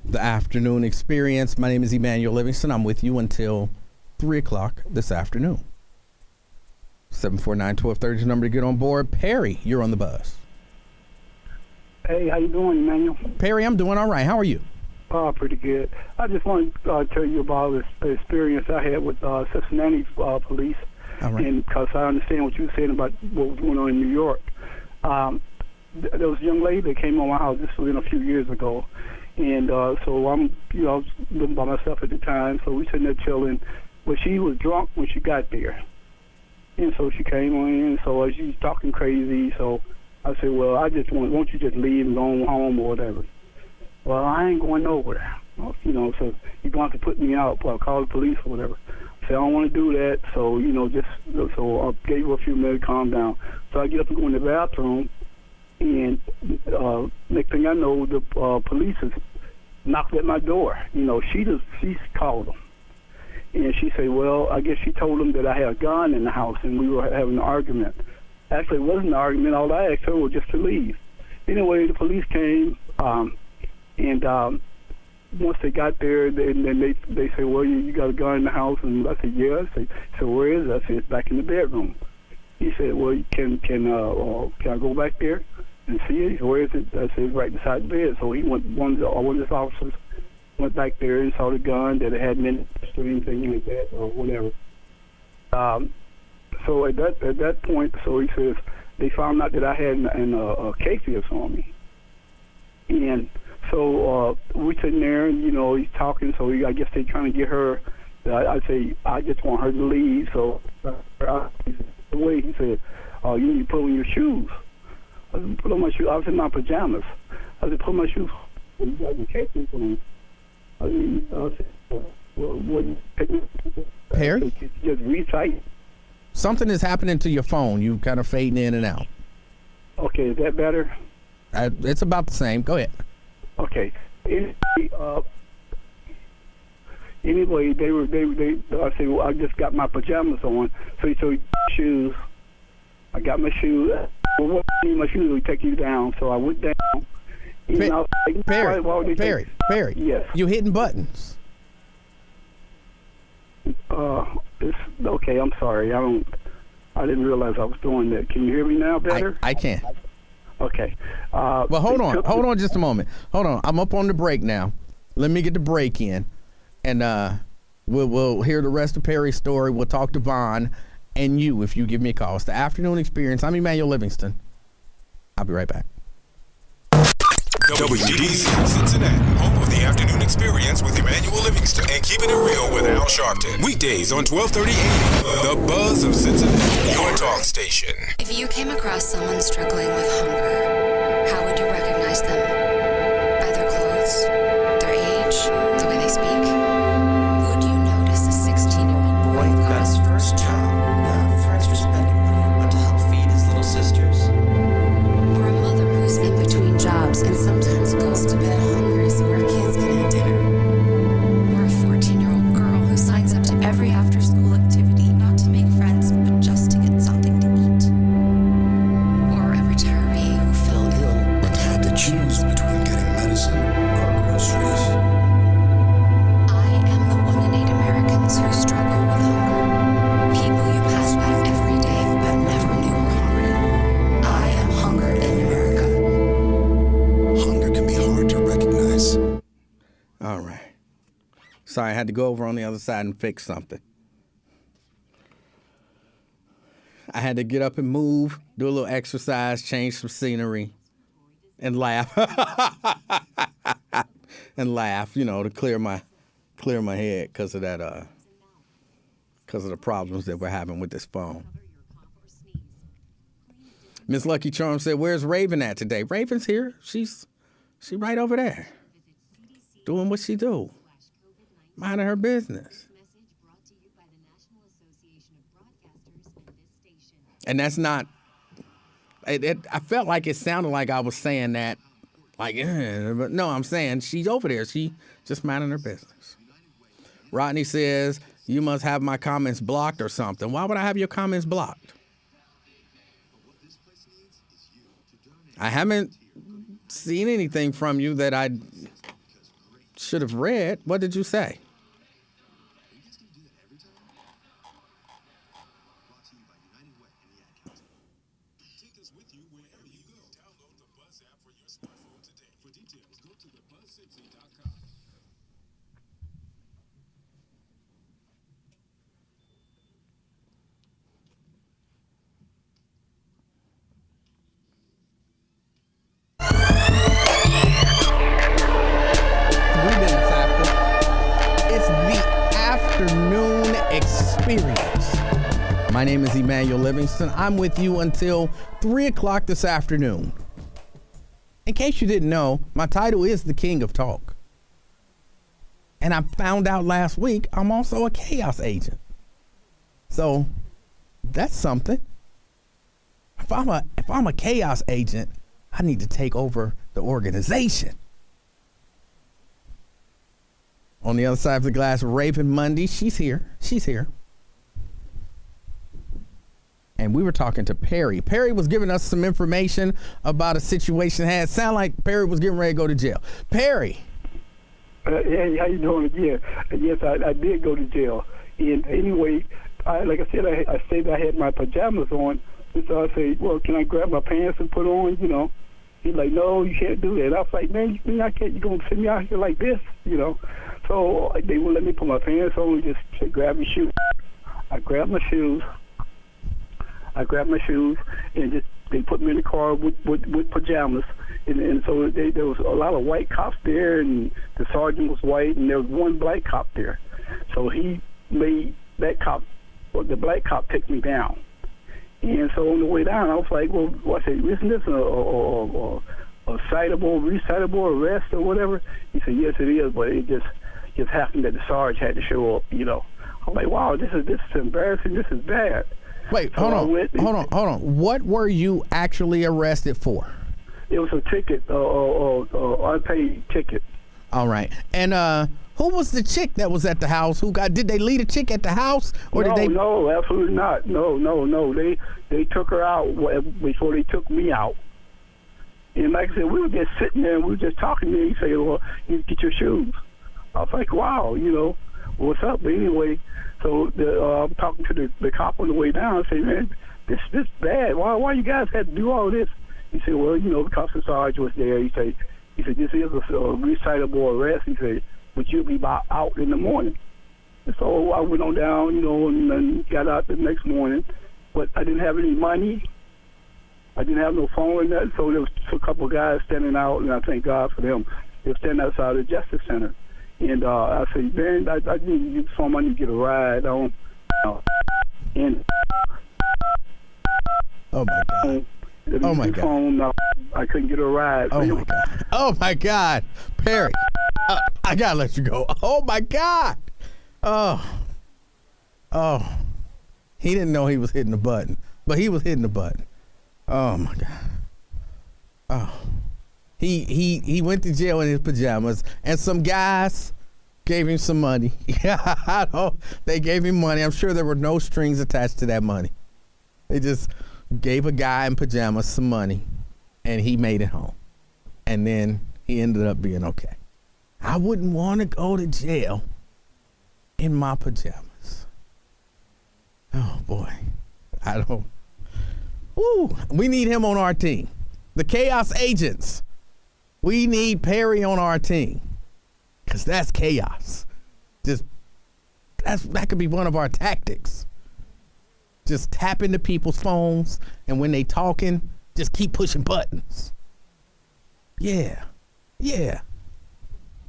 The afternoon experience. My name is Emanuel Livingston. I'm with you until 3 o'clock this afternoon. 749-1230 is the number to get on board. Perry, you're on the bus. Hey, how you doing, Emmanuel? Perry, I'm doing all right. How are you? Oh, pretty good. I just want to tell you about this experience I had with Cincinnati police. All right. And because I understand what you were saying about what was going on in New York. There was a young lady that came on my house. This was a few years ago. And so I'm, I was living by myself at the time. So we sitting there chilling. But she was drunk when she got there. And so she came on in. So she was talking crazy. So I said, well, won't you just leave and go home or whatever? Well, I ain't going nowhere. So you're going to have to put me out, call the police or whatever. I said, I don't want to do that. So, so I gave her a few minutes, calm down. So I get up and go in the bathroom, and next thing I know, the police has knocked at my door. She called them. And she said, well, I guess she told them that I had a gun in the house, and we were having an argument. Actually, it wasn't an argument. All I asked her was just to leave. Anyway, the police came, and once they got there, then they said, well, you got a gun in the house? And I said, yeah. I said, so where is it? I said, it's back in the bedroom. He said, well, can I go back there and see it? Where is it? I said, it's right beside the bed. So he went, one of his officers went back there and saw the gun, that it hadn't been or anything like that or whatever. So at that point, so he says, they found out that I had a K-Fierce on me. And so we sitting there, and he's talking. So I guess they trying to get her. I say I just want her to leave. So the way he said, you need to put on your shoes. I said, put on my shoes. I was in my pajamas. I said, put my shoes. You got your cases on. I said, well, what? Perry? Just retight. Something is happening to your phone. You kind of fading in and out. Okay, is that better? It's about the same. Go ahead. Okay. Anyway, they I said, well, I just got my pajamas on. So he said, shoes. I got my shoes. Well, what do you need my shoes? We take you down. So I went down. Perry. Yes. You hitting buttons. It's okay. I'm sorry. I didn't realize I was doing that. Can you hear me now better? I can. Okay. Well, hold on just a moment. Hold on. I'm up on the break now. Let me get the break in, and we'll hear the rest of Perry's story. We'll talk to Vaughn and you if you give me a call. It's the afternoon experience. I'm Emanuel Livingston. I'll be right back. WDBZ Cincinnati, home of the afternoon experience with Emanuel Livingston and keeping it real with Al Sharpton. Weekdays on 1230 AM. The Buzz of Cincinnati, your talk station. If you came across someone struggling with hunger, how would you recognize them? By their clothes, their age, the way they speak? Would you notice a 16-year-old boy who got his first job? Friends were spending money to help feed his little sisters. Or a mother who's in between jobs and sometimes goes to bed hungry so her kids can have dinner. Or a 14-year-old girl who signs up to every after-school activity not to make friends but just to get something to eat. Or a retiree who fell ill but had to choose between getting medicine or groceries. I am the 1 in 8 Americans who struggle with hunger. People you pass by every day but never knew were hungry. I am hunger in America. Hunger can be hard to recognize. All right. Sorry, I had to go over on the other side and fix something. I had to get up and move, do a little exercise, change some scenery, and laugh. And laugh, to clear my head because of that, because of the problems that we're having with this phone. Miss Lucky Charm said, "Where's Raven at today?" Raven's here. She right over there, doing what she do, minding her business. And that's not. I felt like it sounded like I was saying that, but no, I'm saying she's over there. She just minding her business. Rodney says, "You must have my comments blocked or something." Why would I have your comments blocked? I haven't seen anything from you that I should have read. What did you say? Take us with you wherever you go. Download the Buzz app for your smartphone today. For details, go to thebuzzcity.com. It's the afternoon experience. My name is Emanuel Livingston. I'm with you until 3 o'clock this afternoon. In case you didn't know, my title is the King of Talk. And I found out last week I'm also a chaos agent. So that's something. If I'm a chaos agent, I need to take over the organization. On the other side of the glass, Raven Mundy, she's here. And we were talking to Perry. Perry was giving us some information about a situation. Had sound like Perry was getting ready to go to jail. Perry. Hey, how you doing? Yeah, yes, I did go to jail. And anyway, like I said, I said I had my pajamas on. And so I said, well, can I grab my pants and put on, you know? He's like, no, you can't do that. I was like, man, you mean I can't? You gonna send me out here like this, you know? So they wouldn't let me put my pants on and just said, grab your shoes. I grabbed my shoes. And just they put me in the car with pajamas. And so there was a lot of white cops there, and the sergeant was white, and there was one black cop there. So he made the black cop take me down. And so on the way down, I was like, well, I said, isn't this a citable, recitable arrest or whatever? He said, yes, it is, but it just happened that the sergeant had to show up, you know. I'm like, wow, this is embarrassing. This is bad. Wait, so hold on. What were you actually arrested for? It was a ticket, unpaid ticket. All right. And who was the chick that was at the house? Did they leave a chick at the house, or did they? No, absolutely not. No. They took her out before they took me out. And like I said, we were just sitting there and we were just talking. And he said, well, you get your shoes. I was like, wow, you know, what's up? But anyway, so I'm talking to the cop on the way down. I say, man, this bad. Why you guys had to do all this? He said, well, you know, the cops and sergeant was there. He said, this is a recitable arrest. He said, but you'll be out in the morning. And so I went on down, you know, and then got out the next morning. But I didn't have any money. I didn't have no phone or nothing. So there was a couple of guys standing out, and I thank God for them. They were standing outside the Justice Center. And I said, man, I need to get some money to get a ride on. And oh, my God. Oh, my God. Phone, I couldn't get a ride. Oh, my God. Oh, my God. Perry, I got to let you go. Oh, my God. Oh. He didn't know he was hitting the button, but he was hitting the button. Oh, my God. Oh. He went to jail in his pajamas, and some guys gave him some money. I know they gave him money. I'm sure there were no strings attached to that money. They just gave a guy in pajamas some money, and he made it home. And then he ended up being okay. I wouldn't want to go to jail in my pajamas. Oh, boy. I don't. Ooh, we need him on our team. The Chaos Agents. We need Perry on our team, because that's chaos. That could be one of our tactics. Just tap into people's phones, and when they talking, just keep pushing buttons. Yeah.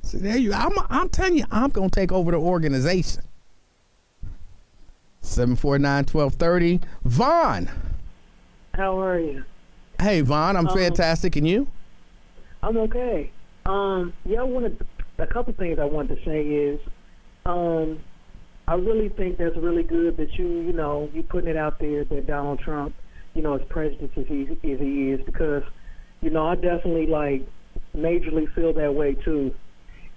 So there you. I'm telling you, I'm gonna take over the organization. 749-1230. Vaughn. How are you? Hey, Vaughn. I'm fantastic, and you? I'm okay. A couple things I wanted to say is, I really think that's really good that you putting it out there that Donald Trump, as prejudiced as he is, because, I definitely majorly feel that way too.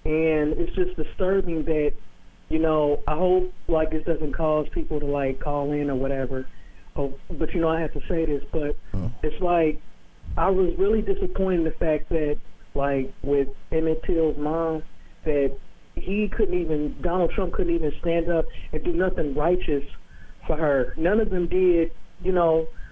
And it's just disturbing that, I hope this doesn't cause people to call in or whatever. But I have to say this, but it's I was really disappointed in the fact that, like, with Emmett Till's mom, that Donald Trump couldn't even stand up and do nothing righteous for her. None of them did,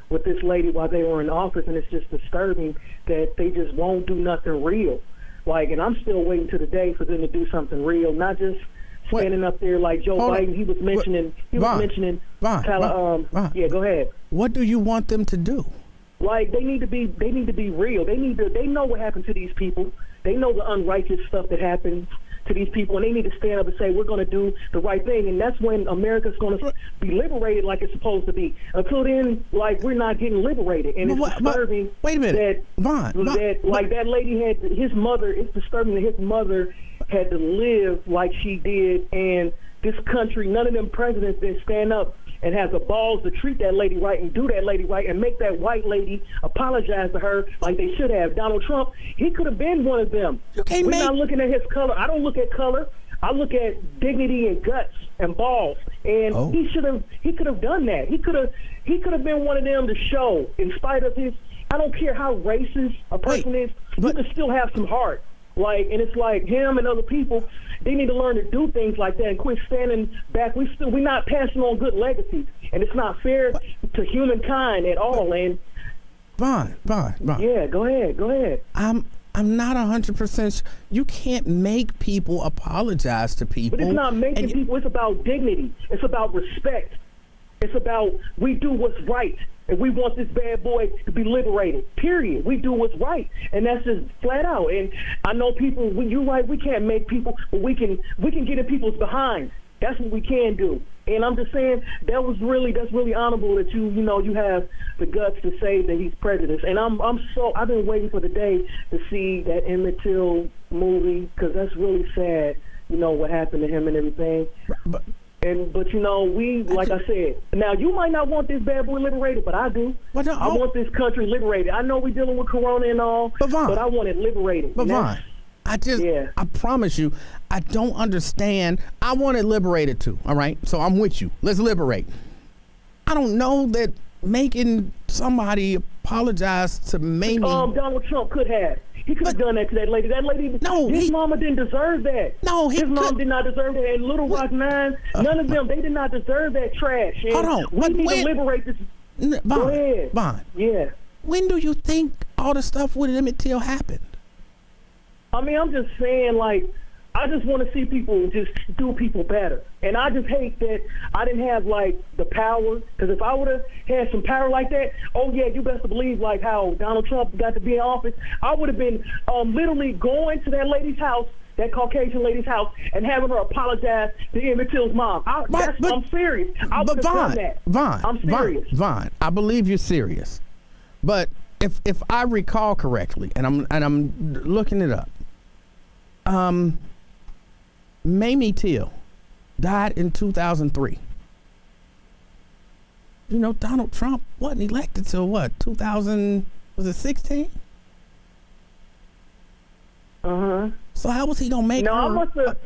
with this lady while they were in office, and it's just disturbing that they just won't do nothing real. Like, and I'm still waiting to the day for them to do something real, not just standing up there like Joe Biden. He was mentioning. Vaughn. Yeah, go ahead. What do you want them to do? Like, they need to be real. They know what happened to these people. They know the unrighteous stuff that happens to these people, and they need to stand up and say, we're going to do the right thing. And that's when America's going to be liberated like it's supposed to be. Until then, like, we're not getting liberated. And it's disturbing. Wait a minute. That lady had his mother, it's disturbing that his mother had to live like she did. And this country, none of them presidents didn't stand up and have the balls to treat that lady right and do that lady right and make that white lady apologize to her like they should have. Donald Trump, he could have been one of them. We're not looking at his color. I don't look at color. I look at dignity and guts and balls. And he could have done that. He could have been one of them to show, in spite of his, I don't care how racist a person is, you can still have some heart. Like, and it's like him and other people, they need to learn to do things like that and quit standing back. We're not passing on good legacies, and it's not fair to humankind at all. And Vaughn. Yeah, go ahead. I'm not 100%. You can't make people apologize to people. But it's not making people. It's about dignity. It's about respect. It's about we do what's right. And we want this bad boy to be liberated, period. We do what's right. And that's just flat out. And I know people, when you're right, we can't make people, but we can get in people's behind. That's what we can do. And I'm just saying that's really honorable that you have the guts to say that he's prejudiced. And I've been waiting for the day to see that Emmett Till movie, because that's really sad, what happened to him and everything. But we, like I said, now you might not want this bad boy liberated, but I do. I want this country liberated. I know we're dealing with Corona and all, but I want it liberated. But Vaughn, I promise you, I don't understand. I want it liberated too, all right? So I'm with you. Let's liberate. I don't know that making somebody apologize to Mamie. Donald Trump could have. He could have done that to that lady. That lady, his mama didn't deserve that. His mom did not deserve that. And Little Rock Nine, none of them, they did not deserve that trash. And hold on. We need to liberate this. Go ahead. Vaughn. Yeah. When do you think all the stuff with Emmett Till happened? I mean, I'm just saying, like, I just want to see people just do people better. And I just hate that I didn't have, like, the power. Because if I would have had some power like that, you best believe, like, how Donald Trump got to be in office, I would have been literally going to that lady's house, that Caucasian lady's house, and having her apologize to Emmett Till's mom. I'm serious. I would have done that. I'm serious. Vaughn, I believe you're serious. But if I recall correctly, and I'm looking it up, Mamie Till died in 2003. Donald Trump wasn't elected till what, 2016? So how was he gonna make? No, I must have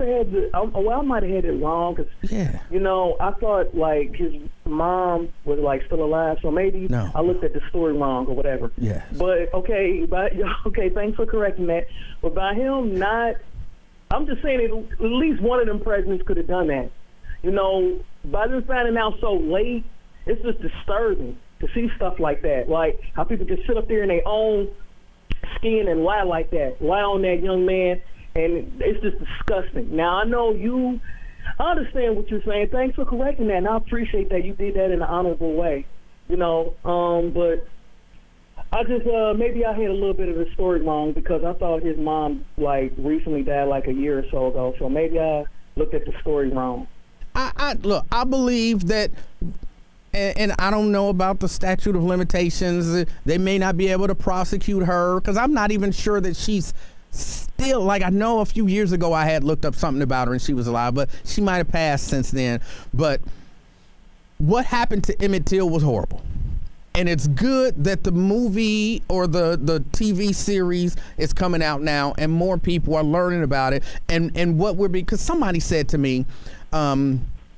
had I might have had it wrong because I thought like his mom was like still alive, so maybe I looked at the story wrong or whatever. Yeah. But okay, thanks for correcting that. But by him not, I'm just saying at least one of them presidents could have done that. By them finding out so late, it's just disturbing to see stuff like that. Like how people just sit up there in their own skin and lie like that, lie on that young man, and it's just disgusting. Now, I know I understand what you're saying. Thanks for correcting that, and I appreciate that you did that in an honorable way, but I just, maybe I had a little bit of the story wrong because I thought his mom, like, recently died like a year or so ago, so maybe I looked at the story wrong. Look, I believe that. And I don't know about the statute of limitations. They may not be able to prosecute her because I'm not even sure that she's still, like, I know a few years ago I had looked up something about her and she was alive, but she might have passed since then. But what happened to Emmett Till was horrible. And it's good that the movie or the TV series is coming out now and more people are learning about it. And what because somebody said to me,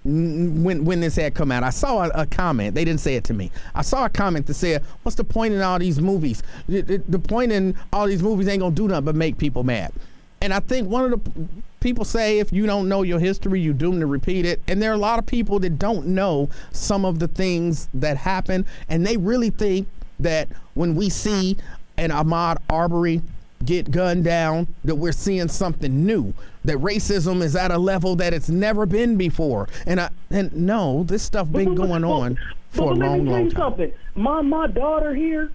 when this had come out. I saw a comment. They didn't say it to me. I saw a comment that said, "What's the point in all these movies? The point in all these movies ain't gonna do nothing but make people mad." And I think one of the people say, if you don't know your history, you're doomed to repeat it. And there are a lot of people that don't know some of the things that happen, and they really think that when we see an Ahmaud Arbery get gunned down, that we're seeing something new, that racism is at a level that it's never been before. And no, this stuff been going on for a long, long time. Something. My daughter here,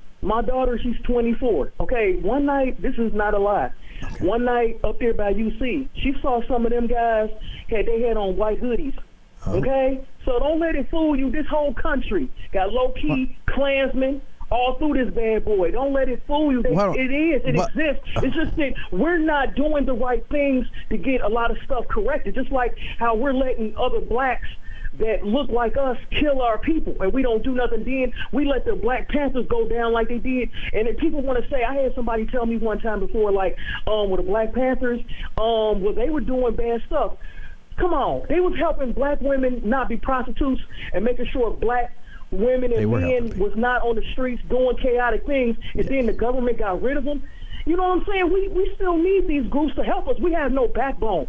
she's 24. Okay, one night, this is not a lie. Okay. One night up there by UC, she saw some of them guys, they had on white hoodies. Okay? So don't let it fool you. This whole country got low-key Klansmen all through this bad boy. Don't let it fool you. It exists. It's just that we're not doing the right things to get a lot of stuff corrected. Just like how we're letting other blacks that look like us kill our people, and we don't do nothing. Then we let the Black Panthers go down like they did. And if people want to say, I had somebody tell me one time before, like, with the Black Panthers, well, they were doing bad stuff. Come on, they was helping black women not be prostitutes and making sure black women and men was not on the streets doing chaotic things, and then the government got rid of them. You know what I'm saying? We still need these groups to help us. We have no backbone.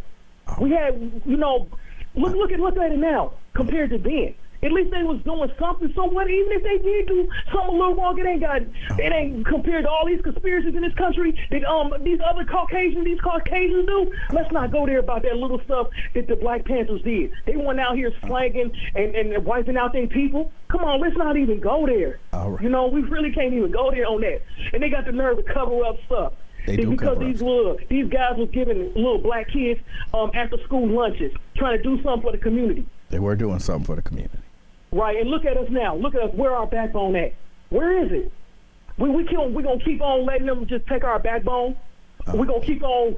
We have, look at it now compared to then. At least they was doing something. So what? Even if they did do something a little wrong, it ain't compared to all these conspiracies in this country that these other Caucasians do. Let's not go there about that little stuff that the Black Panthers did. They went out here slanging and wiping out their people. Come on, let's not even go there. All right. We really can't even go there on that. And they got the nerve to cover up stuff. Because these guys was giving little black kids after school lunches, trying to do something for the community. They were doing something for the community. Right, and look at us now. Look at us. Where our backbone at? Where is it? We gonna keep on letting them just take our backbone? We gonna keep on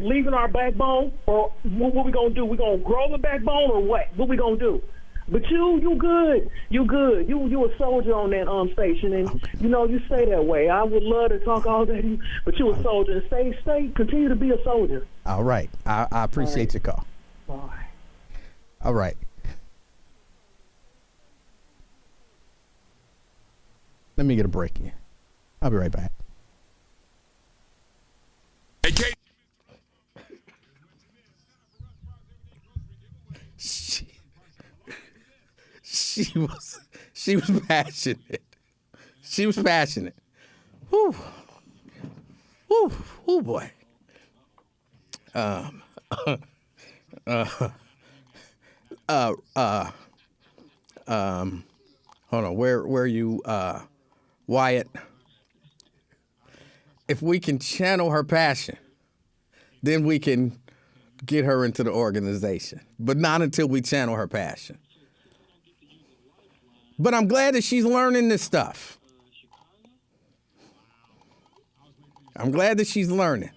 leaving our backbone, or what we gonna do? We gonna grow the backbone, or what? What we gonna do? But you good. You good. You a soldier on that station, and you stay that way. I would love to talk all day, but you a soldier. Stay. Continue to be a soldier. All right. I appreciate your call. All right. All right. Let me get a break in. I'll be right back. She was passionate. She was passionate. Whew. Whew. Whew, boy. Hold on. Where are you, Wyatt? If we can channel her passion, then we can get her into the organization. But not until we channel her passion. But I'm glad that she's learning this stuff. I'm glad that she's learning.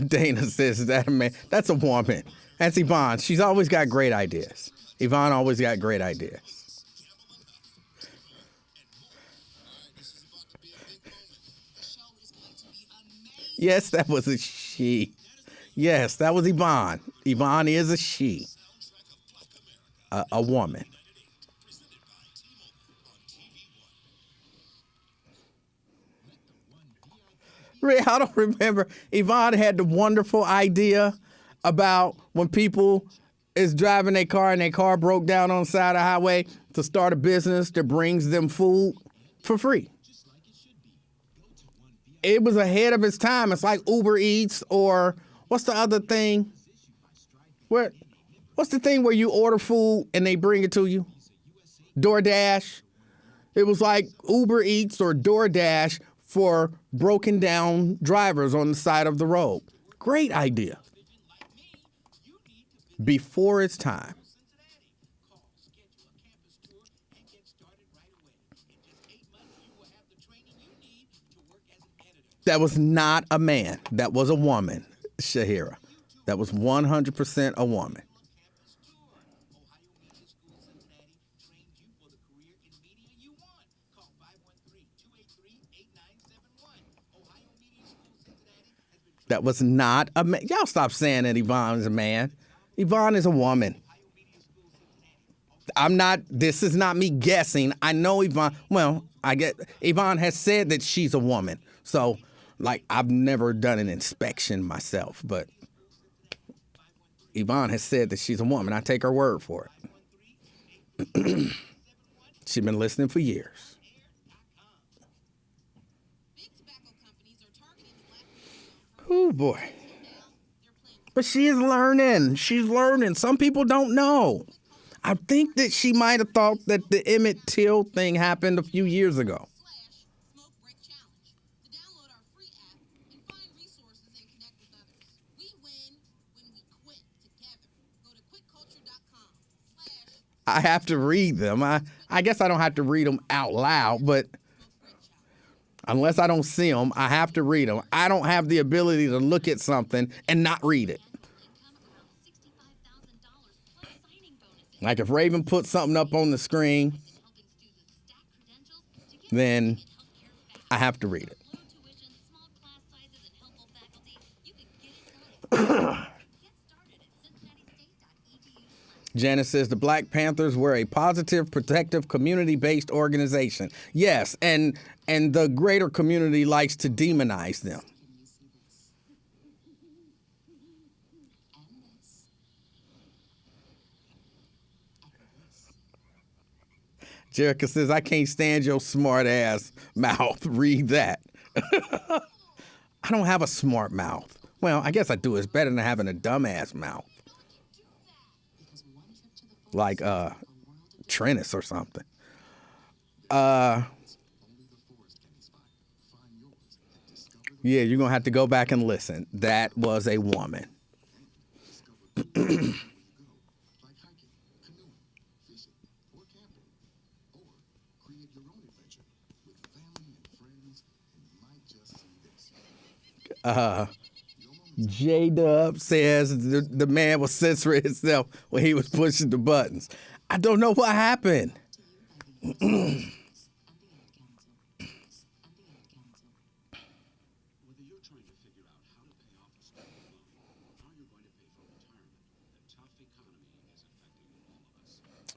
Dana says that man, that's a woman. That's Yvonne. She's always got great ideas. Yvonne always got great ideas. Yes, that was a she. Yes, that was Yvonne. Yvonne is a she. A woman. I don't remember. Yvonne had the wonderful idea about when people is driving their car and their car broke down on the side of the highway to start a business that brings them food for free. It was ahead of its time. It's like Uber Eats, or what's the other thing? What's the thing where you order food and they bring it to you? DoorDash. It was like Uber Eats or DoorDash for broken down drivers on the side of the road. Great idea. Before its time. That was not a man. That was a woman, Shahira. that was 100% a woman. That was not a man. Y'all stop saying that Yvonne is a man. Yvonne is a woman. This is not me guessing. I know Yvonne, Yvonne has said that she's a woman. So, I've never done an inspection myself, but Yvonne has said that she's a woman. I take her word for it. She's been listening for years. Oh, boy. But she is learning. She's learning. Some people don't know. I think that she might have thought that the Emmett Till thing happened a few years ago. I have to read them. I guess I don't have to read them out loud, but unless I don't see them, I have to read them. I don't have the ability to look at something and not read it. Like if Raven puts something up on the screen, then I have to read it. Janice says the Black Panthers were a positive, protective, community-based organization. Yes, and the greater community likes to demonize them. Jerica says, I can't stand your smart ass mouth. Read that. I don't have a smart mouth. Well, I guess I do. It's better than having a dumbass mouth. Like Trennis or something. Yeah, you're going to have to go back and listen. That was a woman. J-Dub says the man was censoring himself when he was pushing the buttons. I don't know what happened.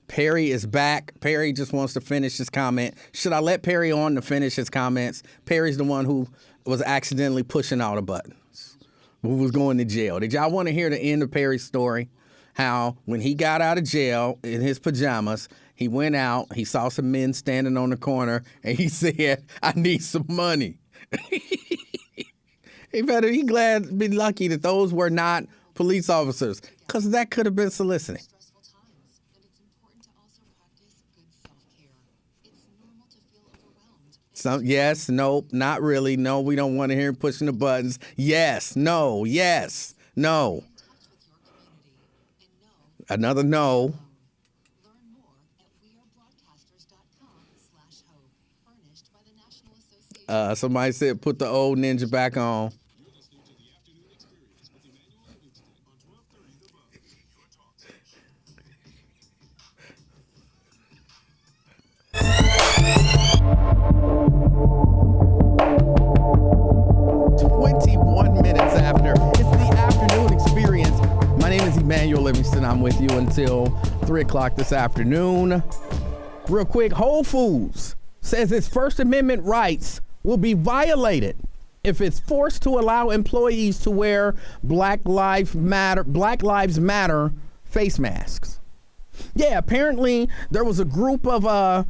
Perry is back. Perry just wants to finish his comment. Should I let Perry on to finish his comments? Perry's the one who was accidentally pushing all the buttons, who was going to jail. Did y'all want to hear the end of Perry's story? How when he got out of jail in his pajamas, he went out, he saw some men standing on the corner, and he said, I need some money. He better be lucky that those were not police officers, because that could have been soliciting. Yes, nope, not really. No, we don't want to hear him pushing the buttons. Yes, no, yes, no. Another no. Somebody said put the old ninja back on. Emanuel Livingston. I'm with you until 3 o'clock this afternoon. Real quick, Whole Foods says its First Amendment rights will be violated if it's forced to allow employees to wear Black Lives Matter face masks. Yeah, apparently there was a group of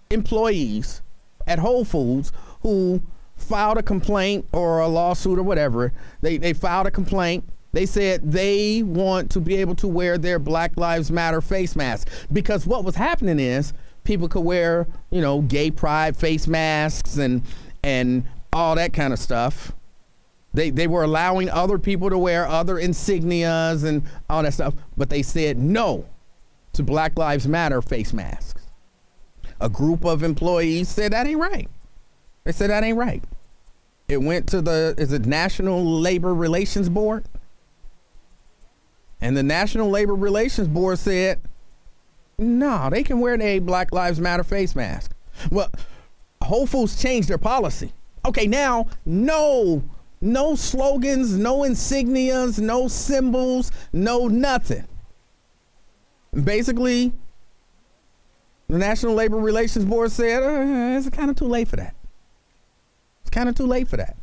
employees at Whole Foods who filed a complaint or a lawsuit or whatever. They filed a complaint. They said they want to be able to wear their Black Lives Matter face mask, because what was happening is people could wear, gay pride face masks and all that kind of stuff. They were allowing other people to wear other insignias and all that stuff, but they said no to Black Lives Matter face masks. A group of employees said that ain't right. They said that ain't right. It went to the National Labor Relations Board? And the National Labor Relations Board said, no, they can wear a Black Lives Matter face mask. Well, Whole Foods changed their policy. Okay, now, no slogans, no insignias, no symbols, no nothing. Basically, the National Labor Relations Board said, it's kind of too late for that. It's kind of too late for that.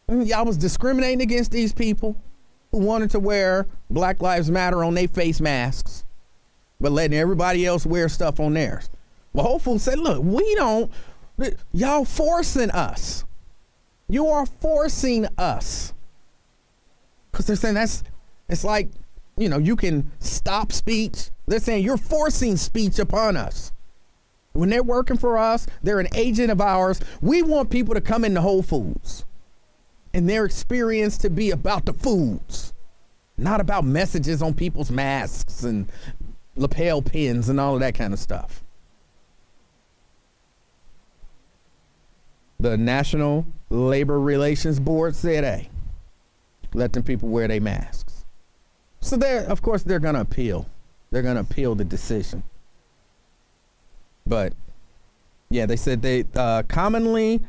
Y'all was discriminating against these people who wanted to wear Black Lives Matter on their face masks, but letting everybody else wear stuff on theirs. Well, Whole Foods said, look, y'all forcing us. You are forcing us. Because they're saying it's like, you can stop speech. They're saying you're forcing speech upon us. When they're working for us, they're an agent of ours. We want people to come into Whole Foods and their experience to be about the foods, not about messages on people's masks and lapel pins and all of that kind of stuff. The National Labor Relations Board said, hey, let them people wear their masks. So of course, they're going to appeal. They're going to appeal the decision. But yeah, they said they commonly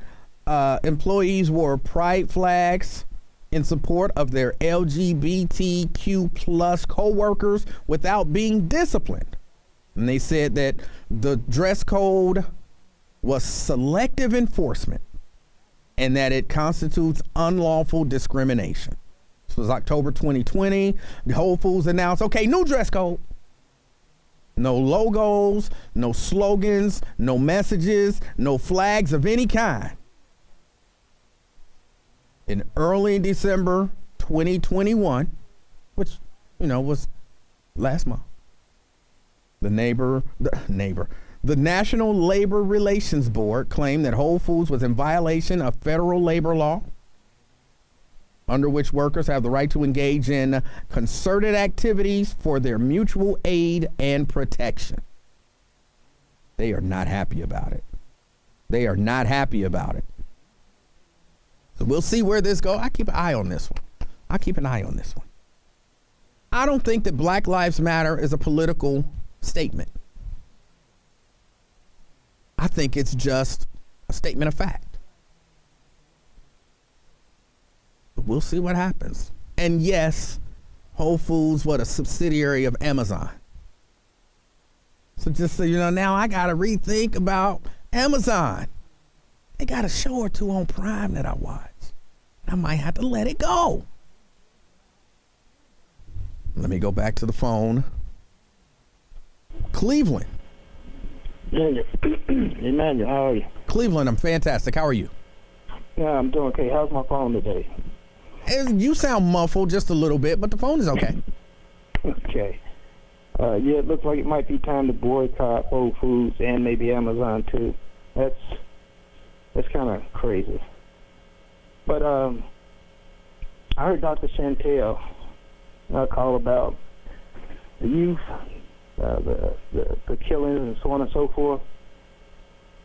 employees wore pride flags in support of their LGBTQ plus coworkers without being disciplined. And they said that the dress code was selective enforcement and that it constitutes unlawful discrimination. This was October 2020. The Whole Foods announced, okay, new dress code. No logos, no slogans, no messages, no flags of any kind. In early December 2021, which, was last month, the National Labor Relations Board claimed that Whole Foods was in violation of federal labor law, under which workers have the right to engage in concerted activities for their mutual aid and protection. They are not happy about it. They are not happy about it. So we'll see where this goes. I keep an eye on this one. I don't think that Black Lives Matter is a political statement. I think it's just a statement of fact. But we'll see what happens. And yes, Whole Foods, a subsidiary of Amazon. So just so you know, now I got to rethink about Amazon. They got a show or two on Prime that I watch. I might have to let it go. Let me go back to the phone. Cleveland. Emanuel, how are you? Cleveland, I'm fantastic. How are you? Yeah, I'm doing okay. How's my phone today? You sound muffled just a little bit, but the phone is okay. Okay. Yeah, it looks like it might be time to boycott Whole Foods and maybe Amazon too. That's kind of crazy. But I heard Dr. Chantel call about the youth, the killings and so on and so forth.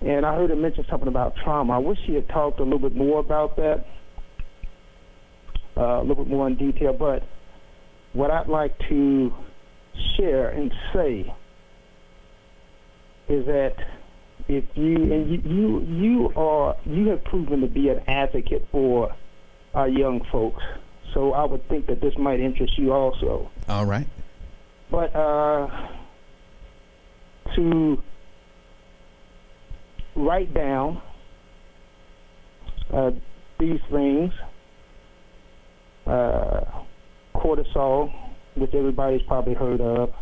And I heard her mention something about trauma. I wish she had talked a little bit more about that, a little bit more in detail. But what I'd like to share and say is that if you have proven to be an advocate for our young folks, so I would think that this might interest you also. All right. But to write down these things, cortisol, which everybody's probably heard of,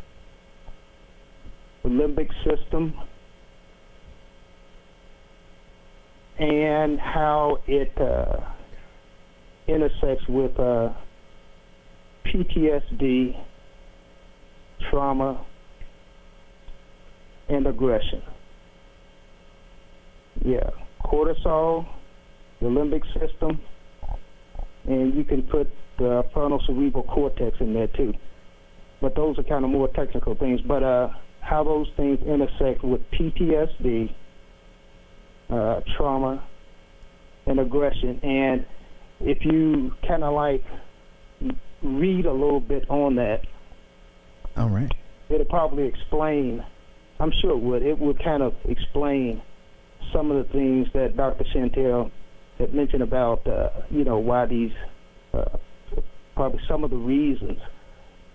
the limbic system, and how it intersects with PTSD, trauma, and aggression. Yeah, cortisol, the limbic system, and you can put the frontal cerebral cortex in there too. But those are kind of more technical things. But how those things intersect with PTSD, trauma, and aggression. And if you kind of like read a little bit on that. All right. It'll probably explain. I'm sure it would. It would kind of explain some of the things that Dr. Chantel had mentioned about, why these, probably some of the reasons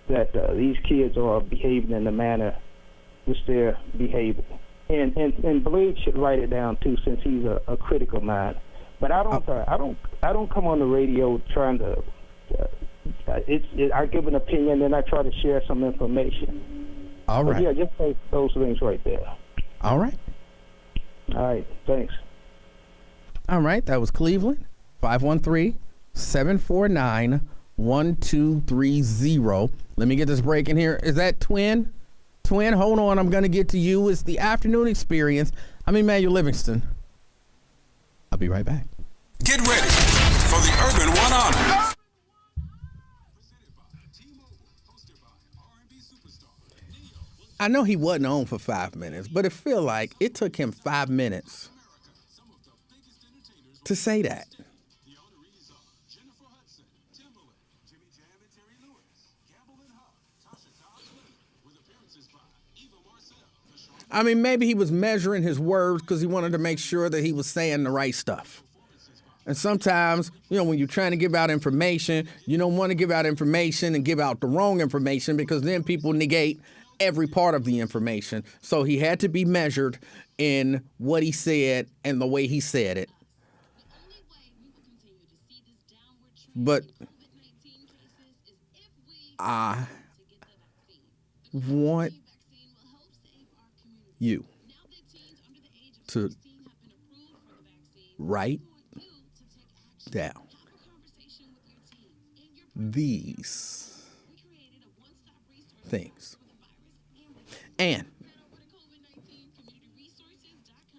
that these kids are behaving in the manner which they're behaving. And Blake should write it down too, since he's a critical mind. But I don't come on the radio trying to. I give an opinion, and I try to share some information. All right. But yeah, just say those things right there. All right. All right. Thanks. All right. That was Cleveland. 513-749-1230. Let me get this break in here. Is that Twin? Twin, hold on. I'm going to get to you. It's the afternoon experience. I'm Emanuel Livingston. I'll be right back. Get ready for the Urban 100. I know he wasn't on for 5 minutes, but it feel like it took him 5 minutes to say that. I mean, maybe he was measuring his words because he wanted to make sure that he was saying the right stuff. And sometimes, when you're trying to give out information, you don't want to give out information and give out the wrong information, because then people negate every part of the information. So he had to be measured in what he said and the way he said it. But I want you to write down these things. And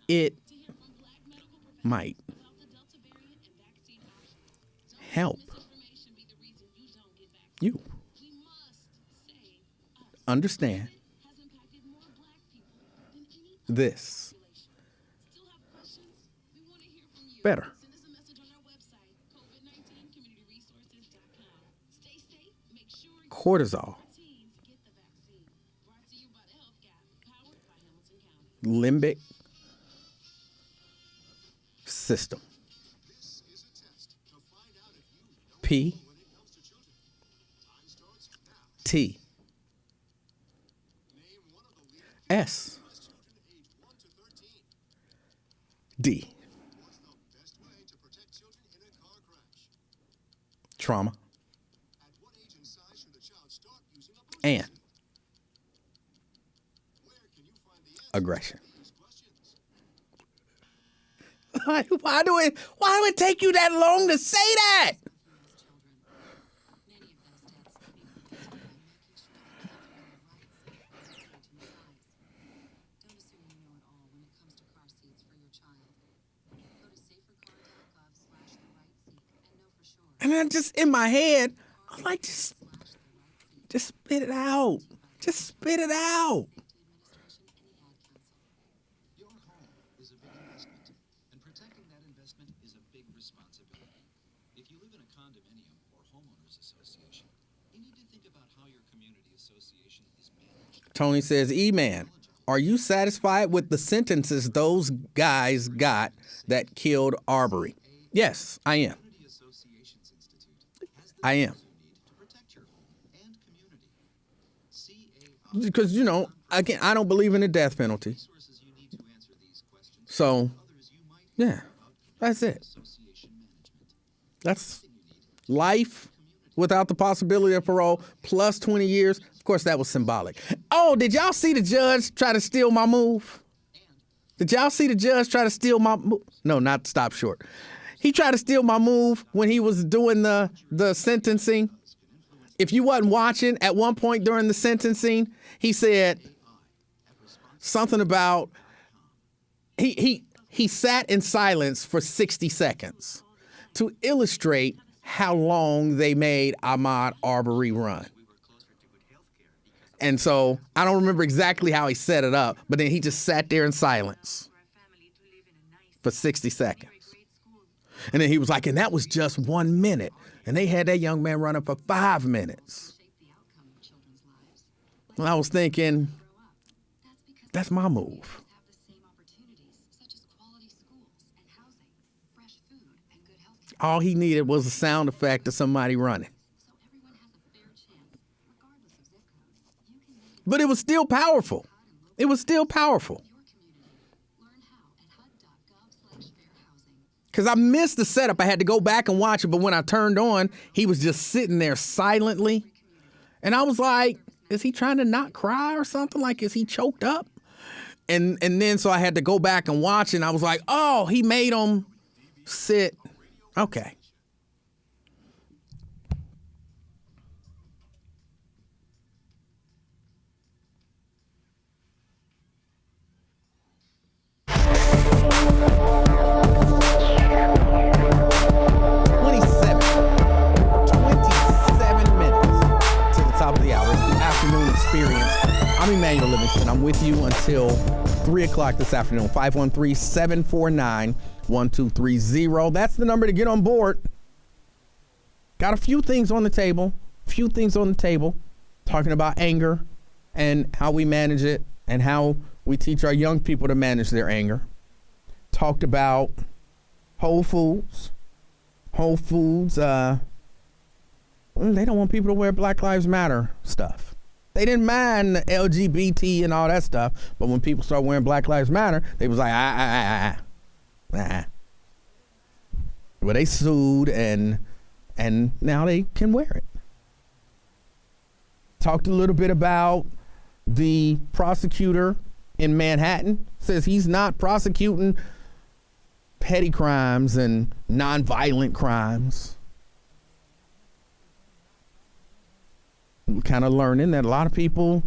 it might help you understand this better. Cortisol, limbic system, P, T, S, D, trauma, and aggression. Why do it take you that long to say that? And then just in my head, I'm like, just spit it out. Just spit it out. Your home is a big investment, and protecting that investment is a big responsibility. If you live in a condominium or homeowners association, you need to think about how your community association is managed. Tony says, E-Man, are you satisfied with the sentences those guys got that killed Arbery? Yes, I am. I am. Because, again, I don't believe in the death penalty. So, yeah, that's it. That's life without the possibility of parole plus 20 years. Of course, that was symbolic. Oh, did y'all see the judge try to steal my move? Did y'all see the judge try to steal my move? No, not stop short. He tried to steal my move when he was doing the sentencing. If you wasn't watching, at one point during the sentencing, he said something about he sat in silence for 60 seconds to illustrate how long they made Ahmaud Arbery run. And so I don't remember exactly how he set it up, but then he just sat there in silence for 60 seconds. And then he was like, and that was just 1 minute. And they had that young man running for 5 minutes. And I was thinking, that's my move. All he needed was a sound effect of somebody running. But it was still powerful. It was still powerful. Because I missed the setup. I had to go back and watch it. But when I turned on, he was just sitting there silently. And I was like, is he trying to not cry or something? Like, is he choked up? And then so I had to go back and watch it. And I was like, oh, he made him sit. Okay. Experience. I'm Emanuel Livingston. I'm with you until 3 o'clock this afternoon. 513-749-1230. That's the number to get on board. Got a few things on the table. Talking about anger and how we manage it and how we teach our young people to manage their anger. Talked about Whole Foods. They don't want people to wear Black Lives Matter stuff. They didn't mind the LGBT and all that stuff, but when people start wearing Black Lives Matter, they was like, Well, they sued and now they can wear it. Talked a little bit about the prosecutor in Manhattan. Says he's not prosecuting petty crimes and nonviolent crimes. Kind of learning that a lot of people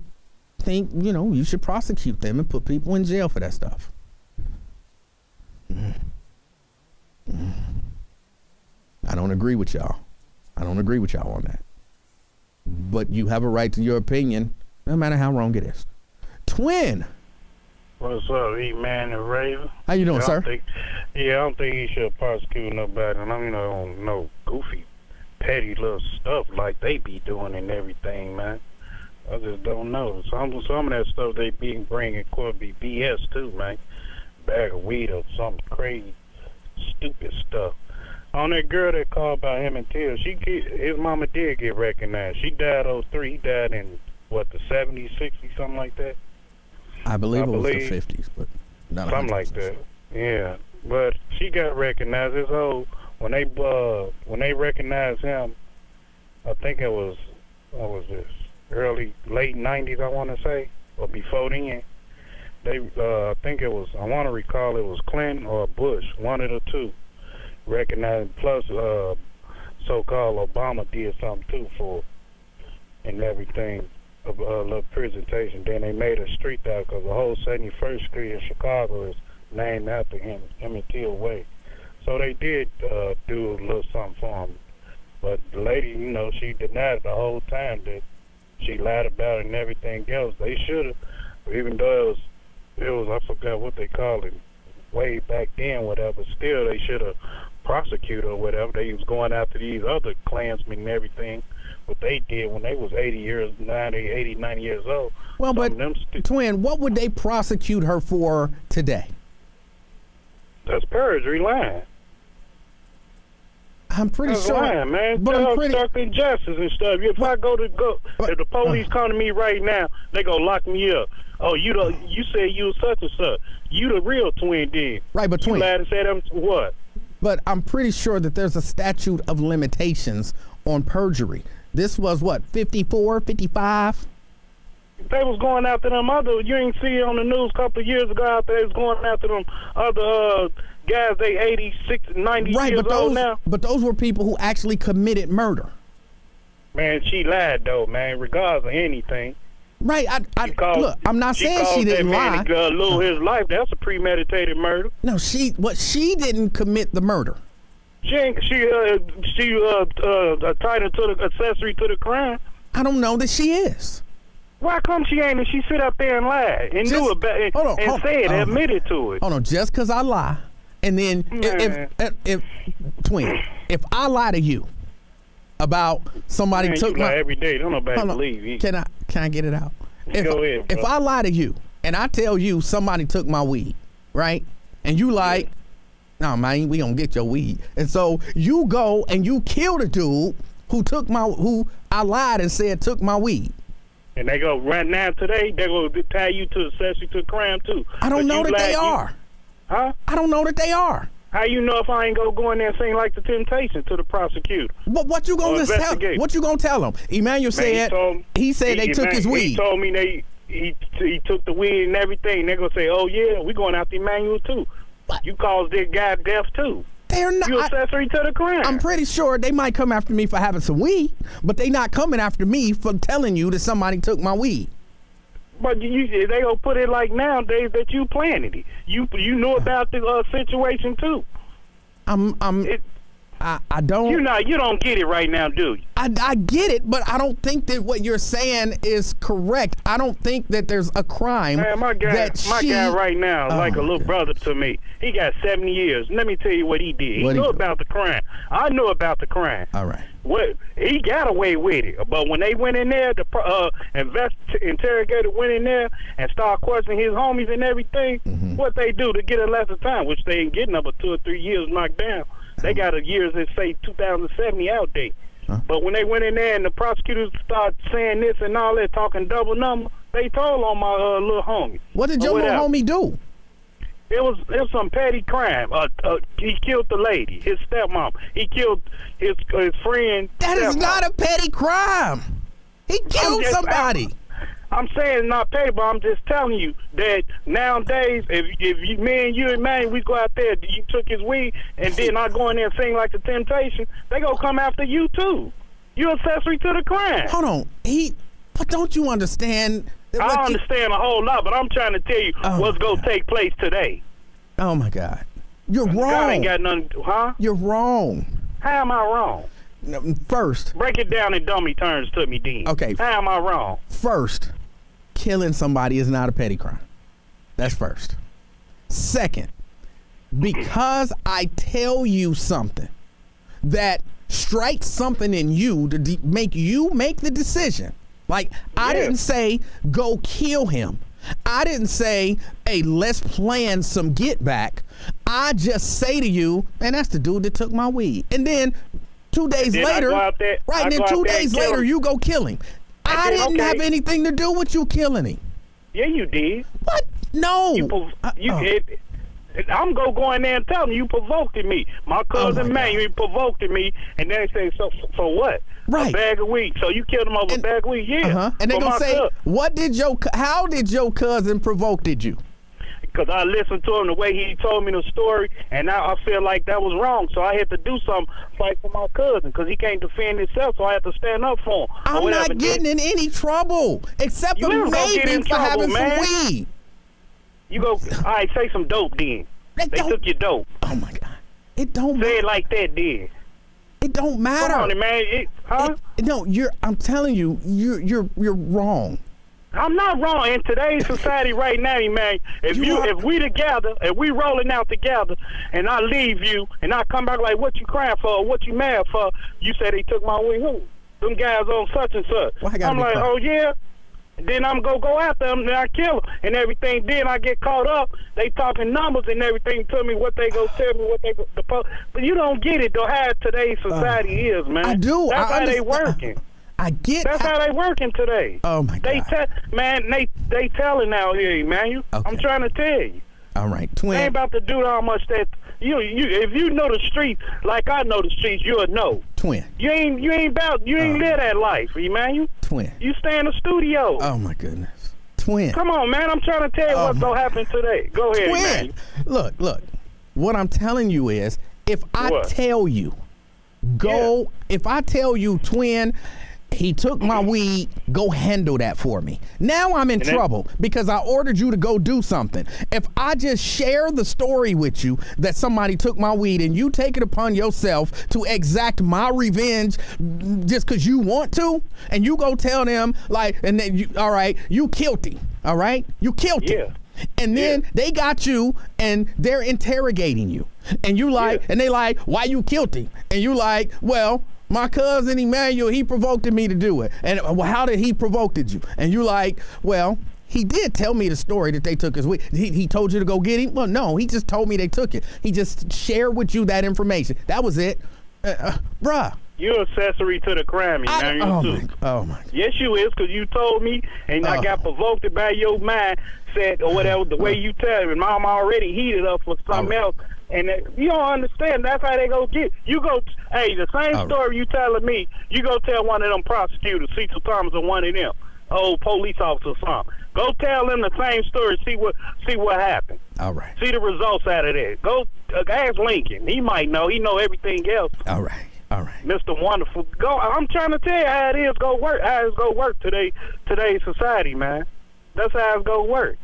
think, you should prosecute them and put people in jail for that stuff. I don't agree with y'all. on that. But you have a right to your opinion, no matter how wrong it is. Twin. What's up, Emanuel Raven? How you doing, sir? I don't think he should prosecute nobody. And I'm no goofy, petty little stuff like they be doing and everything, man. I just don't know. Some of that stuff they be bringing could be BS too, man. Bag of weed or some crazy, stupid stuff. On that girl that called about him and Till, his mama did get recognized. She died 03. He died in what, the 70s, 60s, something like that. I believe it was the 50s, but not something like that. Yeah, but she got recognized. This whole when they recognized him, I think it was late 90s, I want to say, or before then. They I think it was, I want to recall it was Clinton or Bush, one of the two, recognized. Plus so-called Obama did something too for and everything. A little presentation. Then they made a street out because the whole 71st Street in Chicago is named after him, Emmett Till Way. So they did do a little something for him. But the lady, she denied the whole time that she lied about it and everything else. They should have, even though it was I forgot what they called it, way back then, whatever. But still, they should have prosecuted or whatever. They was going after these other Klansmen and everything. What they did when they was 80 years, 90 years old. Well, but Twin, what would they prosecute her for today? That's perjury, lying. I'm pretty That's sure, lying, man. But I'm pretty obstructing justice and stuff. If I if the police come to me right now, they gonna lock me up. Oh, you said you was such and such. You the real Twin did. Right, but Twin. You lied and said what? But I'm pretty sure that there's a statute of limitations on perjury. This was what, 54, 55? They was going after them other, you ain't see it on the news a couple of years ago out there, they was going after them other guys, they 86, 90 years old now. But those were people who actually committed murder. Man, she lied though, man, regardless of anything. Right, look, I'm not saying she didn't lie. She caused that man to lose his life. That's a premeditated murder. No, she didn't commit the murder. She tied into the accessory to the crime. I don't know that she is. Why come she ain't and she sit up there and lie and admitted to it? Hold on, just because I lie And then if twin, if I lie to you about somebody Man, took you lie my every day. Don't nobody Hold on. believe you. Can I get it out? Go ahead, if bro. I lie to you and I tell you somebody took my weed, right? And you like, no man, we gonna get your weed. And so you go and you kill the dude who I lied and said took my weed. And they go right now today, they go tie you to accessory to crime too. I don't But know you that they lied, are. Huh? I don't know that they are. How you know if I ain't go in there and sing like the Temptation to the prosecutor? But what you gonna tell? What you gonna tell him? Emanuel said he said they took his weed. He told me he took the weed and everything. They're gonna say, oh yeah, we going after Emanuel too. What? You caused that guy death too. They're not. You accessory to the crime. I'm pretty sure they might come after me for having some weed, but they not coming after me for telling you that somebody took my weed. But they gonna put it like nowadays that you planted it. You know about the situation too. I don't. You don't get it right now, do you? I get it, but I don't think that what you're saying is correct. I don't think that there's a crime. Man, my guy right now, like a little brother to me. He got 70 years. Let me tell you what he did. He knew about the crime. I knew about the crime. All right. What he got away with it, but when they went in there, the interrogator went in there and started questioning his homies and everything. What they do to get a lesser time, which they ain't getting up but 2 or 3 years knocked down. They got a years that say 2070 outdate. But when they went in there and the prosecutors started saying this and all that, talking double number, they told on my little homie. What did your little homie do? It was some petty crime. He killed the lady, his stepmom. He killed his friend. That is not a petty crime. He killed somebody. I'm saying it's not petty, but I'm just telling you that nowadays, if you, me and you and man, we go out there, you took his weed, and then I go in there and sing like the Temptation, they gonna come after you too. You accessory to the crime. Hold on, but don't you understand? I understand a whole lot, but I'm trying to tell you what's gonna take place today. Oh my God, you're wrong. God ain't got nothing, huh? You're wrong. How am I wrong? First, break it down in dummy terms to me, Dean. Okay. How am I wrong? First, killing somebody is not a petty crime. That's first. Second, because I tell you something that strikes something in you to make you make the decision. Like, I didn't say go kill him. I didn't say, hey, let's plan some get back. I just say to you, man, that's the dude that took my weed. And then 2 days later, right, then 2 days later, you go kill him. I didn't have anything to do with you killing him. Yeah, you did. What? No. I'm go in there and tell them you provoked me. My cousin you provoked me, and then they say, so what? Right. A bag of weed. So you killed him over a bag of weed? Yeah. And they gonna say, how did your cousin provoke you? Because I listened to him the way he told me the story, and now I feel like that was wrong. So I had to do something, fight for my cousin, because he can't defend himself, so I had to stand up for him. I'm not getting in any trouble, except for maybe for having some weed. You go, all right, say some dope then. They took your dope. Oh, my God. It don't matter. Say it like that then. It don't matter. Come on, man. No, I'm telling you, you're wrong. I'm not wrong. In today's society right now, man, if we together, if we rolling out together, and I leave you, and I come back like, what you crying for, or what you mad for, you say they took my weed. Who? Them guys on such and such. I'm like, oh, yeah? And then I'm go after them, and I kill them, and everything. Then I get caught up. They talking numbers and everything to me, what they go tell me, what they go. But you don't get it, though, how today's society is, man. I do. That's how they working. I get. That's how they working today. Oh my God! They telling out here, Emanuel. Okay. I'm trying to tell you. All right, twin. They ain't about to do how much that you. If you know the streets like I know the streets, you'll know. Twin. You ain't live that life, Emanuel. Twin. You stay in the studio. Oh my goodness. Twin. Come on, man. I'm trying to tell you what's gonna happen today. Go ahead, Twin. Emanuel. Look. What I'm telling you is, if I tell you, if I tell you, twin, he took my weed, go handle that for me. Now I'm in trouble because I ordered you to go do something. If I just share the story with you that somebody took my weed and you take it upon yourself to exact my revenge just because you want to, and you go tell them, like, and then you killed him, all right? You killed him. And then they got you and they're interrogating you. And you like, and they like, why you killed him? And you like, well, my cousin Emanuel, he provoked me to do it. And well, how did he provoke you? And you like, well, he did tell me the story that they took his weed. He told you to go get him? Well, no, he just told me they took it. He just shared with you that information. That was it. Bruh. You're accessory to the crime, Emanuel. Oh my. Yes, you is, because you told me, and I got provoked by your mind, said, or whatever, the way you tell me. Mom already heated up for something else. And you don't understand. That's how they go get. You go, hey, the same story you telling me, you go tell one of them prosecutors, Cecil Thomas or one of them, old police officer or something. Go tell them the same story, see what happened. All right. See the results out of that. Go ask Lincoln. He might know. He know everything else. All right. All right. Mr. Wonderful. Go. I'm trying to tell you how it is go work. How it's go work today's society, man. That's how it's go work.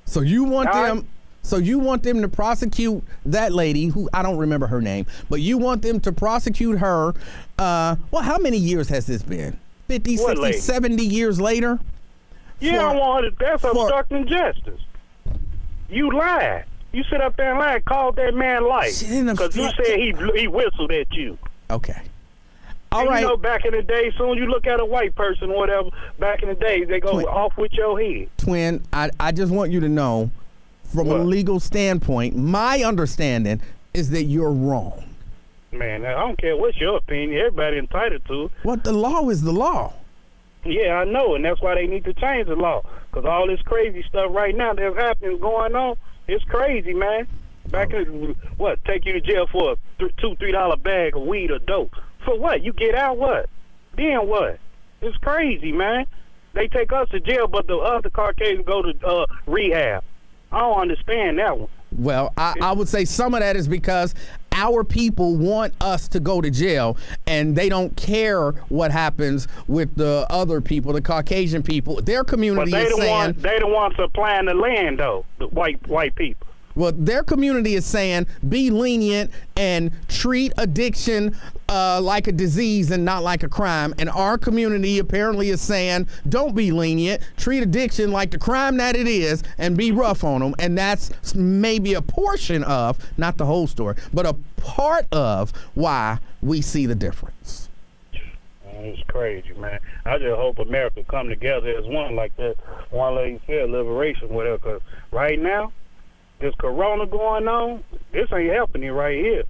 So you want them. So you want them to prosecute that lady, who I don't remember her name, but you want them to prosecute her. Well, how many years has this been? 50, 60, 70 years later? Yeah, I want her. That's obstructing justice. You lied. You sit up there and lied. Called that man light because you said he whistled at you. Okay. All right. You know, back in the day, soon you look at a white person or whatever, back in the day, they go off with your head. Twin, I just want you to know, from a legal standpoint, my understanding is that you're wrong. Man, I don't care what's your opinion. Everybody entitled to it. Well, the law is the law. Yeah, I know, and that's why they need to change the law. Because all this crazy stuff right now that's happening, going on, it's crazy, man. Back in, take you to jail for a $2-3 bag of weed or dope. For what? You get out, what? Then what? It's crazy, man. They take us to jail, but the other Caucasians go to rehab. I don't understand that one. Well, I would say some of that is because our people want us to go to jail, and they don't care what happens with the other people, the Caucasian people. Their community is saying... They don't want supplying the land, though, the white people. Well, their community is saying be lenient and treat addiction like a disease and not like a crime. And our community apparently is saying don't be lenient, treat addiction like the crime that it is and be rough on them. And that's maybe a portion of, not the whole story, but a part of why we see the difference. It's crazy, man. I just hope America come together as one, like that one lady said, liberation, whatever. Because right now, this corona going on, this ain't helping you right here.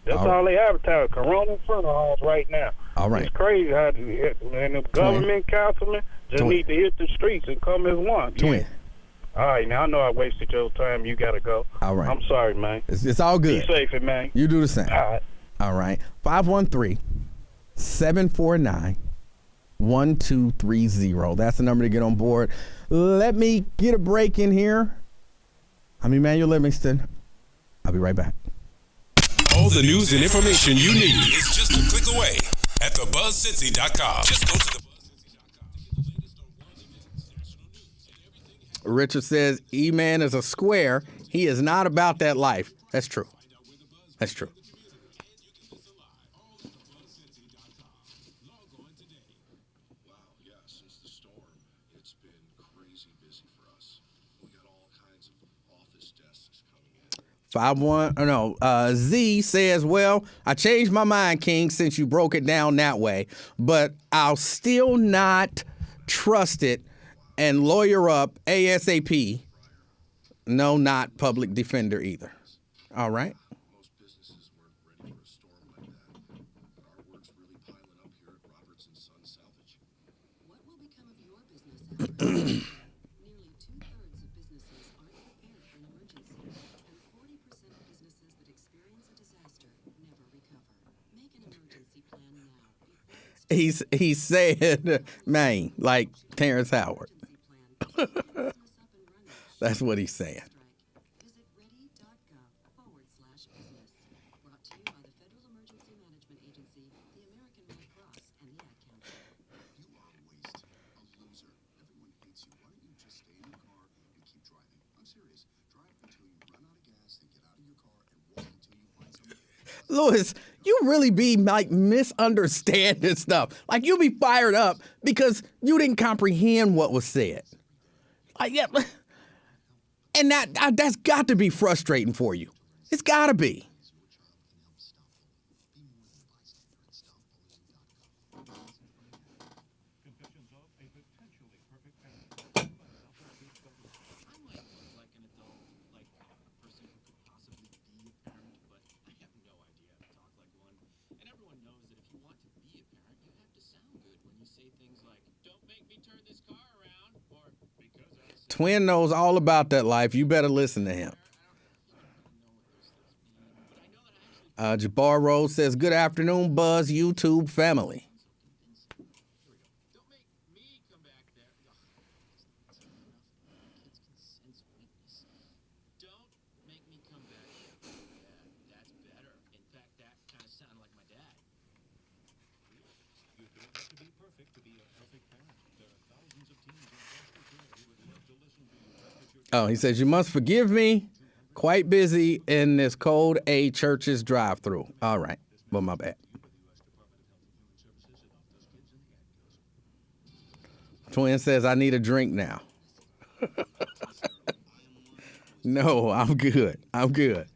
That's all they advertise, corona in front of us right now. All right. It's crazy how and the government councilmen just need to hit the streets and come as one. Twin. All right, now I know I wasted your time. You got to go. All right. I'm sorry, man. It's all good. Be safe, man. You do the same. All right. All right. 513-749-1230. That's the number to get on board. Let me get a break in here. I'm Emanuel Livingston. I'll be right back. All the news and information you need is just a click away at thebuzzcincy.com. Just go to Richard says, E-Man is a square. He is not about that life. That's true. That's true. Since the storm, it's been crazy busy for us. We got all kinds of office desks coming in. Z says, well, I changed my mind, King, since you broke it down that way, but I'll still not trust it and lawyer up ASAP. No, not public defender either. All right. Most businesses weren't ready for a storm like that, but our work's really piling up here at Roberts & Son Salvage. What will become of your business after Nearly 2/3 of businesses aren't prepared for an emergency, and 40% of businesses that experience a disaster never recover. Make an emergency plan now. He said, man, like Terrence Howard. That's what he's saying. Visit ready.gov/business. Brought to you by the Federal Emergency Management Agency, the American Red Cross, and the Ad Council. You are a waste, a loser. Everyone hates you. Why don't you just stay in your car and keep driving? I'm serious. Drive until you run out of gas, then get out of your car and walk until you find somebody. Louis, you really be like misunderstanding stuff. Like you be fired up because you didn't comprehend what was said. Like, yeah, and that's got to be frustrating for you. It's gotta be. Twin knows all about that life. You better listen to him. Jabbar Rose says, good afternoon, Buzz YouTube family. Oh, he says, you must forgive me. Quite busy in this cold A church's drive-through. All right. Well, my bad. Twin says, I need a drink now. No, I'm good. I'm good.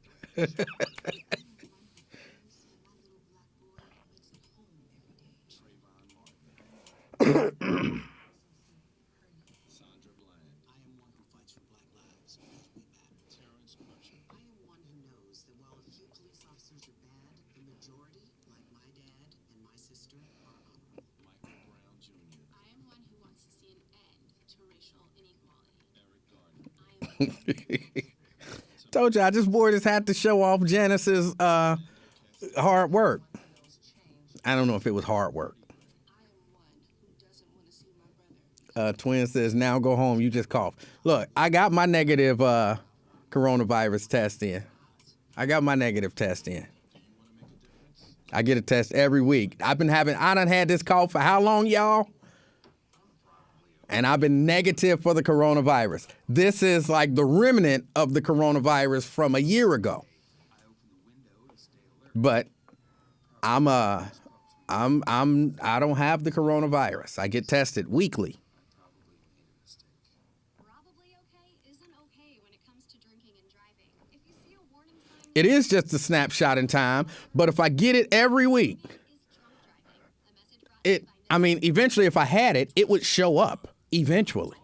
Told you I just wore this hat to show off Janice's hard work. I don't know if it was hard work. Twin says, now go home. You just cough. Look, I got my negative coronavirus test in. I get a test every week. I done had this cough for how long, y'all? And I've been negative for the coronavirus. This is like the remnant of the coronavirus from a year ago. But I don't have the coronavirus. I get tested weekly. It is just a snapshot in time, but if I get it every week, eventually if I had it, it would show up eventually.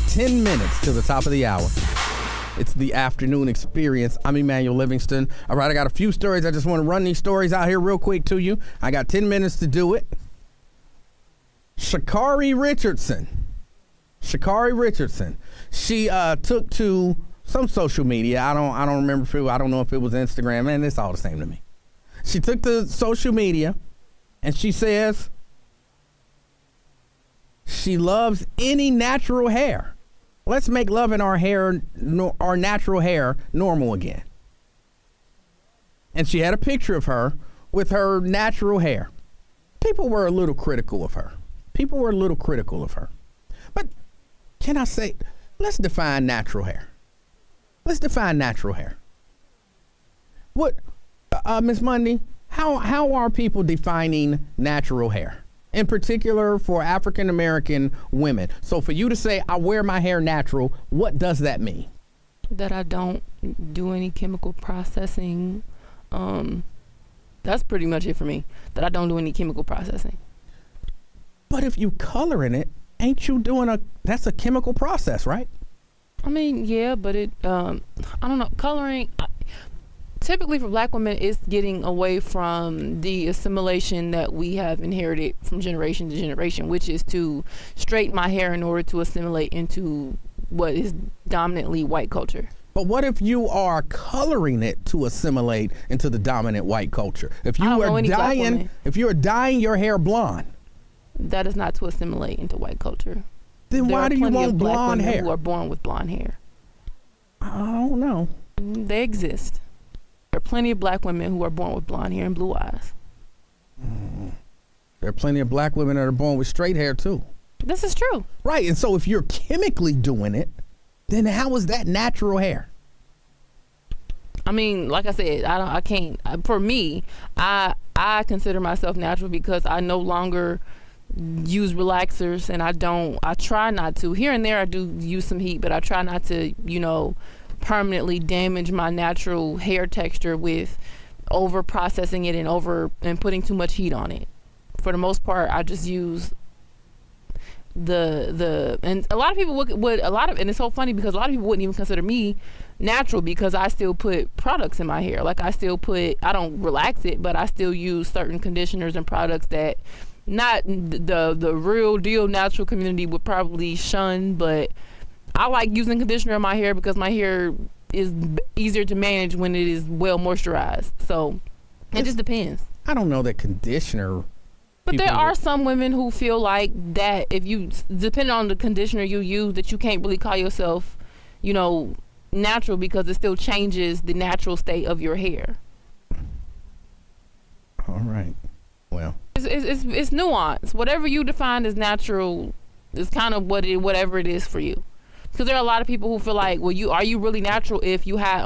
Ten minutes to the top of the hour. It's the afternoon experience. I'm Emanuel Livingston. All right, I got a few stories. I just want to run these stories out here real quick to you. I got 10 minutes to do it. Sha'Carri Richardson. She took to some social media. I don't remember I don't know if it was Instagram. Man, it's all the same to me. She took to social media and she says she loves any natural hair. Let's make love in our natural hair normal again. And she had a picture of her with her natural hair. People were a little critical of her. But can I say, let's define natural hair. What, Ms. Mundy, how are people defining natural hair? In particular for African-American women. So for you to say, I wear my hair natural, what does that mean? That I don't do any chemical processing. That's pretty much it for me. That I don't do any chemical processing. But if you coloring it, ain't you doing that's a chemical process, right? I mean, yeah, but I don't know, coloring, typically for black women, it's getting away from the assimilation that we have inherited from generation to generation, which is to straighten my hair in order to assimilate into what is dominantly white culture. But what if you are coloring it to assimilate into the dominant white culture? If you are dyeing your hair blonde, that is not to assimilate into white culture. Then why do you want blonde hair? Who are born with blonde hair? I don't know. They exist. There are plenty of black women who are born with blonde hair and blue eyes. There are plenty of black women that are born with straight hair too. This is true. Right. And so if you're chemically doing it, then how is that natural hair? I mean, like I said, I can't. For me, I consider myself natural because I no longer use relaxers, and I try not to. Here and there I do use some heat, but I try not to, permanently damage my natural hair texture with over processing it and putting too much heat on it. For the most part, I just use and a lot of people and it's so funny because a lot of people wouldn't even consider me natural because I still put products in my hair. Like I don't relax it, but I still use certain conditioners and products that not the real deal natural community would probably shun, but I like using conditioner in my hair because my hair is easier to manage when it is well moisturized. So it just depends. I don't know that conditioner. But there are some women who feel like that if you, depending on the conditioner you use, that you can't really call yourself, natural because it still changes the natural state of your hair. All right. Well. It's nuance. Whatever you define as natural is kind of whatever it is for you. Because there are a lot of people who feel like, well, are you really natural if you had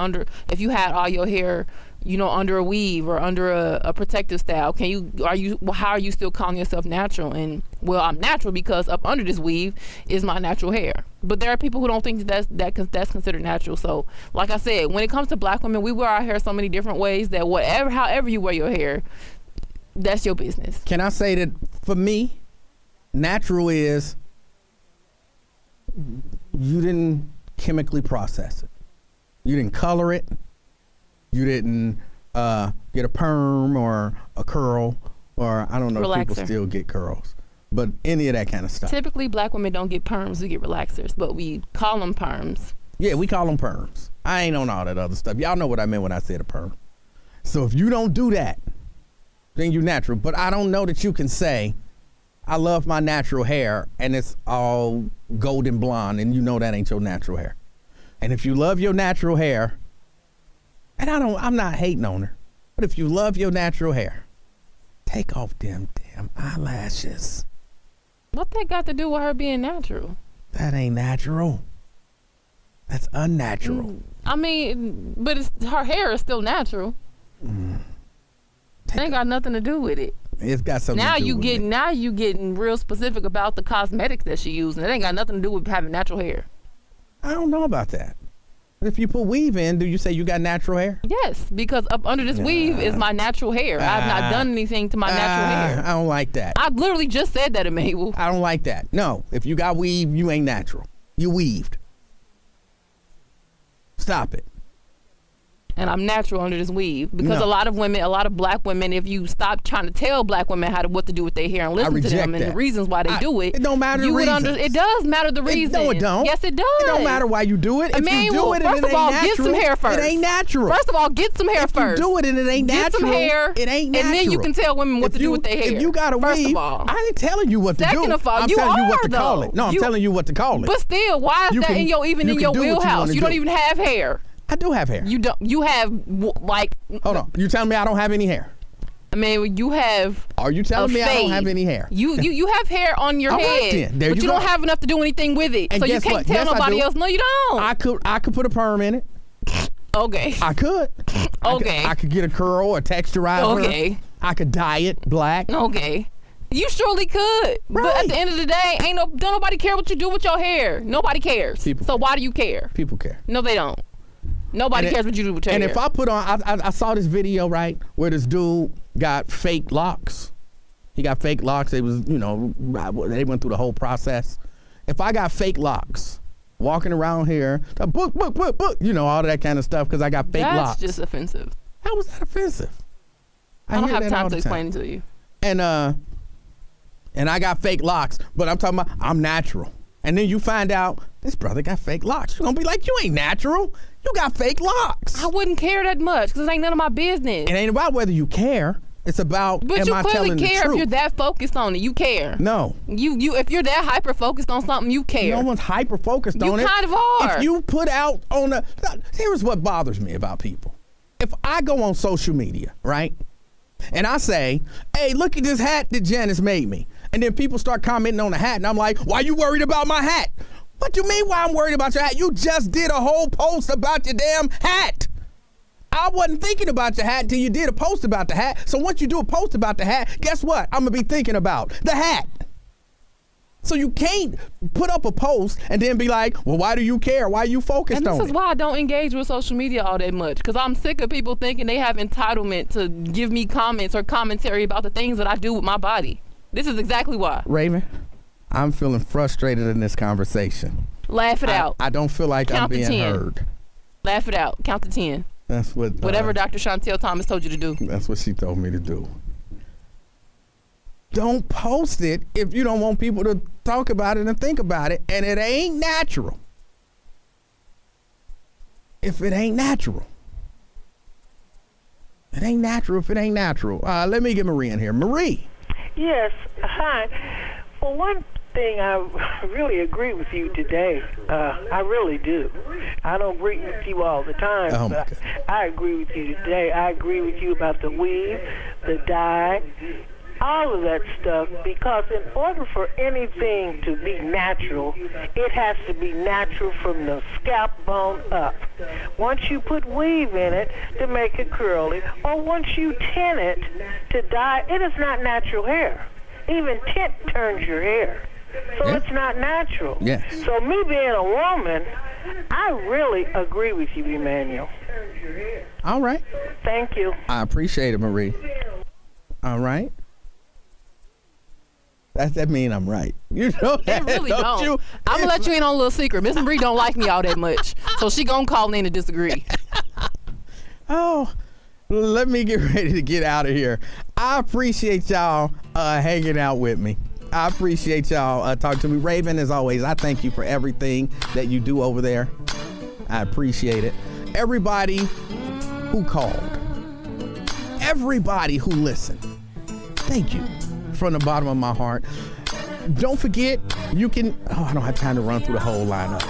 all your hair, under a weave or under a protective style? How are you still calling yourself natural? And well, I'm natural because up under this weave is my natural hair. But there are people who don't think that's considered natural. So, like I said, when it comes to black women, we wear our hair so many different ways that however you wear your hair, that's your business. Can I say that for me, natural is you didn't chemically process it. You didn't color it. You didn't get a perm or a curl, or I don't know if people still get curls, but any of that kind of stuff. Typically, black women don't get perms, we get relaxers, but we call them perms. Yeah, we call them perms. I ain't on all that other stuff. Y'all know what I meant when I said a perm. So if you don't do that, then you're natural. But I don't know that you can say, I love my natural hair and it's all golden blonde, and that ain't your natural hair. And if you love your natural hair, and I'm not hating on her, but if you love your natural hair, take off them damn eyelashes. What that got to do with her being natural? That ain't natural. That's unnatural. I mean, but her hair is still natural. It ain't got nothing to do with it. It's got something to do with it. Now you getting real specific about the cosmetics that she used, and it ain't got nothing to do with having natural hair. I don't know about that. If you put weave in, do you say you got natural hair? Yes, because up under this weave is my natural hair. I've not done anything to my natural hair. I don't like that. I literally just said that, Emanuel. I don't like that. No, if you got weave, you ain't natural. You weaved. Stop it. And I'm natural under this weave because a lot of black women, if you stop trying to tell black women what to do with their hair and listen to them and the reasons why they do it, it don't matter the reasons. It does matter the reasons. No, it don't. Yes, it does. It don't matter why you do it. If you do it and it ain't natural, get some hair first. It ain't natural. First of all, get some hair first. If you do it and it ain't natural, get some hair, it ain't natural. And then you can tell women what to do with their hair. If you got a weave, I ain't telling you what to do. Second of all, I'm telling you what to call it. No, I'm telling you what to call it. But still, why is that in your wheelhouse? You don't even have hair. I do have hair. You don't. You have like. Hold on. You telling me I don't have any hair? I mean, you have. Are you telling me I don't have any hair? You have hair on your head, but you don't have enough to do anything with it. So you can't tell nobody else. No, you don't. I could put a perm in it. Okay. I could. Okay. I could get a curl or texturizer. Okay. I could dye it black. Okay. You surely could. Right. But at the end of the day, don't nobody care what you do with your hair. Nobody cares. So why do you care? People care. No, they don't. Nobody cares what you do with your hair. And if I put on, I saw this video, right, where this dude got fake locks. He got fake locks. They was, they went through the whole process. If I got fake locks, walking around here, book, all that kind of stuff, because I got fake locks. That's just offensive. How was that offensive? I don't have time to explain it to you. And I got fake locks, but I'm talking about I'm natural. And then you find out this brother got fake locks. You're going to be like, you ain't natural. You got fake locks. I wouldn't care that much because it ain't none of my business. It ain't about whether you care. It's about, but am I telling the truth? But you clearly care if you're that focused on it. You care. No. You if you're that hyper focused on something, you care. No one's hyper focused on it. You kind of are. If you put out on here's what bothers me about people. If I go on social media, right, and I say, hey, look at this hat that Janice made me. And then people start commenting on the hat, and I'm like, why you worried about my hat? What you mean why I'm worried about your hat? You just did a whole post about your damn hat. I wasn't thinking about your hat until you did a post about the hat. So once you do a post about the hat, guess what? I'm going to be thinking about the hat. So you can't put up a post and then be like, well, why do you care? Why are you focused on it? And this is why I don't engage with social media all that much, because I'm sick of people thinking they have entitlement to give me comments or commentary about the things that I do with my body. This is exactly why. Raven, I'm feeling frustrated in this conversation. Laugh it out. I don't feel like Count I'm being to 10. heard. Laugh it out. Count to 10. That's what. Whatever Dr. Chantel Thomas told you to do. That's what she told me to do. Don't post it if you don't want people to talk about it and think about it, and it ain't natural. If it ain't natural. It ain't natural if it ain't natural. Let me get Marie in here. Marie. Yes, hi. Well, one thing, I really agree with you today. I really do. I don't agree with you all the time, but I agree with you today. I agree with you about the weave, the dye, all of that stuff, because in order for anything to be natural, it has to be natural from the scalp bone up. Once you put weave in it to make it curly, or once you tint it to dye, it is not natural hair. Even tint turns your hair. So it's not natural. Yes. So me being a woman, I really agree with you, Emanuel. All right. Thank you. I appreciate it, Marie. All right. That mean I'm right. You know that, It really don't. you? I'm gonna let you in on a little secret. Miss Marie don't like me all that much, so she gonna call in to disagree. Oh, let me get ready to get out of here. I appreciate y'all hanging out with me. I appreciate y'all talking to me. Raven, as always, I thank you for everything that you do over there. I appreciate it. Everybody who called, everybody who listened, thank you from the bottom of my heart. Don't forget, you can, I don't have time to run through the whole lineup.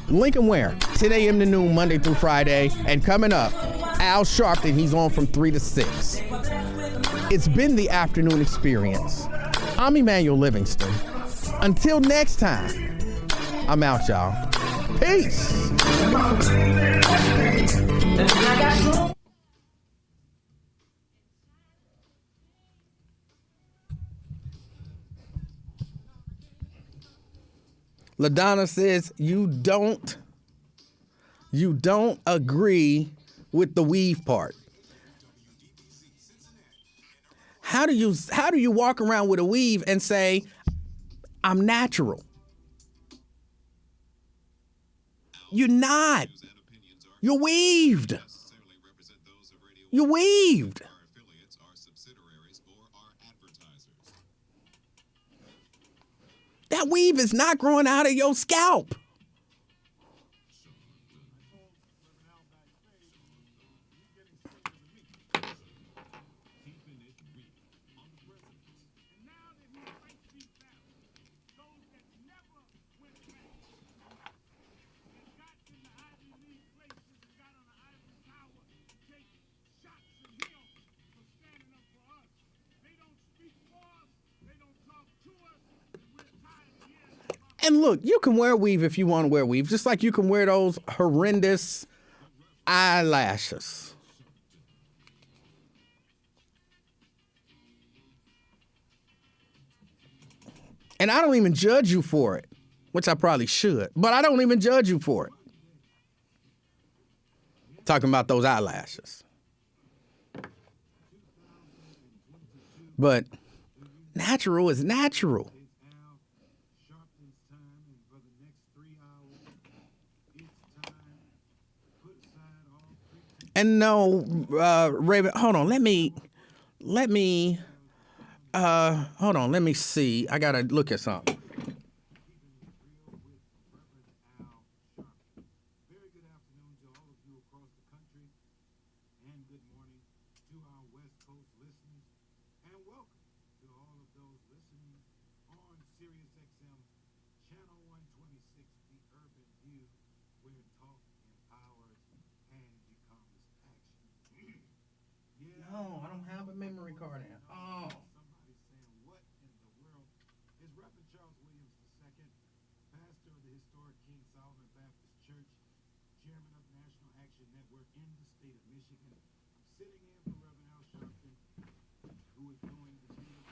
Lincoln Ware, 10 a.m. to noon, Monday through Friday. And coming up, Al Sharpton, he's on from 3 to 6. It's been the afternoon experience. I'm Emanuel Livingston. Until next time, I'm out, y'all. Peace. LaDonna says you don't agree with the weave part. How do you walk around with a weave and say, I'm natural? You're not. You're weaved. You're weaved. That weave is not growing out of your scalp. And look, you can wear weave if you want to wear weave, just like you can wear those horrendous eyelashes. And I don't even judge you for it, which I probably should, but I don't even judge you for it. Talking about those eyelashes. But natural is natural. And no, Raven, hold on, let me see. I gotta look at something. No, I don't have a memory card in. Oh. pastor of the historic King Solomon Baptist Church, chairman of National Action Network in the state of Michigan. I'm sitting in for Reverend Al Sharpton, who is doing the beautiful.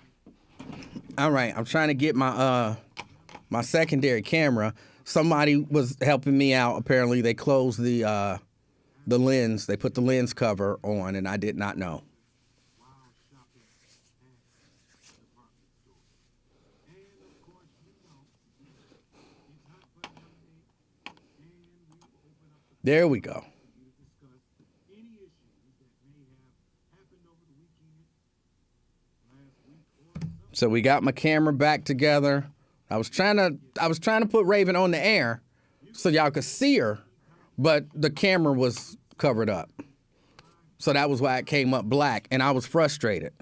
All right, I'm trying to get my my secondary camera. Somebody was helping me out. Apparently, they closed the lens. They put the lens cover on, and I did not know. There we go. So we got my camera back together. I was trying to put Raven on the air so y'all could see her, but the camera was covered up. So that was why it came up black, and I was frustrated.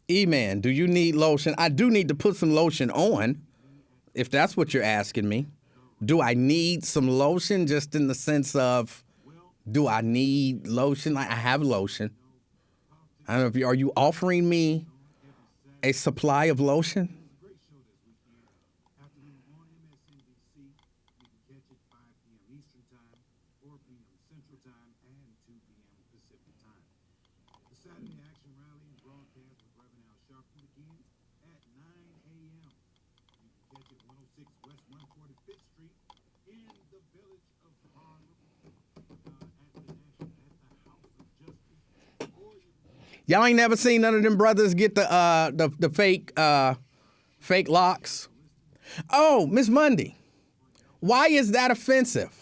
E-Man, do you need lotion? I do need to put some lotion on, if that's what you're asking me. Do I need some lotion, just in the sense of, do I need lotion? Like, I have lotion. I don't know if are you offering me a supply of lotion? Y'all ain't never seen none of them brothers get the fake locks? Oh, Miss Mundy, why is that offensive?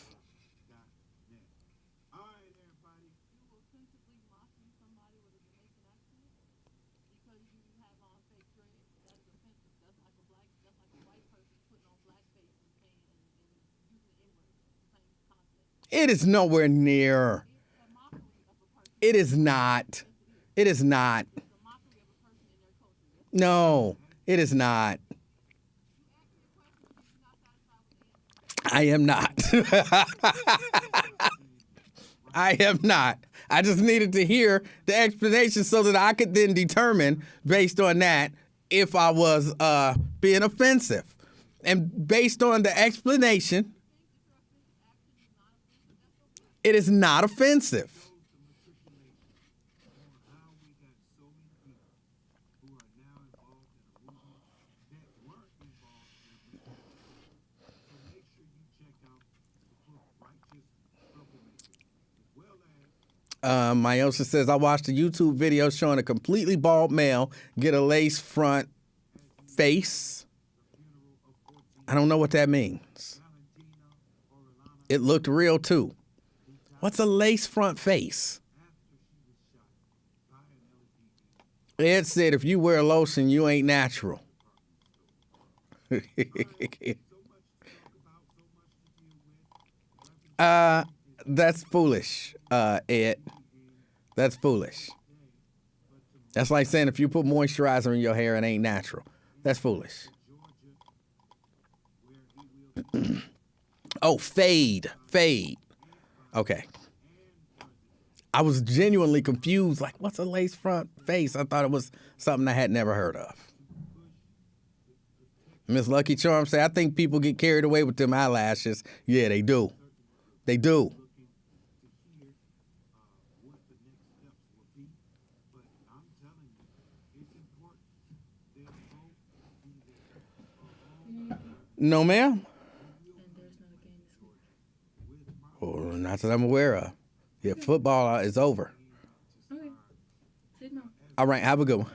It is nowhere near. It is not. It is not. No, it is not. I am not. I am not. I just needed to hear the explanation so that I could then determine, based on that, if I was being offensive. And based on the explanation, it is not offensive. Myosa says, I watched a YouTube video showing a completely bald male get a lace front face. I don't know what that means. It looked real too. What's a lace front face? Ed said, if you wear lotion, you ain't natural. That's foolish, Ed. That's foolish. That's like saying if you put moisturizer in your hair, it ain't natural. That's foolish. Oh, fade. Okay. I was genuinely confused. Like, what's a lace front face? I thought it was something I had never heard of. Miss Lucky Charm said, I think people get carried away with them eyelashes. Yeah, they do. They do. No, ma'am. Oh, not that I'm aware of. Yeah, football is over. Okay. All right, have a good one.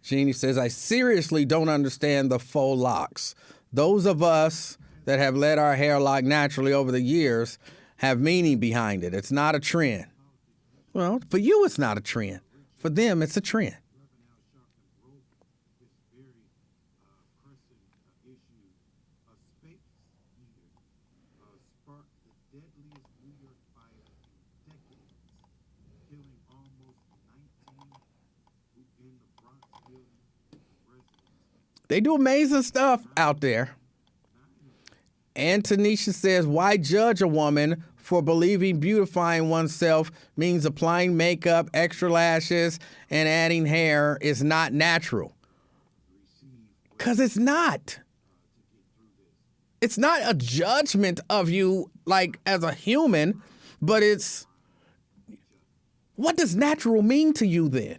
Jeannie says, I seriously don't understand the faux locks. Those of us that have let our hair lock naturally over the years have meaning behind it. It's not a trend. Well, for you, it's not a trend. For them, it's a trend. They do amazing stuff out there. And Tanisha says, why judge a woman for believing beautifying oneself means applying makeup, extra lashes, and adding hair is not natural? Because it's not. It's not a judgment of you, like, as a human, but it's, what does natural mean to you then?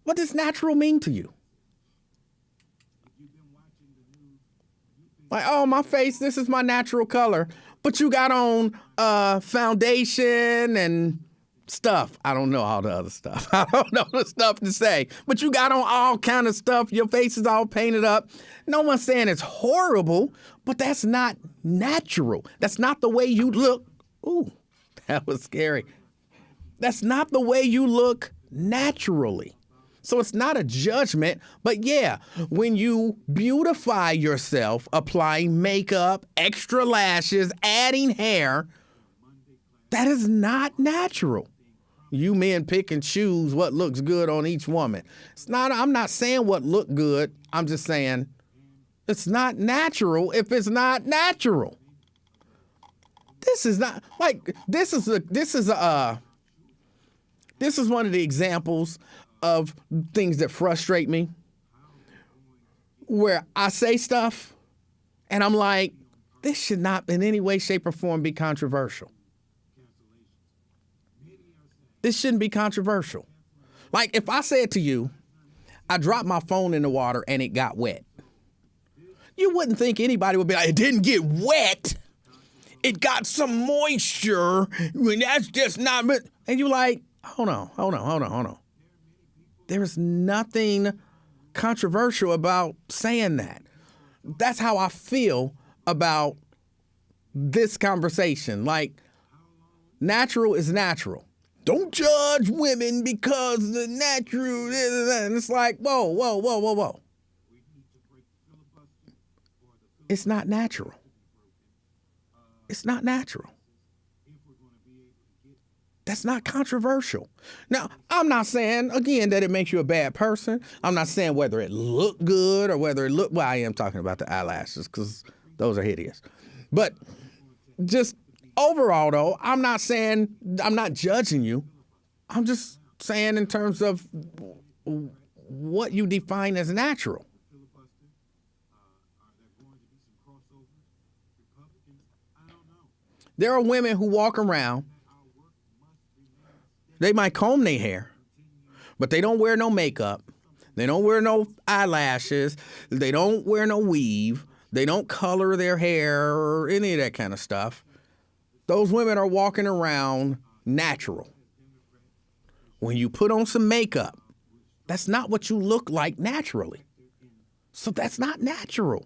What does natural mean to you? Like, oh, my face, this is my natural color. But you got on foundation and stuff. I don't know all the other stuff. I don't know the stuff to say. But you got on all kind of stuff. Your face is all painted up. No one's saying it's horrible, but that's not natural. That's not the way you look. Ooh, that was scary. That's not the way you look naturally. So it's not a judgment, but yeah, when you beautify yourself, applying makeup, extra lashes, adding hair, that is not natural. You men pick and choose what looks good on each woman. It's not, I'm not saying what look good. I'm just saying it's not natural if it's not natural. This is not like, this is one of the examples of things that frustrate me, where I say stuff and I'm like, this should not in any way, shape, or form be controversial. This shouldn't be controversial. Like, if I said to you, I dropped my phone in the water and it got wet, you wouldn't think anybody would be like, it didn't get wet. It got some moisture. When that's just not, and you're like, hold on. There is nothing controversial about saying that. That's how I feel about this conversation. Like, natural is natural. Don't judge women because the natural, and it's like, whoa. It's not natural. It's not natural. That's not controversial. Now, I'm not saying, again, that it makes you a bad person. I'm not saying whether it looked good or whether it looked, well, I am talking about the eyelashes because those are hideous. But just overall, though, I'm not saying, I'm not judging you. I'm just saying in terms of what you define as natural. There are women who walk around, they might comb their hair, but they don't wear no makeup. They don't wear no eyelashes. They don't wear no weave. They don't color their hair or any of that kind of stuff. Those women are walking around natural. When you put on some makeup, that's not what you look like naturally. So that's not natural.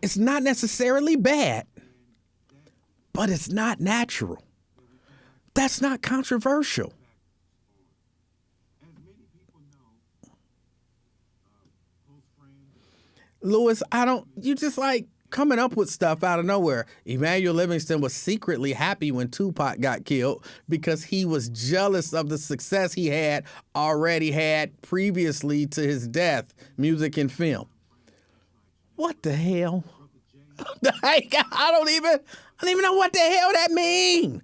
It's not necessarily bad, but it's not natural. That's not controversial. Lewis, you just like coming up with stuff out of nowhere. Emanuel Livingston was secretly happy when Tupac got killed because he was jealous of the success he already had previously to his death, music and film. What the hell? I don't even know what the hell that means.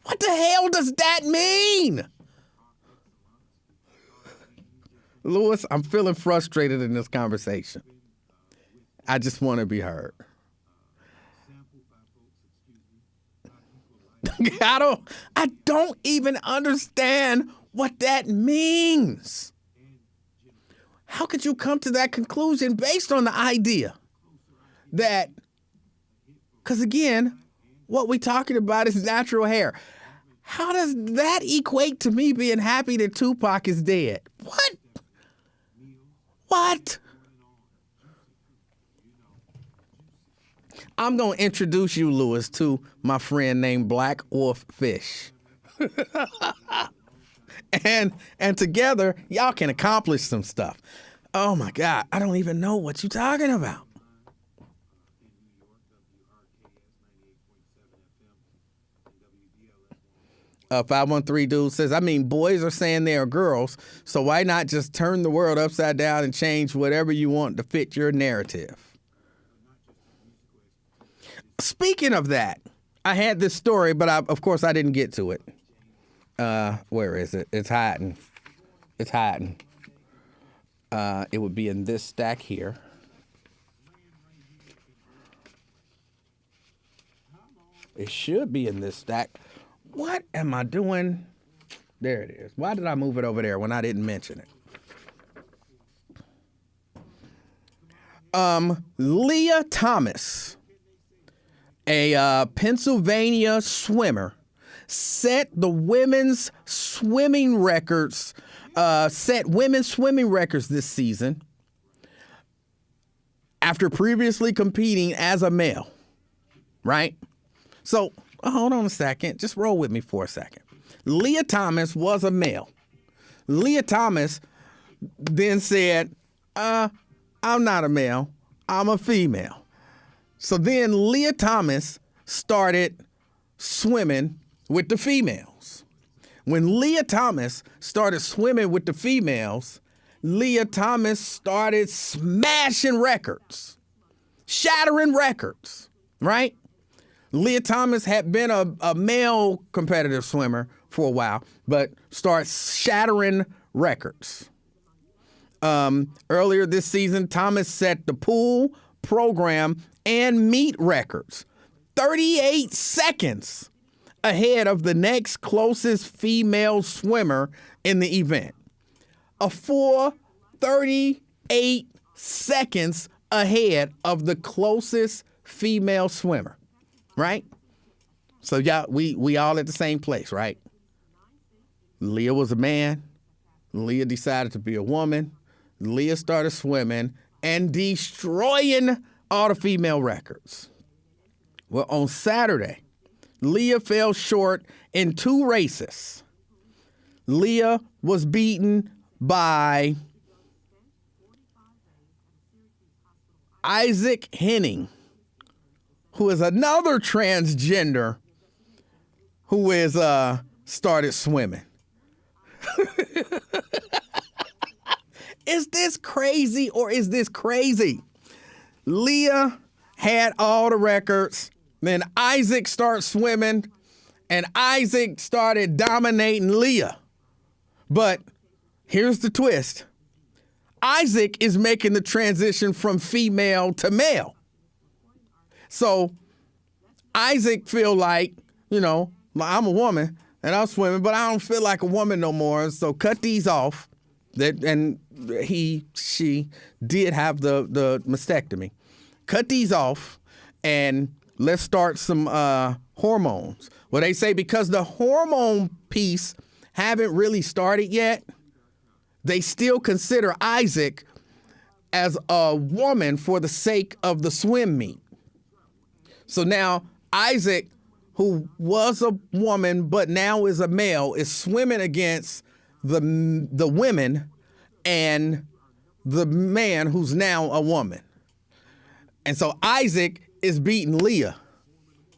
What the hell does that mean? Lewis, I'm feeling frustrated in this conversation. I just want to be heard. I don't even understand what that means. How could you come to that conclusion based on the idea that, because again, what we're talking about is natural hair. How does that equate to me being happy that Tupac is dead? What? I'm going to introduce you, Lewis, to my friend named Black Wolf Fish. and together, y'all can accomplish some stuff. Oh, my God. I don't even know what you're talking about. 513 dude says, I mean, boys are saying they are girls, so why not just turn the world upside down and change whatever you want to fit your narrative? Speaking of that, I had this story, but of course I didn't get to it. Where is it? It's hiding. It's hiding. It would be in this stack here. It should be in this stack. What am I doing? There it is. Why did I move it over there when I didn't mention it? Leah Thomas, a Pennsylvania swimmer, set the women's swimming records, this season after previously competing as a male, right? So, hold on a second. Just roll with me for a second. Leah Thomas was a male. Leah Thomas then said, I'm not a male. I'm a female. So then Leah Thomas started swimming with the females. When Leah Thomas started swimming with the females, Leah Thomas started smashing records, shattering records, right? Leah Thomas had been a male competitive swimmer for a while, but starts shattering records. Earlier this season, Thomas set the pool, program, and meet records 38 seconds ahead of the next closest female swimmer in the event. A full 38 seconds ahead of the closest female swimmer. Right? So y'all, we all at the same place, right? Leah was a man. Leah decided to be a woman. Leah started swimming and destroying all the female records. Well, on Saturday, Leah fell short in 2 races. Leah was beaten by Isaac Henning, who is another transgender who is started swimming. Is this crazy or is this crazy? Leah had all the records. Then Isaac started swimming, and Isaac started dominating Leah. But here's the twist. Isaac is making the transition from female to male. So Isaac feel like, I'm a woman and I'm swimming, but I don't feel like a woman no more. So cut these off. And she did have the mastectomy. Cut these off and let's start some hormones. Well, they say because the hormone piece haven't really started yet, they still consider Isaac as a woman for the sake of the swim meet. So now Isaac, who was a woman but now is a male, is swimming against the women and the man who's now a woman. And so Isaac is beating Leah.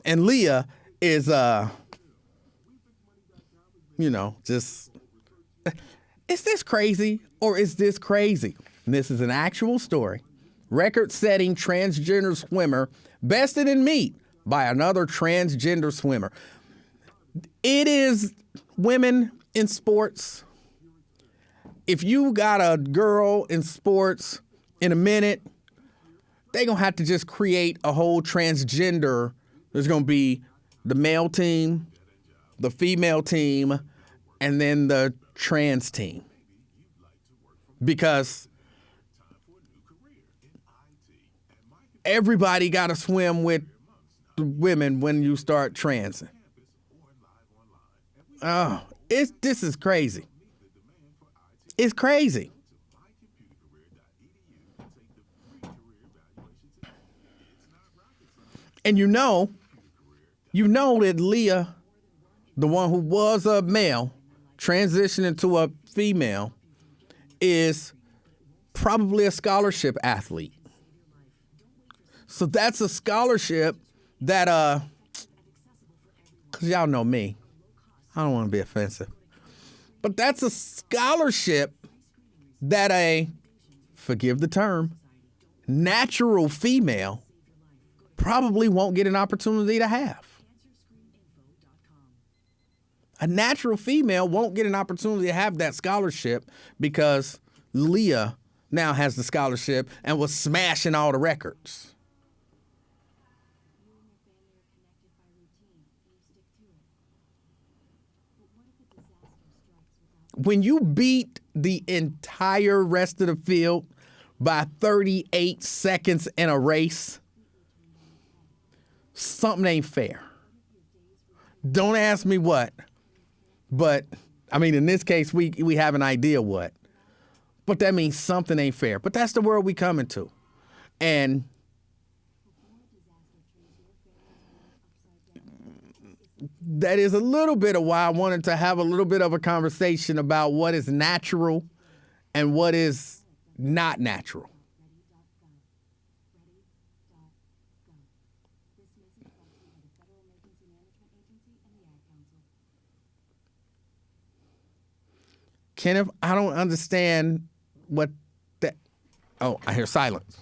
And Leah is, just, is this crazy or is this crazy? And this is an actual story. Record-setting transgender swimmer bested in meet by another transgender swimmer. It is women in sports. If you got a girl in sports in a minute, they're going to have to just create a whole transgender. There's going to be the male team, the female team, and then the trans team. Because everybody got to swim with the women when you start transing. Oh, this is crazy. It's crazy. And you know that Leah, the one who was a male, transitioning to a female, is probably a scholarship athlete. So that's a scholarship that, cause y'all know me, I don't want to be offensive. But that's a scholarship that forgive the term, natural female probably won't get an opportunity to have. A natural female won't get an opportunity to have that scholarship because Leah now has the scholarship and was smashing all the records. When you beat the entire rest of the field by 38 seconds in a race, something ain't fair. Don't ask me what, but I mean, in this case, we have an idea what, but that means something ain't fair. But that's the world we coming to. And that is a little bit of why I wanted to have a little bit of a conversation about what is natural and what is not natural. Kenneth, I don't understand what that. Oh, I hear silence.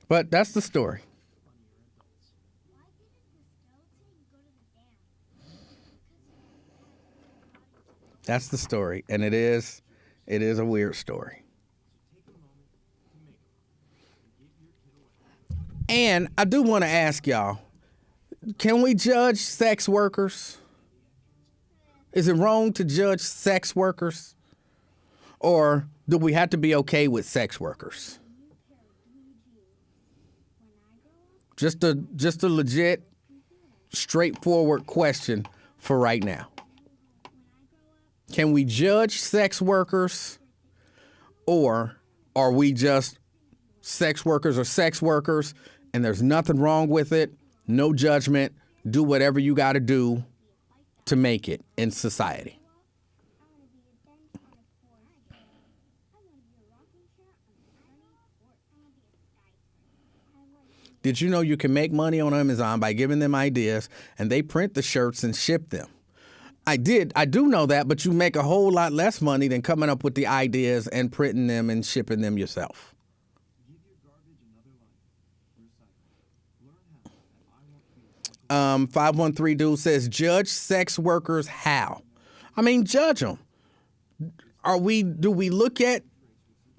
But that's the story. That's the story, and it is a weird story. And I do want to ask y'all, can we judge sex workers? Is it wrong to judge sex workers? Or do we have to be okay with sex workers? Just a legit, straightforward question for right now. Can we judge sex workers, or are we just sex workers are sex workers and there's nothing wrong with it, no judgment, do whatever you got to do to make it in society? Did you know you can make money on Amazon by giving them ideas and they print the shirts and ship them? I do know that, but you make a whole lot less money than coming up with the ideas and printing them and shipping them yourself. 513 dude says, judge sex workers how? I mean, judge them. Do we look at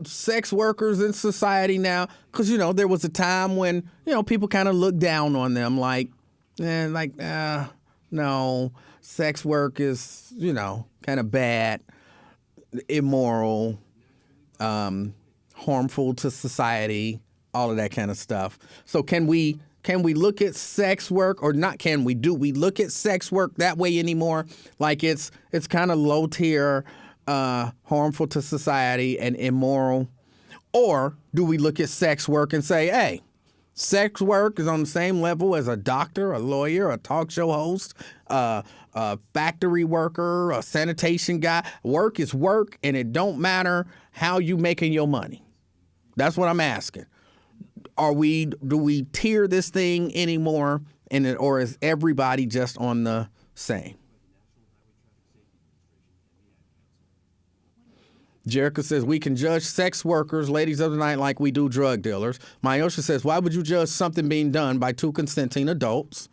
sex workers in society now? Because, there was a time when, people kind of looked down on them no, sex work is, kind of bad, immoral, harmful to society, all of that kind of stuff. So can we look at sex work, or not can we? Do we look at sex work that way anymore? Like it's kind of low tier, harmful to society and immoral? Or do we look at sex work and say, hey, sex work is on the same level as a doctor, a lawyer, a talk show host, a factory worker, a sanitation guy. Work is work, and it don't matter how you making your money. That's what I'm asking. Do we tier this thing anymore, or is everybody just on the same? Jericho says, we can judge sex workers, ladies of the night, like we do drug dealers. Myosha says, why would you judge something being done by two consenting adults?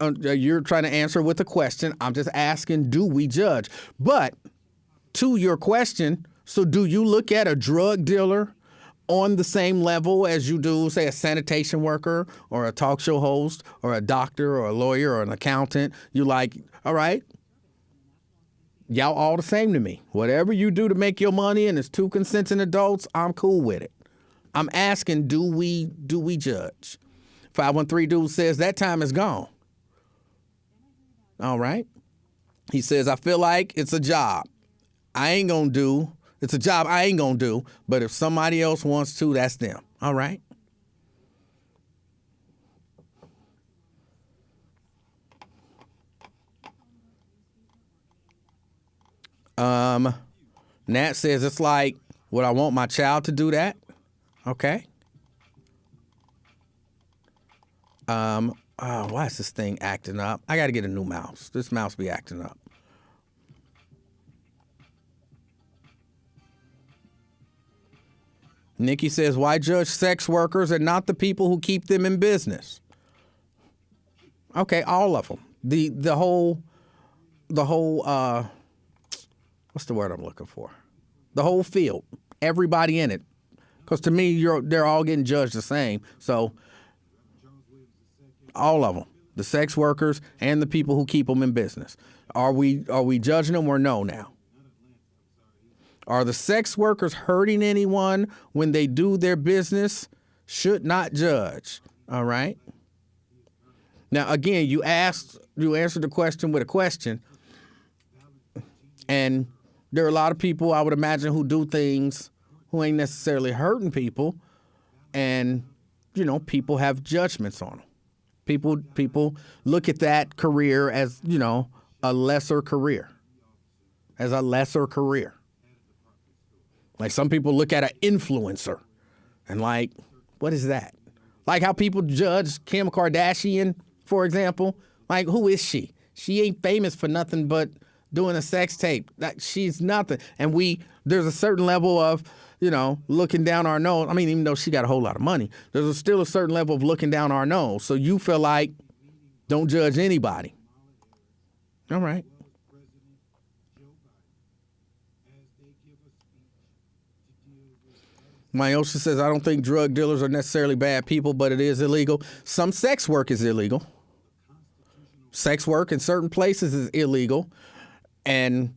You're trying to answer with a question. I'm just asking, do we judge? But to your question, so do you look at a drug dealer on the same level as you do, say, a sanitation worker or a talk show host or a doctor or a lawyer or an accountant? You're like, all right, y'all all the same to me. Whatever you do to make your money and it's two consenting adults, I'm cool with it. I'm asking, do we judge? 513 dude says that time is gone. All right. He says, I feel like it's a job it's a job I ain't gonna do, but if somebody else wants to, that's them. All right. Nat says it's like, would I want my child to do that? Okay. Why is this thing acting up? I got to get a new mouse. This mouse be acting up. Nikki says, why judge sex workers and not the people who keep them in business? Okay, all of them. The whole what's the word I'm looking for? The whole field, everybody in it. Because to me, they're all getting judged the same. So all of them, the sex workers and the people who keep them in business. Are we judging them or no now? Are the sex workers hurting anyone when they do their business? Should not judge. All right. Now, again, you answered the question with a question. And there are a lot of people, I would imagine, who do things who ain't necessarily hurting people. And, people have judgments on them. People look at that career as, a lesser career. Like some people look at an influencer and like, what is that? Like how people judge Kim Kardashian, for example. Like, who is she? She ain't famous for nothing but doing a sex tape. She's nothing. And there's a certain level of, looking down our nose. I mean, even though she got a whole lot of money, there's still a certain level of looking down our nose. So you feel like, don't judge anybody. All right. Myosha says, I don't think drug dealers are necessarily bad people, but it is illegal. Some sex work is illegal. Sex work in certain places is illegal. And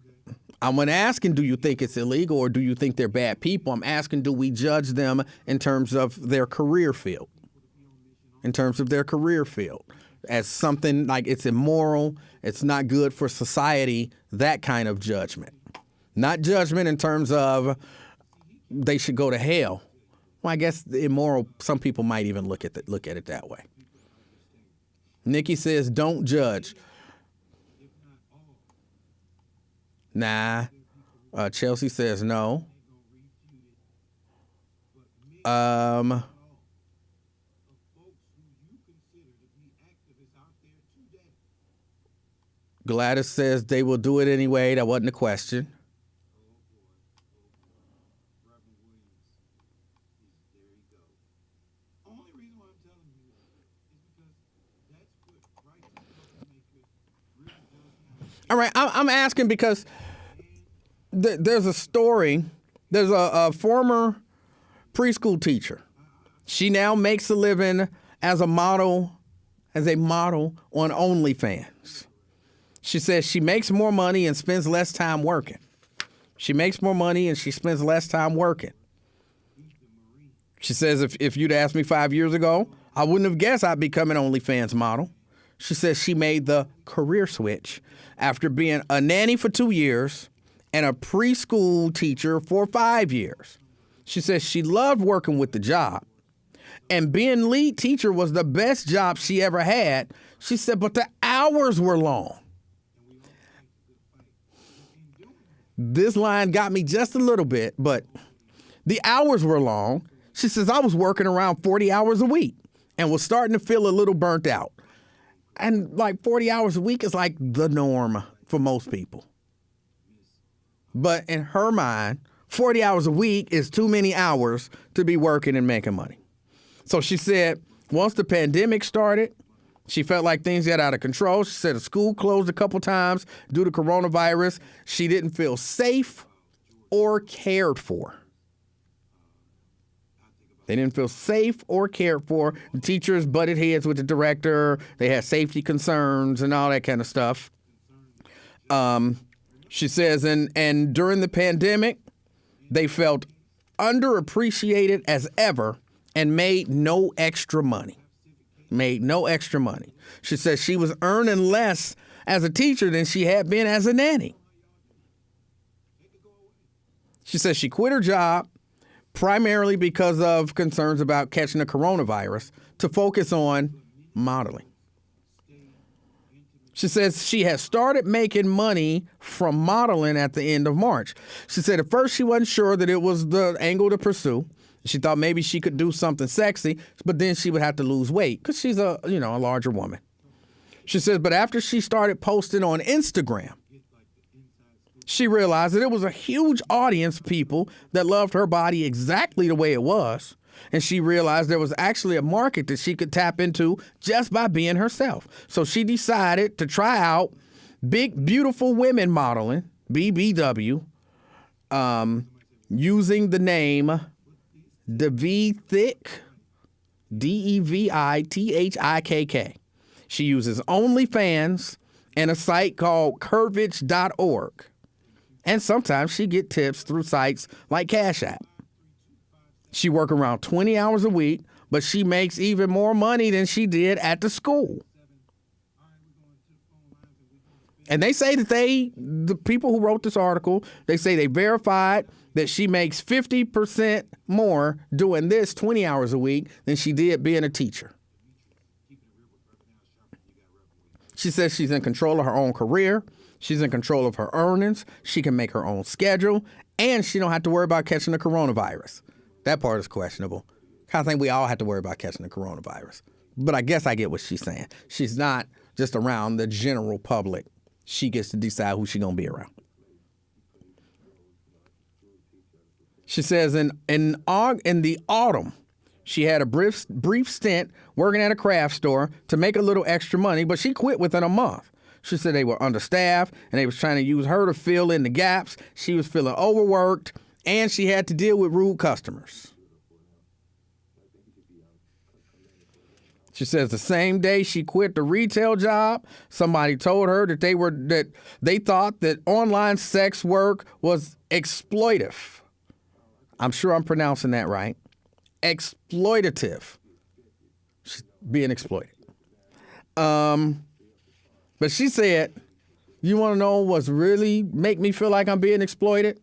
I'm not asking, do you think it's illegal or do you think they're bad people? I'm asking, do we judge them in terms of their career field? As something like it's immoral, it's not good for society, that kind of judgment. Not judgment in terms of they should go to hell. Well, I guess the immoral, some people might even look at it that way. Nikki says, don't judge. Nah. Chelsea says no. Gladys says they will do it anyway. That wasn't a question. All right, I'm asking because there's a story. There's a former preschool teacher. She now makes a living as a model on OnlyFans. She says she makes more money and spends less time working. She spends less time working. She says if you'd asked me 5 years ago, I wouldn't have guessed I'd become an OnlyFans model. She says she made the career switch after being a nanny for 2 years and a preschool teacher for 5 years. She says she loved working with the job. And being lead teacher was the best job she ever had. She said, but the hours were long. This line got me just a little bit, but the hours were long. She says, I was working around 40 hours a week and was starting to feel a little burnt out. And like 40 hours a week is like the norm for most people. But in her mind, 40 hours a week is too many hours to be working and making money. So she said once the pandemic started, she felt like things got out of control. She said the school closed a couple times due to coronavirus. She didn't feel safe or cared for. They didn't feel safe or cared for. The teachers butted heads with the director. They had safety concerns and all that kind of stuff. She says, and during the pandemic, they felt underappreciated as ever and made no extra money. She says she was earning less as a teacher than she had been as a nanny. She says she quit her job primarily because of concerns about catching the coronavirus to focus on modeling. She says she has started making money from modeling at the end of March. She said at first she wasn't sure that it was the angle to pursue. She thought maybe she could do something sexy, but then she would have to lose weight because she's a larger woman. She says, but after she started posting on Instagram, she realized that it was a huge audience of people that loved her body exactly the way it was. And she realized there was actually a market that she could tap into just by being herself. So she decided to try out Big Beautiful Women Modeling, BBW, using the name Devithik, Devithikk. She uses OnlyFans and a site called curvage.org. And sometimes she get tips through sites like Cash App. She works around 20 hours a week, but she makes even more money than she did at the school. And they say that the people who wrote this article, they say they verified that she makes 50% more doing this 20 hours a week than she did being a teacher. She says she's in control of her own career. She's in control of her earnings. She can make her own schedule, and she don't have to worry about catching the coronavirus. That part is questionable. I think we all have to worry about catching the coronavirus. But I guess I get what she's saying. She's not just around the general public. She gets to decide who she's going to be around. She says in the autumn, she had a brief stint working at a craft store to make a little extra money, but she quit within a month. She said they were understaffed and they was trying to use her to fill in the gaps. She was feeling overworked and she had to deal with rude customers. She says the same day she quit the retail job, somebody told her that they thought that online sex work was exploitive. I'm sure I'm pronouncing that right. Exploitative. She's being exploited. But she said, you want to know what's really make me feel like I'm being exploited?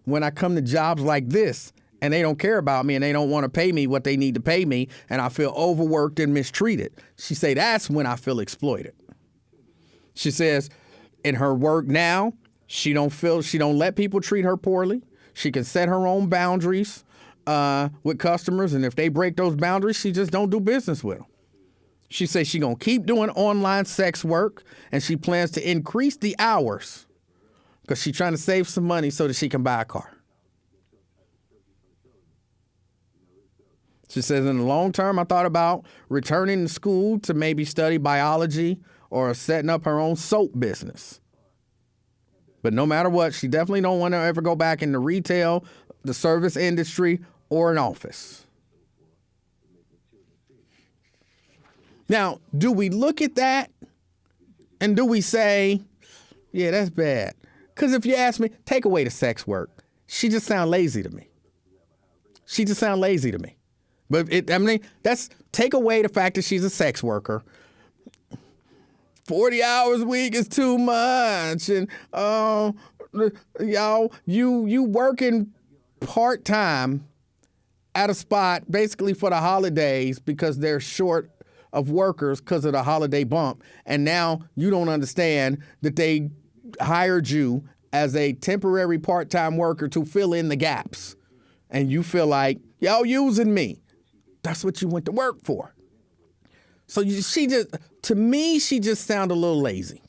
When I come to jobs like this and they don't care about me and they don't want to pay me what they need to pay me and I feel overworked and mistreated. She say that's when I feel exploited. She says in her work now, she don't let people treat her poorly. She can set her own boundaries with customers, and if they break those boundaries, she just don't do business with them. She says she's going to keep doing online sex work, and she plans to increase the hours because she's trying to save some money so that she can buy a car. She says, in the long term, I thought about returning to school to maybe study biology or setting up her own soap business. But no matter what, she definitely don't want to ever go back into retail, the service industry, or an office. Now, do we look at that and do we say, yeah, that's bad? Because if you ask me, take away the sex work. She just sound lazy to me. But that's take away the fact that she's a sex worker. 40 hours a week is too much. And y'all, you working part-time at a spot basically for the holidays because they're short of workers because of the holiday bump. And now you don't understand that they hired you as a temporary part-time worker to fill in the gaps. And you feel like, y'all using me. That's what you went to work for. So to me, she just sounded a little lazy.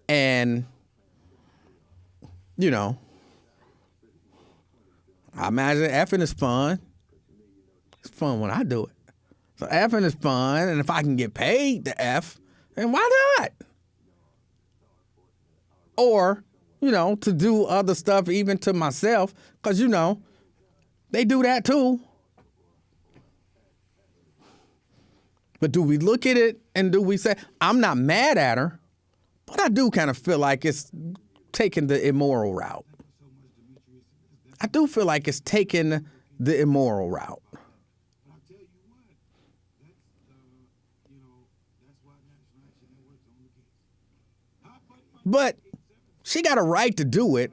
And, I imagine effing is fun. It's fun when I do it. So effing is fun. And if I can get paid to F, then why not? Or, to do other stuff even to myself. Because, they do that too. But do we look at it and do we say, I'm not mad at her, but I do kind of feel like it's taking the immoral route. I do feel like it's taking the immoral route. But she got a right to do it.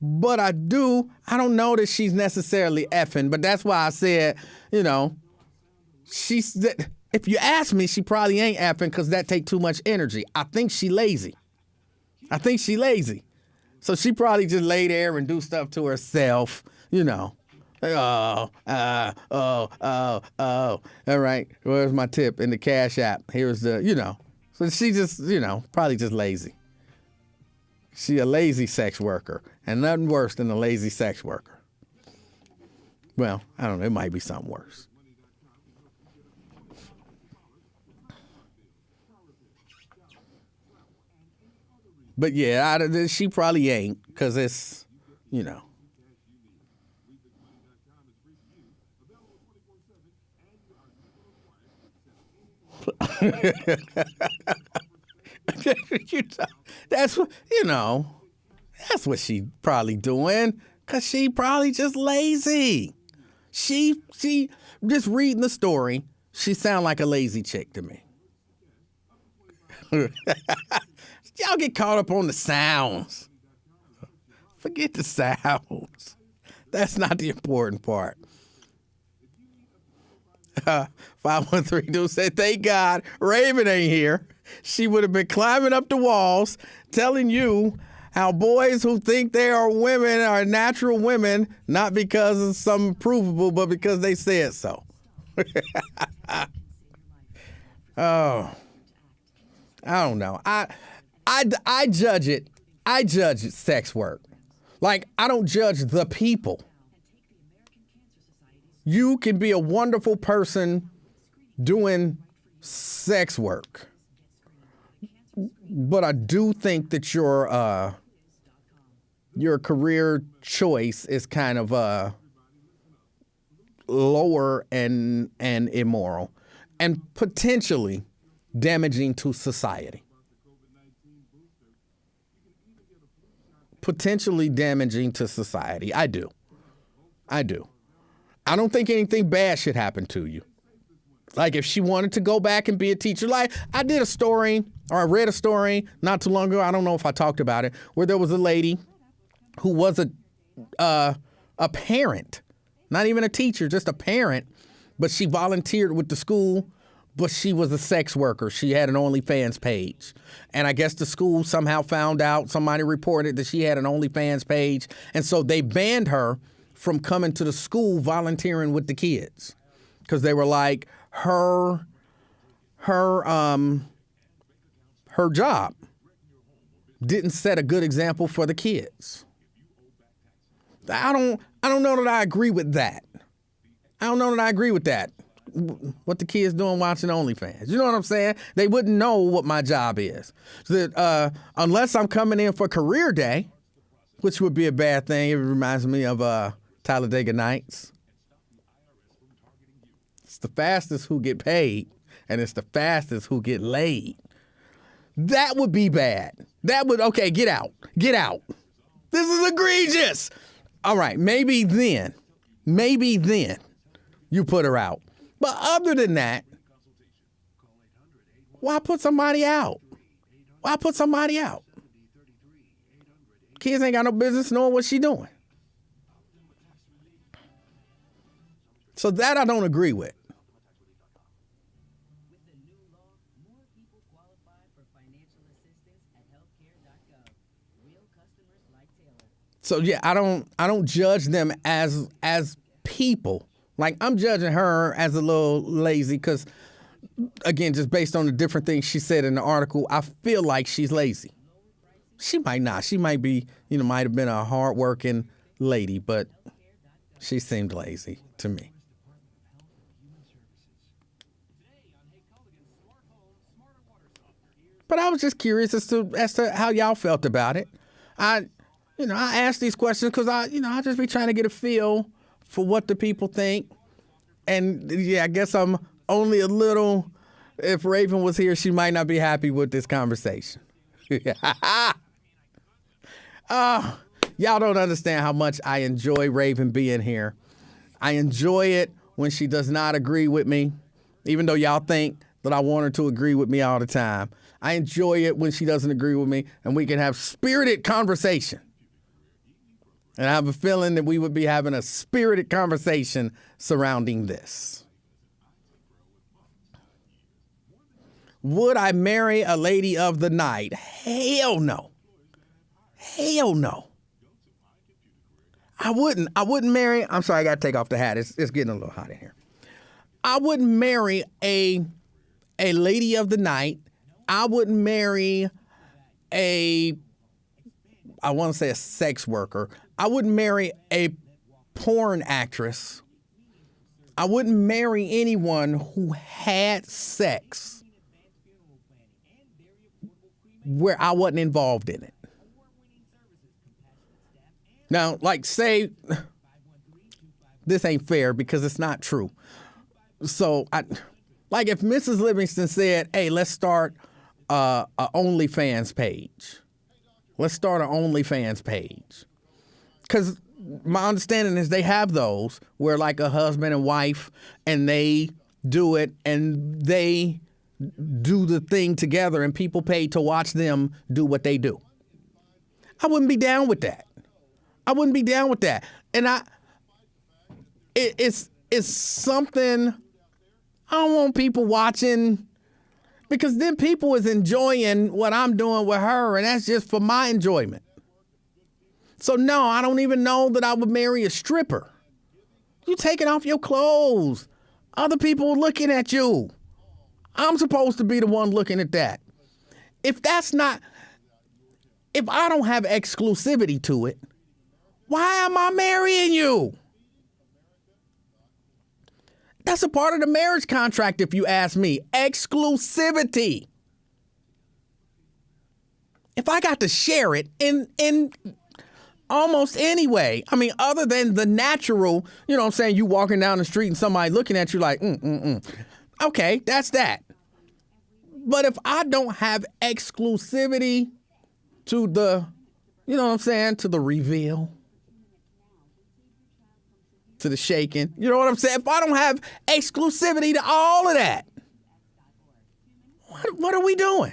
But I don't know that she's necessarily effing. But that's why I said, you know, if you ask me, she probably ain't effing because that take too much energy. I think she lazy. So she probably just lay there and do stuff to herself, you know. Oh. All right, where's my tip in the Cash App? Here's the, you know. So she just, you know, probably just lazy. She a lazy sex worker, and nothing worse than a lazy sex worker. Well, I don't know, it might be something worse. But yeah, she probably ain't, because it's, you know. That's what, you know, that's what she probably doing, because she probably just lazy. She just reading the story, she sound like a lazy chick to me. Y'all get caught up on the sounds. Forget the sounds. That's not the important part. 513 dude said, thank God Raven ain't here. She would have been climbing up the walls telling you how boys who think they are women are natural women, not because of something provable, but because they said so. Oh, I don't know. I judge it. I judge sex work. Like, I don't judge the people. You can be a wonderful person doing sex work. But I do think that your career choice is kind of lower and immoral and potentially damaging to society. Potentially damaging to society. I do. I don't think anything bad should happen to you. Like, if she wanted to go back and be a teacher, like I did a story, or I read a story not too long ago, I don't know if I talked about it, where there was a lady who was a parent, not even a teacher, just a parent, but she volunteered with the school, but she was a sex worker. She had an OnlyFans page. And I guess the school somehow found out, somebody reported that she had an OnlyFans page, and so they banned her from coming to the school volunteering with the kids, because they were like, her job didn't set a good example for the kids. I don't know that I agree with that. What the kids doing watching OnlyFans. You know what I'm saying? They wouldn't know what my job is. That unless I'm coming in for career day, which would be a bad thing. It reminds me of Talladega Nights. It's the fastest who get paid, and it's the fastest who get laid. That would be bad. Okay, get out. This is egregious. All right, maybe then you put her out. But other than that, why put somebody out? Kids ain't got no business knowing what she doing. So that I don't agree with. So yeah, I don't judge them as people. Like, I'm judging her as a little lazy because, again, just based on the different things she said in the article, I feel like she's lazy. She might not. She might be, might have been a hardworking lady, but she seemed lazy to me. But I was just curious as to how y'all felt about it. I asked these questions because I just be trying to get a feel for what the people think. And yeah, I guess I'm only a little, if Raven was here, she might not be happy with this conversation. Y'all don't understand how much I enjoy Raven being here. I enjoy it when she does not agree with me, even though y'all think that I want her to agree with me all the time. I enjoy it when she doesn't agree with me, and we can have spirited conversation. And I have a feeling that we would be having a spirited conversation surrounding this. Would I marry a lady of the night? Hell no. Hell no. I wouldn't marry. I'm sorry, I got to take off the hat. It's getting a little hot in here. I wouldn't marry a lady of the night. I wouldn't marry I want to say a sex worker. I wouldn't marry a porn actress. I wouldn't marry anyone who had sex where I wasn't involved in it. Now, like, say, this ain't fair because it's not true. So, like if Mrs. Livingston said, hey, let's start a OnlyFans page. Let's start an OnlyFans page. Because my understanding is they have those where like a husband and wife and they do it and they do the thing together and people pay to watch them do what they do. I wouldn't be down with that. I wouldn't be down with that. And it's something I don't want people watching because then people is enjoying what I'm doing with her and that's just for my enjoyment. So no, I don't even know that I would marry a stripper. You taking off your clothes. Other people looking at you. I'm supposed to be the one looking at that. If I don't have exclusivity to it, why am I marrying you? That's a part of the marriage contract, if you ask me. Exclusivity. If I got to share it in almost any way, I mean, other than the natural, you know what I'm saying, you walking down the street and somebody looking at you like, okay, that's that. But if I don't have exclusivity to the, you know what I'm saying, to the reveal, to the shaking, you know what I'm saying? If I don't have exclusivity to all of that, what are we doing?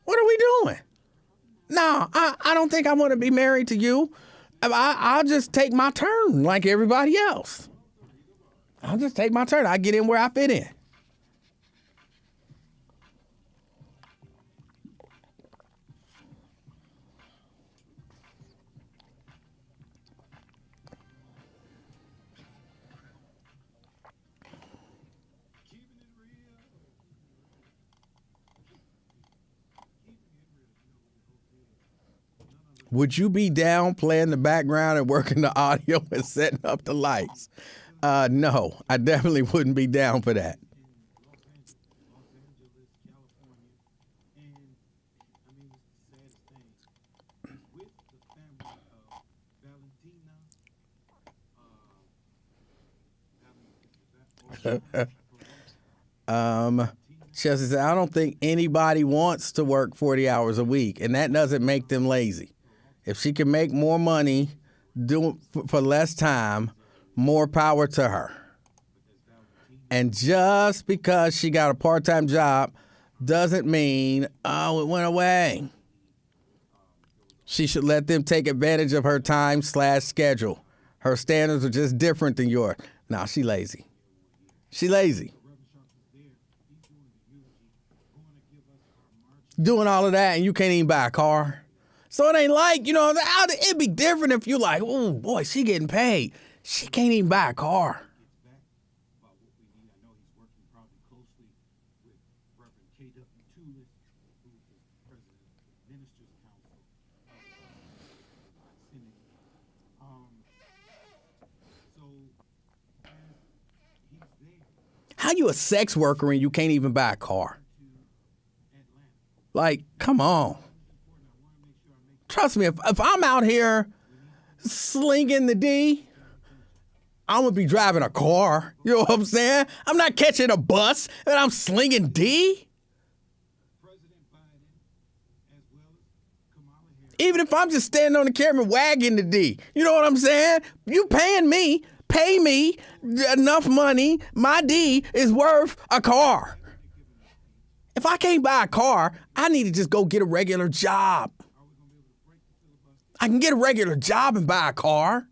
What are we doing? No, I don't think I want to be married to you. I'll just take my turn like everybody else. I'll just take my turn. I get in where I fit in. Would you be down playing the background and working the audio and setting up the lights? No, I definitely wouldn't be down for that. Chelsea said, I don't think anybody wants to work 40 hours a week, and that doesn't make them lazy. If she can make more money doing for less time, more power to her. And just because she got a part-time job doesn't mean, oh, it went away. She should let them take advantage of her time/schedule. Her standards are just different than yours. No, she lazy. She lazy. Doing all of that and you can't even buy a car. So it ain't like, you know, it'd be different if you like, oh, boy, she getting paid. She can't even buy a car. How you a sex worker and you can't even buy a car? Like, come on. Trust me, if I'm out here slinging the D, I'm going to be driving a car. You know what I'm saying? I'm not catching a bus and I'm slinging D. Even if I'm just standing on the camera wagging the D. You know what I'm saying? You paying me, pay me enough money, my D is worth a car. If I can't buy a car, I need to just go get a regular job. I can get a regular job and buy a car.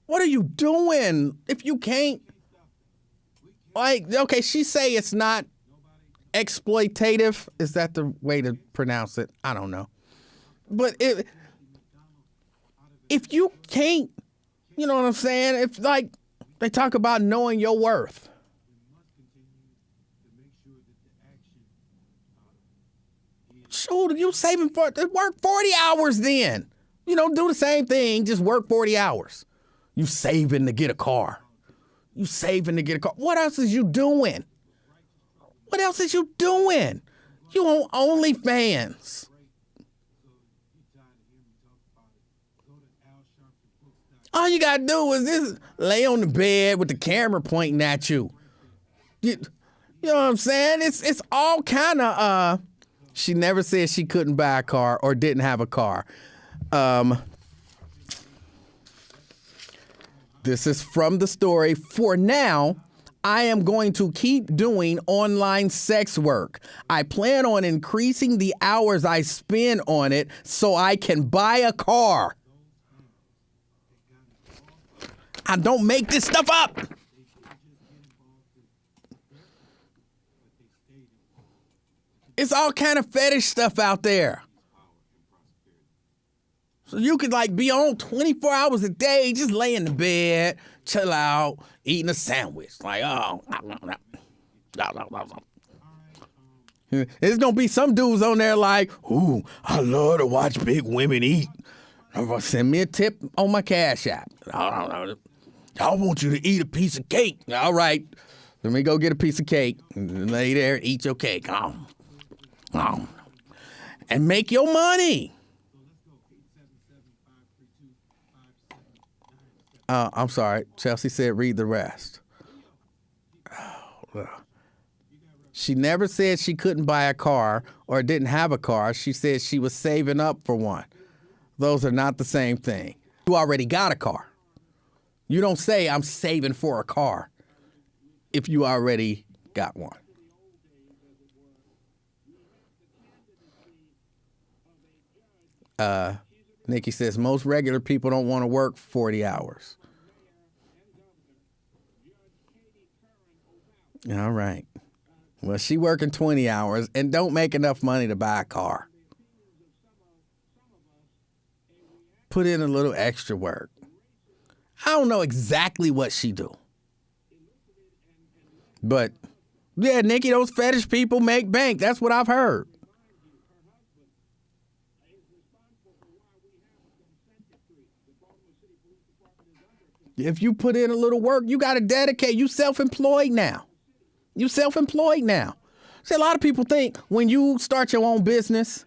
What are you doing? If you can't, like, okay, she say it's not exploitative. Is that the way to pronounce it? I don't know. But if you can't, you know what I'm saying? If, like, they talk about knowing your worth. Shoot, you saving for work 40 hours then. You know, do the same thing, just work 40 hours. You saving to get a car. You saving to get a car. What else is you doing? What else is you doing? You on OnlyFans. All you gotta do is just lay on the bed with the camera pointing at you. You know what I'm saying? It's all kind of, she never said she couldn't buy a car or didn't have a car. This is from the story. For now, I am going to keep doing online sex work. I plan on increasing the hours I spend on it so I can buy a car. I don't make this stuff up. It's all kind of fetish stuff out there. So you could like be on 24 hours a day, just lay in the bed, chill out, eating a sandwich. Like, oh. There's going to be some dudes on there like, ooh, I love to watch big women eat. Send me a tip on my Cash App. I want you to eat a piece of cake. All right. Let me go get a piece of cake and lay there and eat your cake. And make your money. I'm sorry. Chelsea said read the rest. She never said she couldn't buy a car or didn't have a car. She said she was saving up for one. Those are not the same thing. You already got a car. You don't say I'm saving for a car if you already got one. Nikki says most regular people don't want to work 40 hours. All right. Well, she working 20 hours and don't make enough money to buy a car. Put in a little extra work. I don't know exactly what she do. But, yeah, Nikki, those fetish people make bank. That's what I've heard. If you put in a little work, you got to dedicate. You self-employed now. You self-employed now. See, a lot of people think when you start your own business,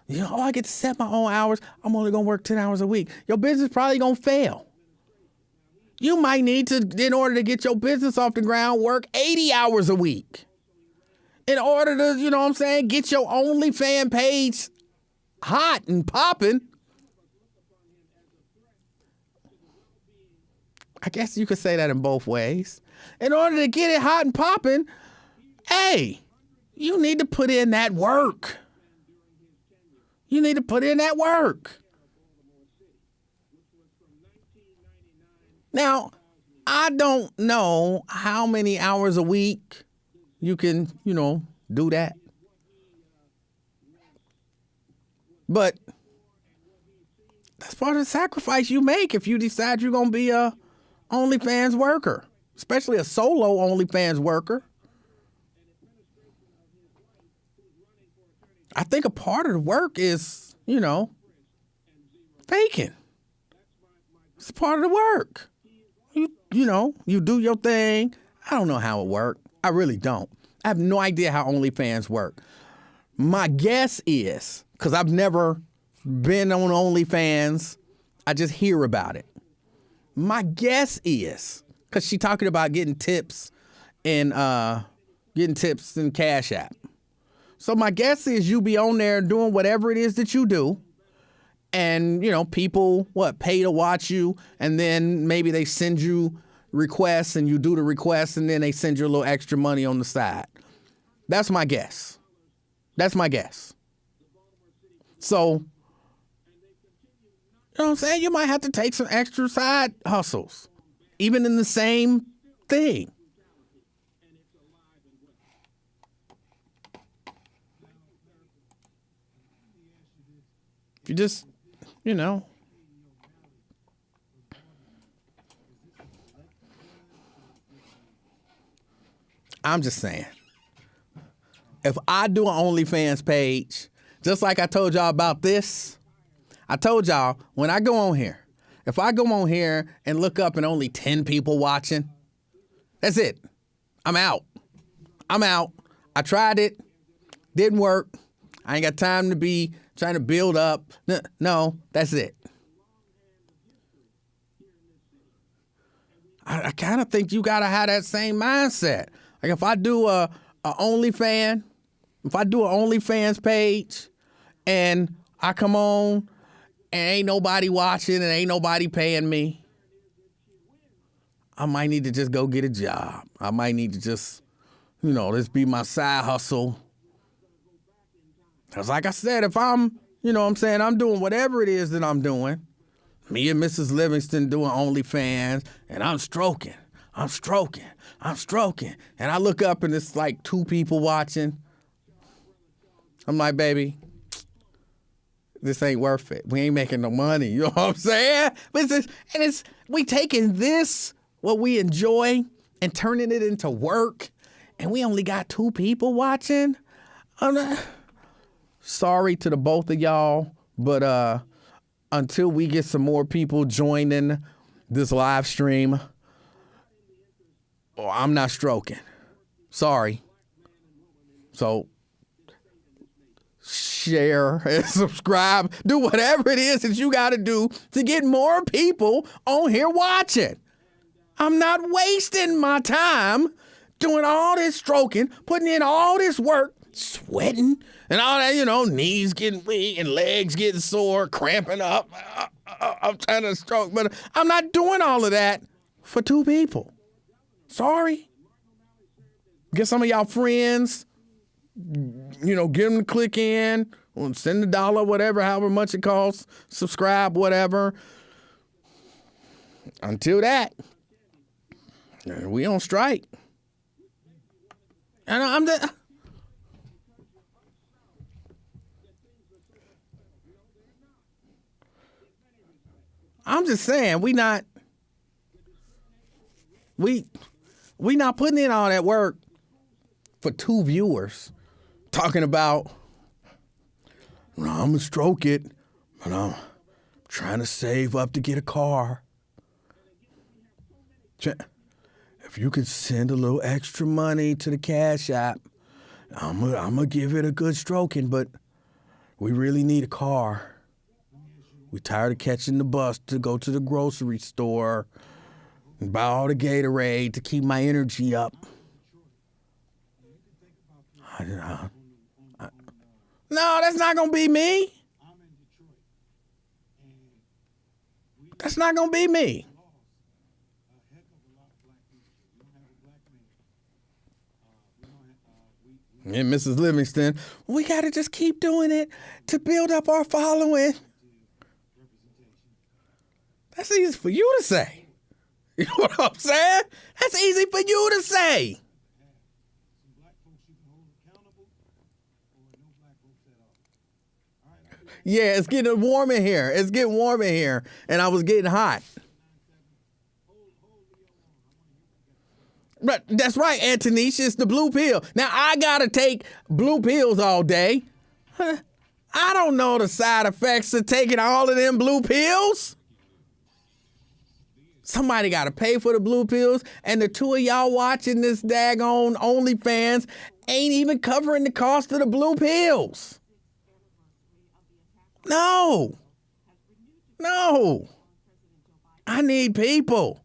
you know, oh, I get to set my own hours. I'm only going to work 10 hours a week. Your business probably going to fail. You might need to, in order to get your business off the ground, work 80 hours a week. In order to, you know what I'm saying, get your OnlyFans page hot and popping. I guess you could say that in both ways. In order to get it hot and popping, hey, you need to put in that work. You need to put in that work. Now, I don't know how many hours a week you can, you know, do that. But that's part of the sacrifice you make if you decide you're going to be a OnlyFans worker, especially a solo OnlyFans worker. I think a part of the work is, you know, faking. It's part of the work. You know, you do your thing. I don't know how it works. I really don't. I have no idea how OnlyFans work. My guess is, because I've never been on OnlyFans, I just hear about it. My guess is, because she's talking about getting tips and Cash App. So my guess is you be on there doing whatever it is that you do. And, people, pay to watch you. And then maybe they send you requests and you do the requests and then they send you a little extra money on the side. That's my guess. So, you know what I'm saying? You might have to take some extra side hustles, even in the same thing. If you just, I'm just saying, if I do an OnlyFans page, just like I told y'all about this, I told y'all when I go on here, if I go on here and look up and only 10 people watching, that's it. I'm out. I tried it. Didn't work. I ain't got time to be trying to build up. No, that's it. I kind of think you got to have that same mindset. Like if I do a OnlyFans page and I come on and ain't nobody watching and ain't nobody paying me, I might need to just go get a job. I might need to just, this be my side hustle. Because like I said, if I'm, I'm doing whatever it is that I'm doing, me and Mrs. Livingston doing OnlyFans, and I'm stroking. And I look up and it's like 2 people watching. I'm like, baby, this ain't worth it. We ain't making no money. You know what I'm saying? But we taking this, what we enjoy, and turning it into work, and we only got 2 people watching. Sorry to the both of y'all, but until we get some more people joining this live stream, I'm not stroking. Sorry. So share and subscribe. Do whatever it is that you got to do to get more people on here watching. I'm not wasting my time doing all this stroking, putting in all this work, sweating, and all that, knees getting weak and legs getting sore, cramping up. I'm trying to stroke, but I'm not doing all of that for 2 people. Sorry. Get some of y'all friends, get them to click in, or send $1, whatever, however much it costs, subscribe, whatever. Until that, we on strike. And I'm just saying, we not putting in all that work for 2 viewers talking about, I'm going to stroke it, but I'm trying to save up to get a car. If you could send a little extra money to the Cash App, I'm going to give it a good stroking, but we really need a car. We're tired of catching the bus to go to the grocery store and buy all the Gatorade to keep my energy up. No, that's not going to be me. That's not going to be me. And Mrs. Livingston, we got to just keep doing it to build up our following. That's easy for you to say. You know what I'm saying? That's easy for you to say. Yeah, it's getting warm in here. And I was getting hot. But that's right, Antonisha. It's the blue pill. Now, I got to take blue pills all day. I don't know the side effects of taking all of them blue pills. Somebody got to pay for the blue pills. And the 2 of y'all watching this daggone OnlyFans ain't even covering the cost of the blue pills. No. I need people.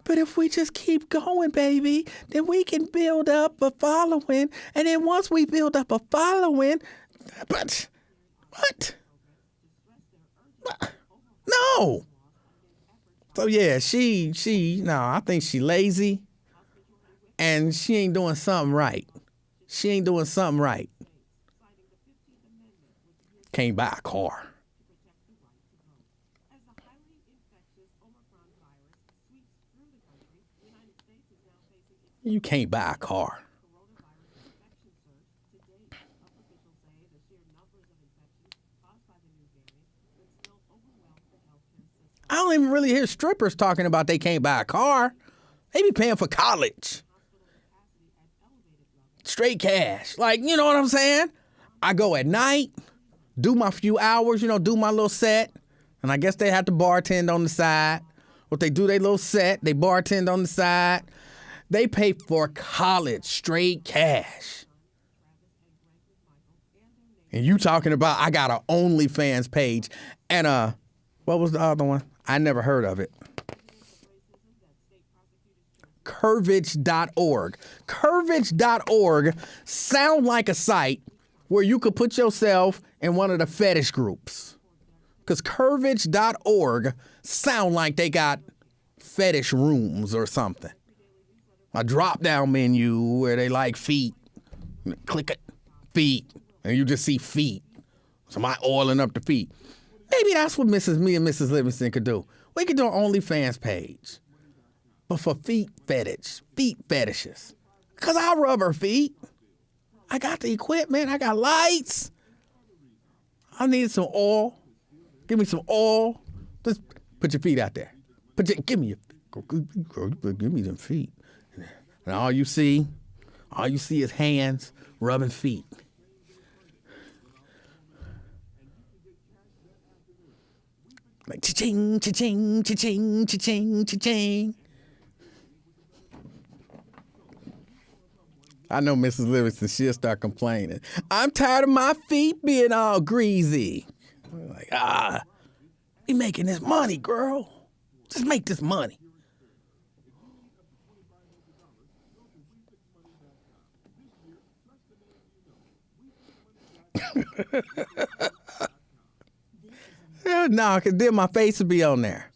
but if we just keep going, baby, then we can build up a following. And then once we build up a following, but what? No. So yeah, no, I think she lazy and she ain't doing something right. She ain't doing something right. Can't buy a car. You can't buy a car. I don't even really hear strippers talking about they can't buy a car. They be paying for college. Straight cash. Like, you know what I'm saying? I go at night, do my few hours, do my little set. And I guess they have to bartend on the side. What they do, they little set, they bartend on the side. They pay for college, straight cash. And you talking about I got an OnlyFans page and what was the other one? I never heard of it. Curvage.org. Curvage.org sound like a site where you could put yourself in one of the fetish groups. Because Curvage.org sound like they got fetish rooms or something. A drop-down menu where they like feet. Click it, feet. And you just see feet. Somebody oiling up the feet. Maybe that's what me and Mrs. Livingston could do. We could do an OnlyFans page. But for feet fetishes. Because I rub her feet. I got the equipment. I got lights. I need some oil. Give me some oil. Just put your feet out there. Give me them feet. And all you see is hands rubbing feet. Like cha-ching, cha-ching, cha-ching, cha-ching, cha-ching. I know Mrs. Livingston, she'll start complaining. I'm tired of my feet being all greasy. I'm like, we making this money, girl. Just make this money. No, because then my face would be on there.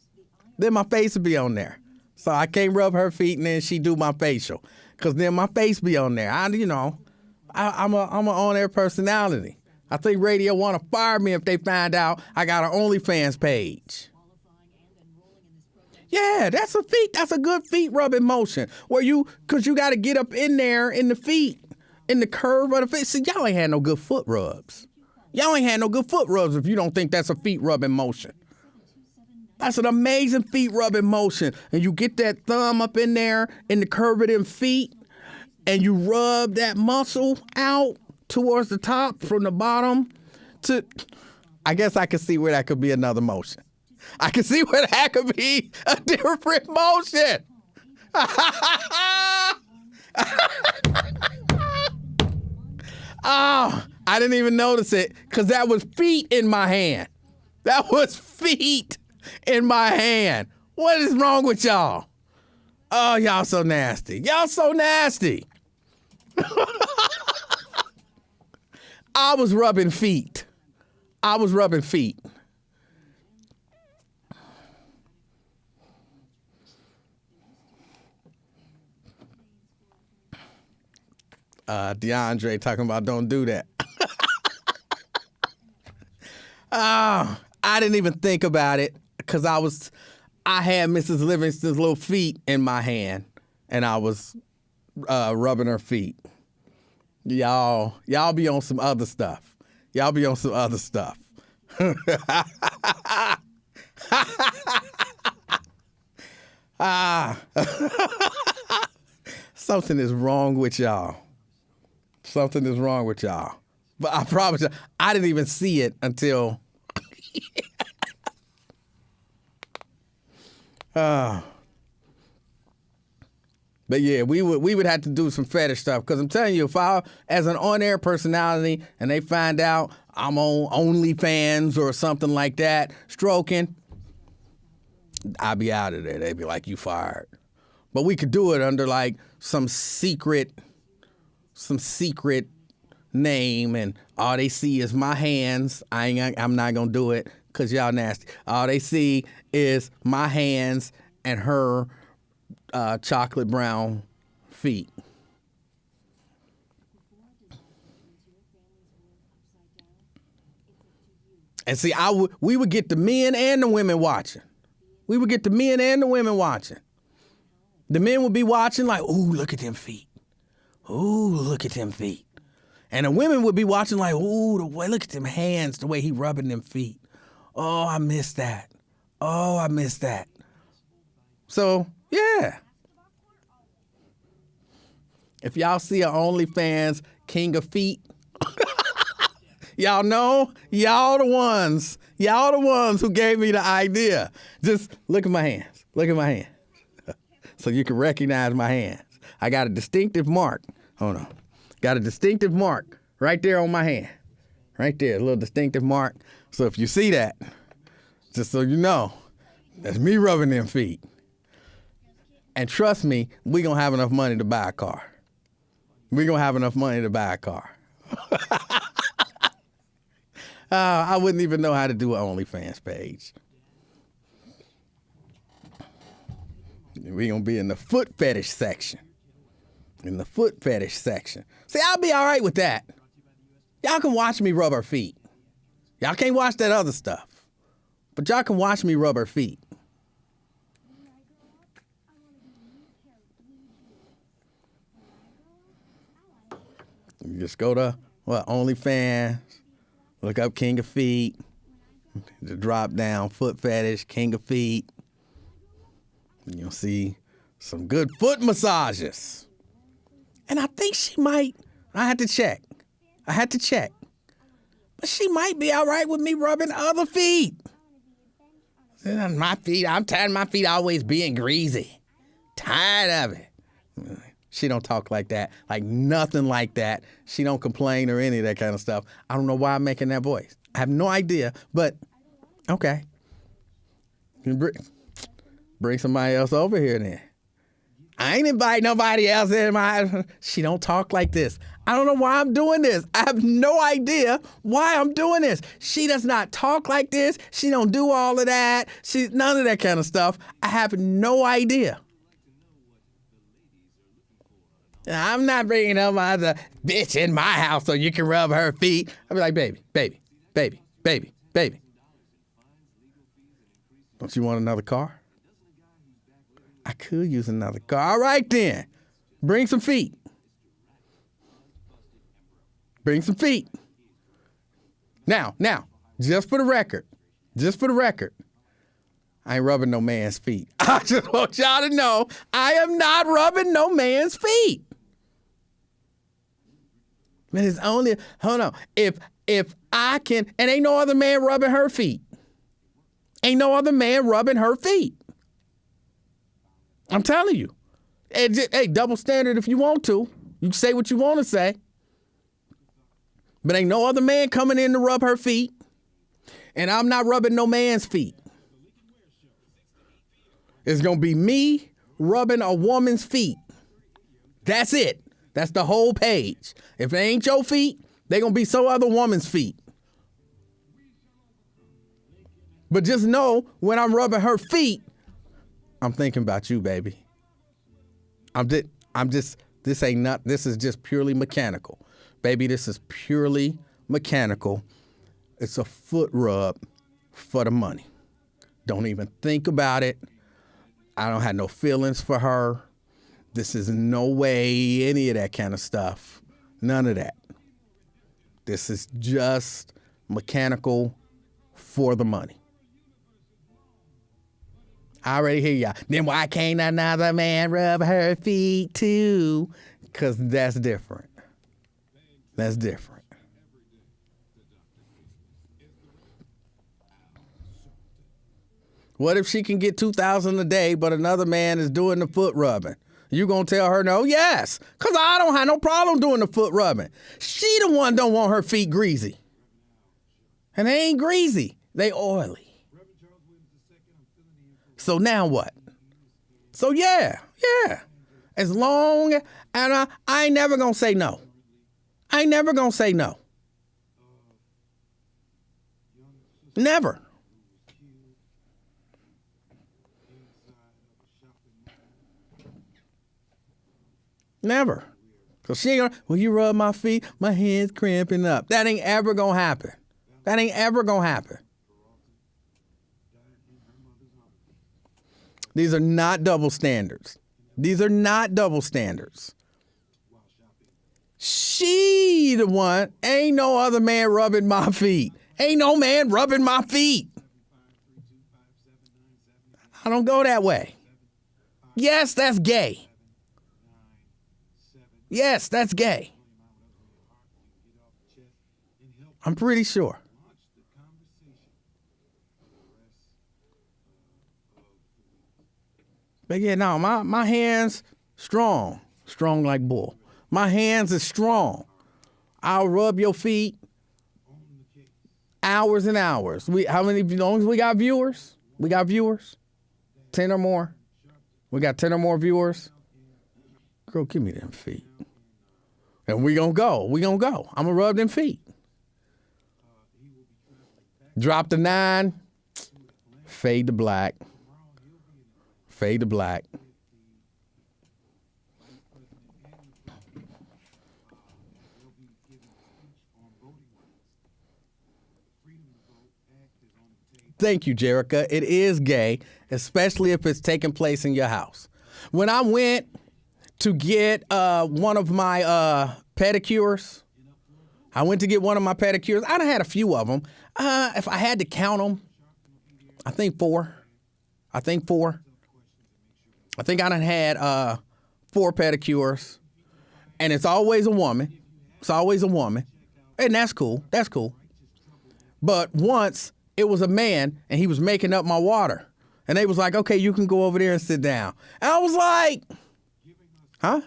So I can't rub her feet and then she do my facial. Because then my face be on there. I'm an on-air personality. I think radio want to fire me if they find out I got an OnlyFans page. Yeah, that's a good feet rubbing motion. Because you got to get up in there in the feet, in the curve of the feet. See, y'all ain't had no good foot rubs. If you don't think that's a feet rubbing motion. That's an amazing feet rubbing motion. And you get that thumb up in there in the curve of them feet and you rub that muscle out towards the top from the bottom to, I guess I can see where that could be another motion. I can see where that could be a different motion. Oh, I didn't even notice it because that was feet in my hand. What is wrong with y'all? Oh, y'all so nasty. I was rubbing feet. DeAndre talking about don't do that. Oh, I didn't even think about it because I had Mrs. Livingston's little feet in my hand and I was rubbing her feet. Y'all be on some other stuff. Something is wrong with y'all. But I promise you, I didn't even see it until. But yeah, we would have to do some fetish stuff because I'm telling you, if I, as an on-air personality, and they find out I'm on OnlyFans or something like that, stroking, I'd be out of there. They'd be like, "You fired." But we could do it under like some secret name, and all they see is my hands. I'm not gonna do it because y'all nasty. All they see is my hands and her chocolate brown feet. And see, we would get the men and the women watching. We would get the men and the women watching. The men would be watching like, ooh, look at them feet. Ooh, look at them feet. And the women would be watching like, ooh, look at them hands, the way he rubbing them feet. Oh, I missed that. Oh, I missed that. So, yeah. If y'all see an OnlyFans King of Feet, y'all know, y'all the ones who gave me the idea. Just look at my hands. Look at my hands. So you can recognize my hands. I got a distinctive mark. Hold on. Got a distinctive mark right there on my hand. Right there, a little distinctive mark. So if you see that, just so you know, that's me rubbing them feet. And trust me, we're going to have enough money to buy a car. We're going to have enough money to buy a car. I wouldn't even know how to do an OnlyFans page. We're going to be in the foot fetish section. In the foot fetish section. See, I'll be all right with that. Y'all can watch me rub her feet. Y'all can't watch that other stuff. But y'all can watch me rub her feet. You just go to OnlyFans, look up King of Feet, the drop down foot fetish, King of Feet. You'll see some good foot massages. And I think she might, I had to check. But she might be all right with me rubbing other feet. My feet, I'm tired of my feet always being greasy. Tired of it. She don't talk like that, like nothing like that. She don't complain or any of that kind of stuff. I don't know why I'm making that voice. I have no idea, but okay. Bring somebody else over here then. I ain't invite nobody else in my. She don't talk like this. I don't know why I'm doing this. I have no idea why I'm doing this. She does not talk like this. She don't do all of that. None of that kind of stuff. I have no idea. I'm not bringing up my other bitch in my house so you can rub her feet. I'll be like, baby. Don't you want another car? I could use another car. All right, then. Bring some feet. Now, just for the record, I ain't rubbing no man's feet. I just want y'all to know I am not rubbing no man's feet. Man, it's only, hold on. If I can, and ain't no other man rubbing her feet. I'm telling you. Hey, double standard if you want to. You can say what you want to say. But ain't no other man coming in to rub her feet. And I'm not rubbing no man's feet. It's going to be me rubbing a woman's feet. That's it. That's the whole page. If it ain't your feet, they going to be some other woman's feet. But just know when I'm rubbing her feet, I'm thinking about you, baby. This is just purely mechanical. Baby, this is purely mechanical. It's a foot rub for the money. Don't even think about it. I don't have no feelings for her. This is no way any of that kind of stuff. None of that. This is just mechanical for the money. I already hear y'all. Then why can't another man rub her feet too? Because that's different. What if she can get $2,000 a day, but another man is doing the foot rubbing? You gonna tell her no? Yes, because I don't have no problem doing the foot rubbing. She the one don't want her feet greasy. And they ain't greasy. They oily. So now what? So yeah, Yeah. As long, and I ain't never gonna say no. I ain't never gonna say no. Never. Never. So she ain't gonna, when you rub my feet, my hands cramping up. That ain't ever gonna happen. That ain't ever gonna happen. These are not double standards. These are not double standards. She the one, ain't no other man rubbing my feet. Ain't no man rubbing my feet. I don't go that way. Yes, that's gay. Yes, that's gay. I'm pretty sure. But yeah, no, my hands strong like bull. My hands is strong. I'll rub your feet hours and hours. How many? As long as we got viewers, 10 or more. We got 10 or more viewers. Girl, give me them feet. And we gonna go. I'm gonna rub them feet. Drop the 9. Fade to black. Fade to black. Thank you, Jerica. It is gay, especially if it's taking place in your house. When I went to get one of my pedicures, I done had a few of them. If I had to count them, I think 4. I think I done had 4 pedicures, and it's always a woman. And that's cool. But once it was a man, and he was making up my water. And they was like, okay, you can go over there and sit down. And I was like, huh?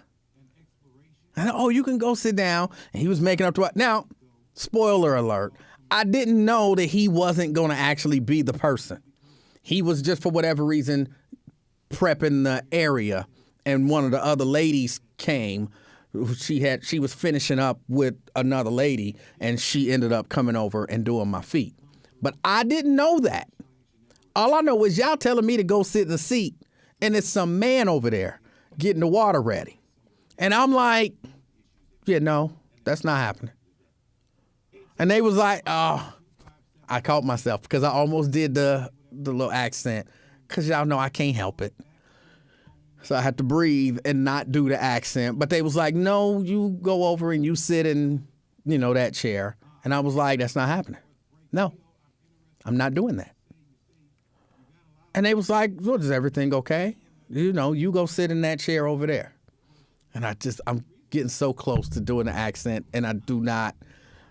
And oh, you can go sit down. And he was making up to what? Now, spoiler alert, I didn't know that he wasn't going to actually be the person. He was just, for whatever reason, prepping the area. And one of the other ladies came. She was finishing up with another lady, and she ended up coming over and doing my feet. But I didn't know that. All I know is y'all telling me to go sit in the seat, and it's some man over there getting the water ready. And I'm like, yeah, no, that's not happening. And they was like, oh, I caught myself because I almost did the little accent because y'all know I can't help it. So I had to breathe and not do the accent. But they was like, no, you go over and you sit in, that chair. And I was like, that's not happening. No, I'm not doing that. And they was like, well, is everything okay? You go sit in that chair over there. And I'm getting so close to doing the accent, and I do not,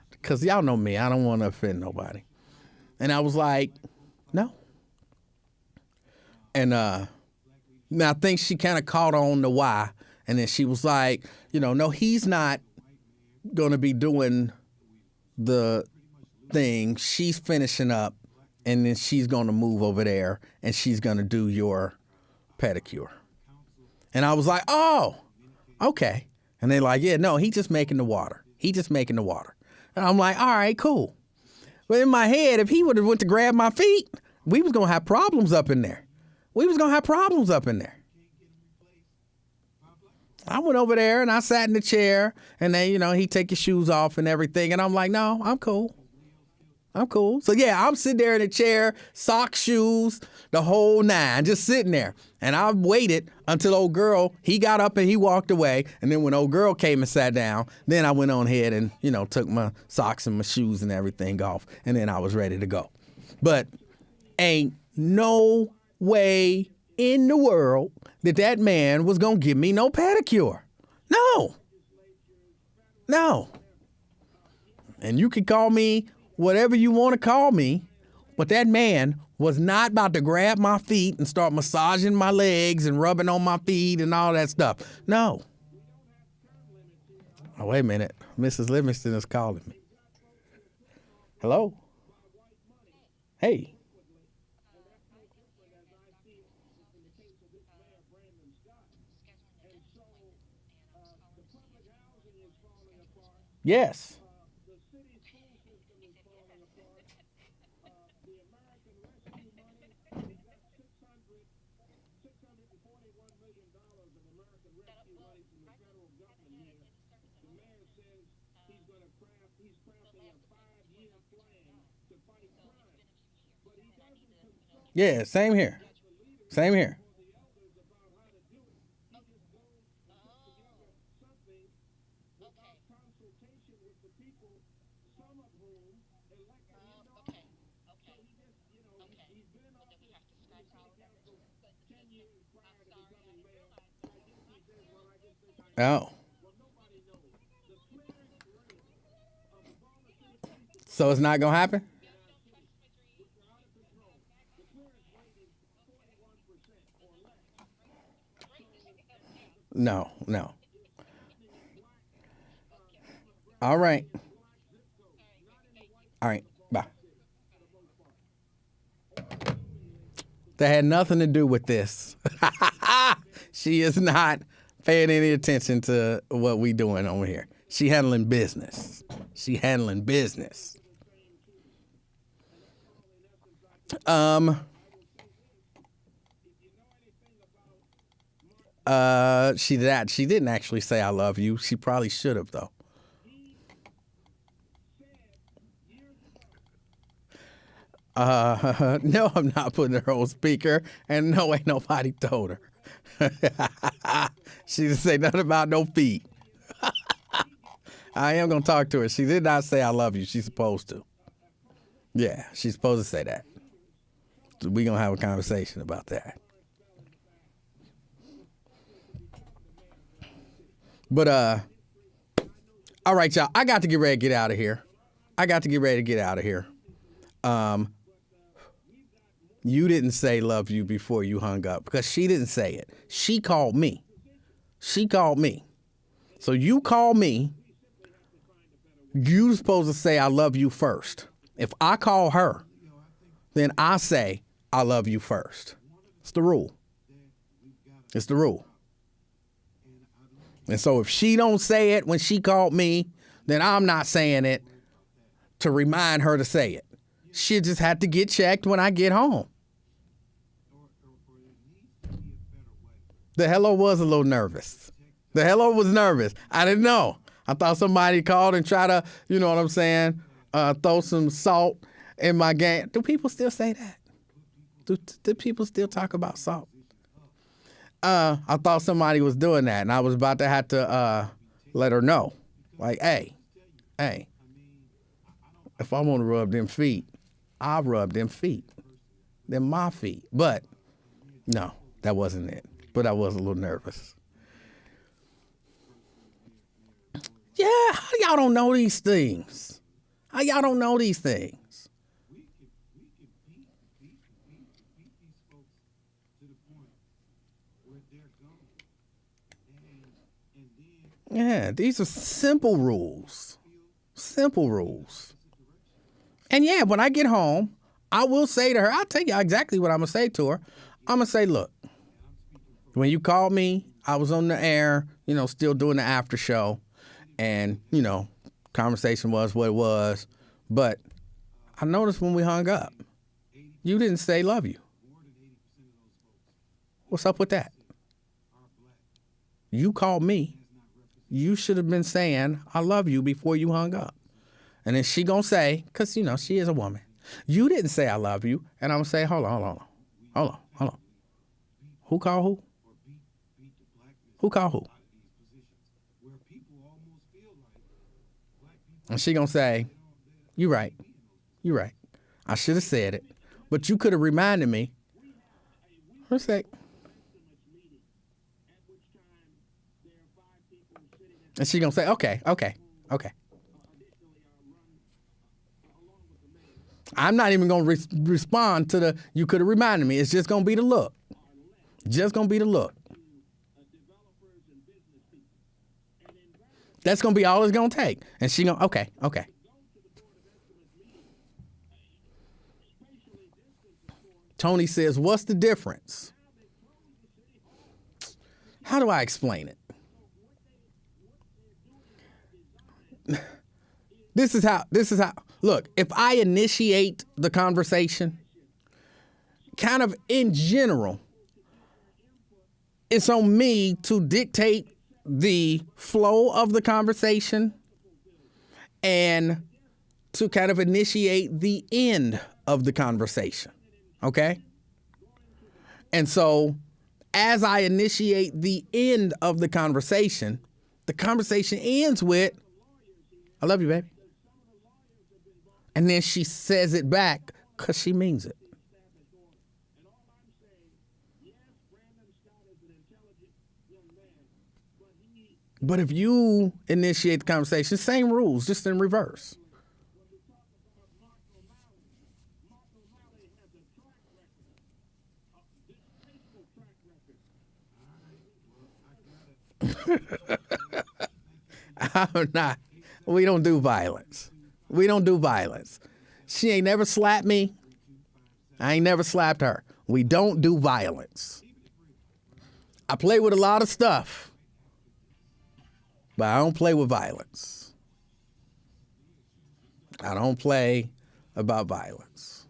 because y'all know me, I don't want to offend nobody. And I was like, no. And now I think she kind of caught on the why. And then she was like, no, he's not going to be doing the thing. She's finishing up, and then she's going to move over there, and she's going to do your pedicure. And I was like, oh, okay. And they're like, yeah, no, he's just making the water. And I'm like, all right, cool. But in my head, if he would have went to grab my feet, we was going to have problems up in there. I went over there and I sat in the chair, and then, he take his shoes off and everything. And I'm like, no, I'm cool. So yeah, I'm sitting there in a chair, socks, shoes, the whole 9, just sitting there. And I waited until old girl, he got up and he walked away. And then when old girl came and sat down, then I went on ahead and, took my socks and my shoes and everything off. And then I was ready to go. But ain't no way in the world that man was going to give me no pedicure. No. And you can call me whatever you want to call me, but that man was not about to grab my feet and start massaging my legs and rubbing on my feet and all that stuff. No. Oh, wait a minute. Mrs. Livingston is calling me. Hello? Hey. Yes. The city school system is falling apart. The American Rescue Money, they got $641 million of American Rescue Money from the federal government here. The mayor says he's crafting a 5-year plan to fight crime. But he doesn't consult Yeah, same here. Same here. the elders about how to do it. He just goes and puts together something without consultation with the people, some of whom elected him to office. So he just, he's been in office in the city council 10 years prior to becoming mayor. I guess he says, well, I just think I Oh. Well, nobody knows. The clearance rate of all the city police So it's not gonna happen? which are out of control, the clearance rate is 41% or less. No, no. All right. All right. Bye. That had nothing to do with this. She is not paying any attention to what we doing over here. She handling business. She handling business. She didn't actually say I love you. She probably should have though. No, I'm not putting her on speaker, and no, ain't nobody told her. She didn't say nothing about no feet. I am gonna talk to her. She did not say I love you. She's supposed to. Yeah, she's supposed to say that. So we gonna have a conversation about that. But all right, y'all. I got to get ready to get out of here. You didn't say love you before you hung up because she didn't say it. She called me. So you call me. You're supposed to say I love you first. If I call her, then I say I love you first. It's the rule. And so if she don't say it when she called me, then I'm not saying it to remind her to say it. She just had to get checked when I get home. The hello was a little nervous. The hello was nervous. I didn't know. I thought somebody called and tried to, you know what I'm saying, throw some salt in my game. Do people still say that? Do people still talk about salt? I thought somebody was doing that, and I was about to have to let her know. Like, hey, if I want to rub them feet, I'll rub them feet. They're my feet. But, no, that wasn't it. But I was a little nervous. Yeah, how y'all don't know these things? Yeah, these are simple rules. And yeah, when I get home, I will say to her, I'll tell you exactly what I'm going to say to her. I'm going to say, look, when you called me, I was on the air, still doing the after show. And, conversation was what it was. But I noticed when we hung up, you didn't say love you. What's up with that? You called me. You should have been saying I love you before you hung up. And then she gonna say, because, she is a woman, you didn't say I love you. And I'm gonna say, hold on. Who called who? Who called who? And she gonna say, you right. I should have said it. But you could have reminded me. For a sec. And she gonna say, okay. I'm not even gonna respond to the, you could have reminded me. It's just gonna be the look. That's gonna be all it's gonna take. And she gonna, okay. Tony says, what's the difference? How do I explain it? this is how, look, if I initiate the conversation, kind of in general, it's on me to dictate the flow of the conversation and to kind of initiate the end of the conversation. Okay? And so as I initiate the end of the conversation ends with, I love you, baby. And then she says it back because she means it. But if you initiate the conversation, same rules, just in reverse. I'm not. We don't do violence. We don't do violence. She ain't never slapped me. I ain't never slapped her. We don't do violence. I play with a lot of stuff, but I don't play with violence. I don't play about violence.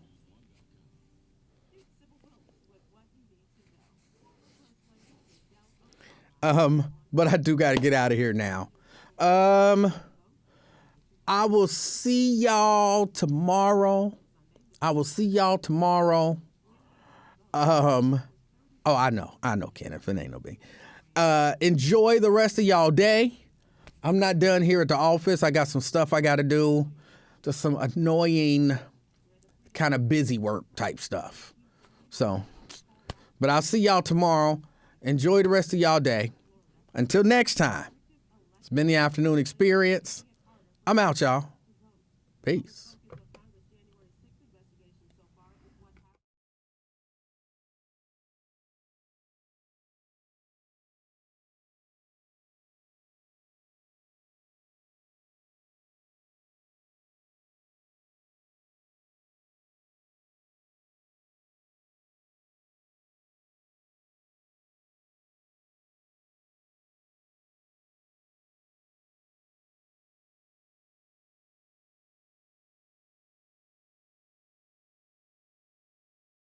But I do got to get out of here now. I will see y'all tomorrow. Oh, I know, Kenneth. It ain't no big. Enjoy the rest of y'all day. I'm not done here at the office. I got some stuff I got to do. Just some annoying, kind of busy work type stuff. So, but I'll see y'all tomorrow. Enjoy the rest of y'all day. Until next time, it's been the Afternoon Experience. I'm out, y'all. Peace.